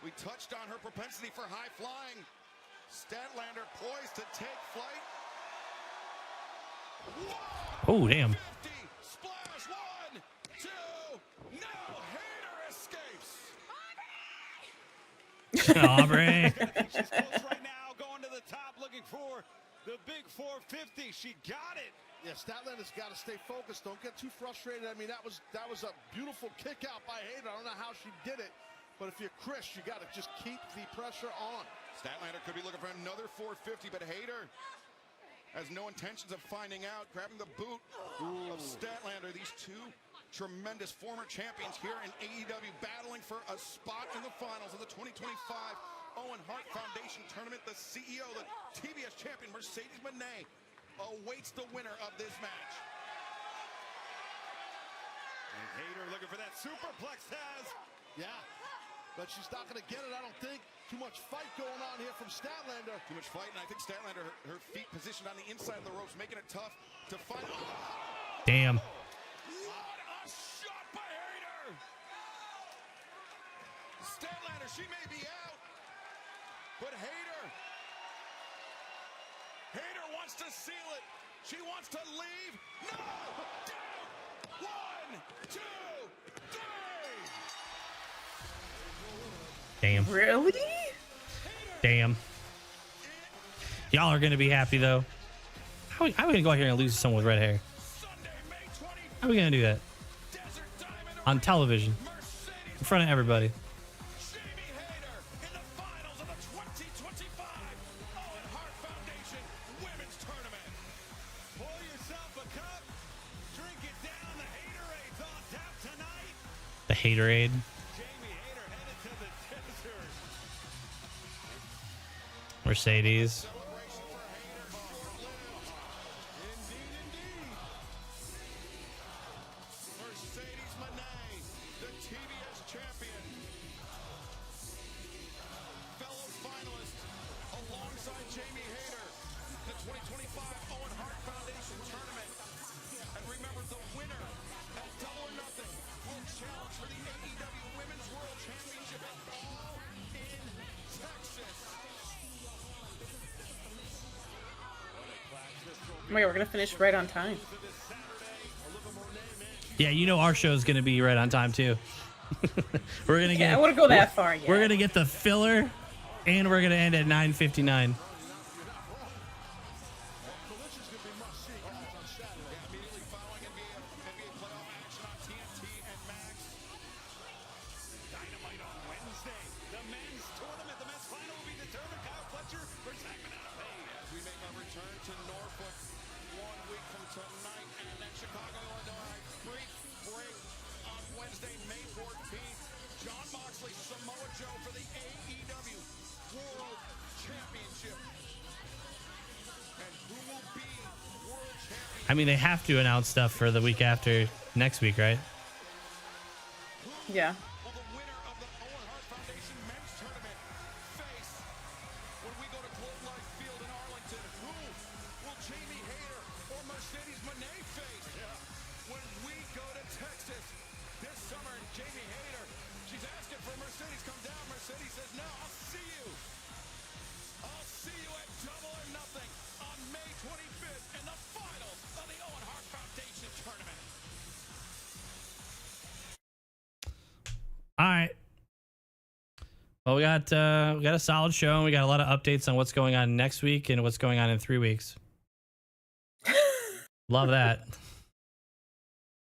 We touched on her propensity for high flying. Statlander poised to take flight. Oh, damn. Splash, 1, 2, no, Hayter escapes. Aubrey. She's close right now, going to the top, looking for the big 450. She got it. Yeah, Statlander's got to stay focused. Don't get too frustrated. I mean, that was a beautiful kick out by Hayter. I don't know how she did it, but if you're Chris, you got to just keep the pressure on. Statlander could be looking for another 450, but Hayter has no intentions of finding out. Grabbing the boot of Statlander. These two tremendous former champions here in AEW battling for a spot in the finals of the 2025 Owen Hart Foundation Tournament. The CEO, the TBS champion, Mercedes Moné, awaits the winner of this match. And Hayter looking for that superplex, Taz. Yeah, but she's not going to get it, I don't think. Too much fight going on here from Statlander. Too much fight, and I think Statlander, her feet positioned on the inside of the ropes, making it tough to find. Damn. What a shot by Hayter! Statlander, she may be out, but Hayter wants to seal it. She wants to leave. No! Down! 1, 2, 3! Damn. Really? Damn. Y'all are gonna be happy though. How are we gonna go out here and lose to someone with red hair? How are we gonna do that? On television. In front of everybody. The Haterade. Mercedes. Mercedes Moné, the TBS champion, fellow finalist alongside Jamie Hayter, the 2025 Owen Hart Foundation Tournament. And remember, the winner at Double or Nothing will challenge for the AEW Women's World Championship at All in Texas. Oh my god, we're gonna finish right on time. Yeah, you know our show's gonna be right on time too. We're gonna get. I wouldn't go that far yet. We're gonna get the filler, and we're gonna end at 9:59. Dynamite on Wednesday. The men's tournament, the men's final will be determined. Kyle Fletcher protecting out of pain. As we make our return to Norfolk 1 week from tonight, and then Chicago, Illinois. Brief break on Wednesday, May 14th. Jon Moxley, Samoa Joe for the AEW World Championship. And who will be world champion? I mean, they have to announce stuff for the week after next week, right? Yeah. Will the winner of the Owen Hart Foundation Men's Tournament face when we go to Globe Life Field in Arlington? Who will Jamie Hayter or Mercedes Moné face when we go to Texas this summer? And Jamie Hayter, she's asking for Mercedes come down. Mercedes says, no, I'll see you. I'll see you at Double or Nothing on May 25th in the finals of the Owen Hart Foundation Tournament. All right. Well, we got a solid show, and we got a lot of updates on what's going on next week and what's going on in 3 weeks. Love that.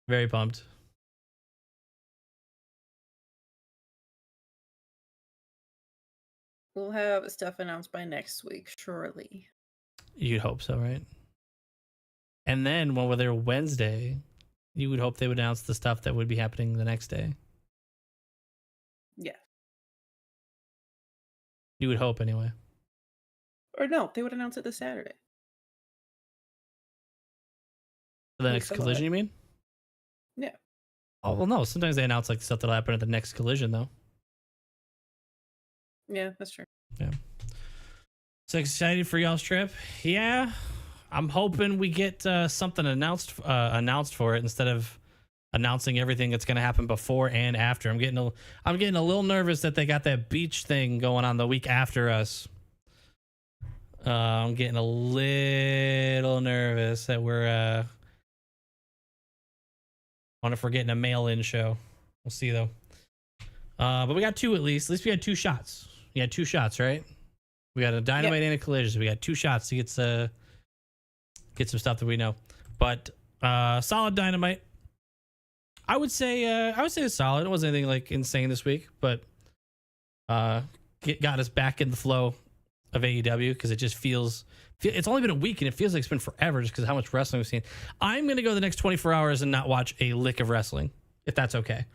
Very pumped. We'll have stuff announced by next week, surely. You'd hope so, right? And then when we're there Wednesday, you would hope they would announce the stuff that would be happening the next day. Yeah. You would hope anyway. Or no, they would announce it this Saturday. For the Like next some of collision, it. you mean? Yeah. Oh well, no. Sometimes they announce like stuff that'll happen at the next collision, though. Yeah, that's true. Yeah. So excited for y'all's trip? Yeah. I'm hoping we get something announced for it instead of announcing everything that's going to happen before and after. I'm getting a little nervous that they got that beach thing going on the week after us. I'm getting a little nervous that we're on if we're getting a mail-in show. We'll see though. But we got two at least. At least we had two shots. We had two shots, right? We got a Dynamite and a Collision. So we got two shots to get some stuff that we know. But solid Dynamite. I would say it's solid. It wasn't anything like insane this week, but got us back in the flow of AEW because it just feels it's only been a week and it feels like it's been forever just because how much wrestling we've seen. I'm gonna go the next 24 hours and not watch a lick of wrestling, if that's okay.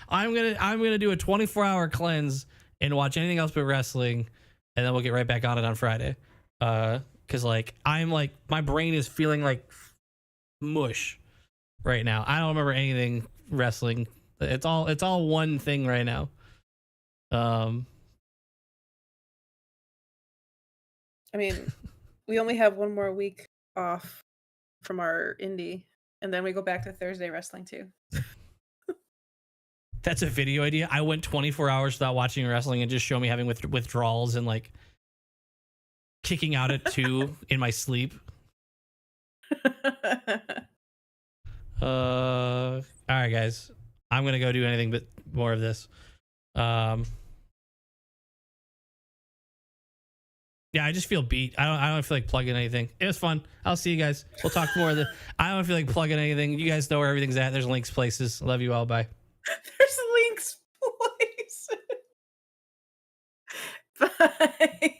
I'm gonna do a 24-hour cleanse and watch anything else but wrestling, and then we'll get right back on it on Friday. Because I'm my brain is feeling like mush right now. I don't remember anything wrestling. It's all one thing right now. I mean, we only have one more week off from our indie, and then we go back to Thursday wrestling too. That's a video idea. I went 24 hours without watching wrestling and just show me having withdrawals and like kicking out at 2 in my sleep. All right, guys. I'm gonna go do anything but more of this. Yeah, I just feel beat. I don't feel like plugging anything. It was fun. I'll see you guys. We'll talk more of the. I don't feel like plugging anything. You guys know where everything's at. There's links places. Love you all. Bye. There's links places. Bye.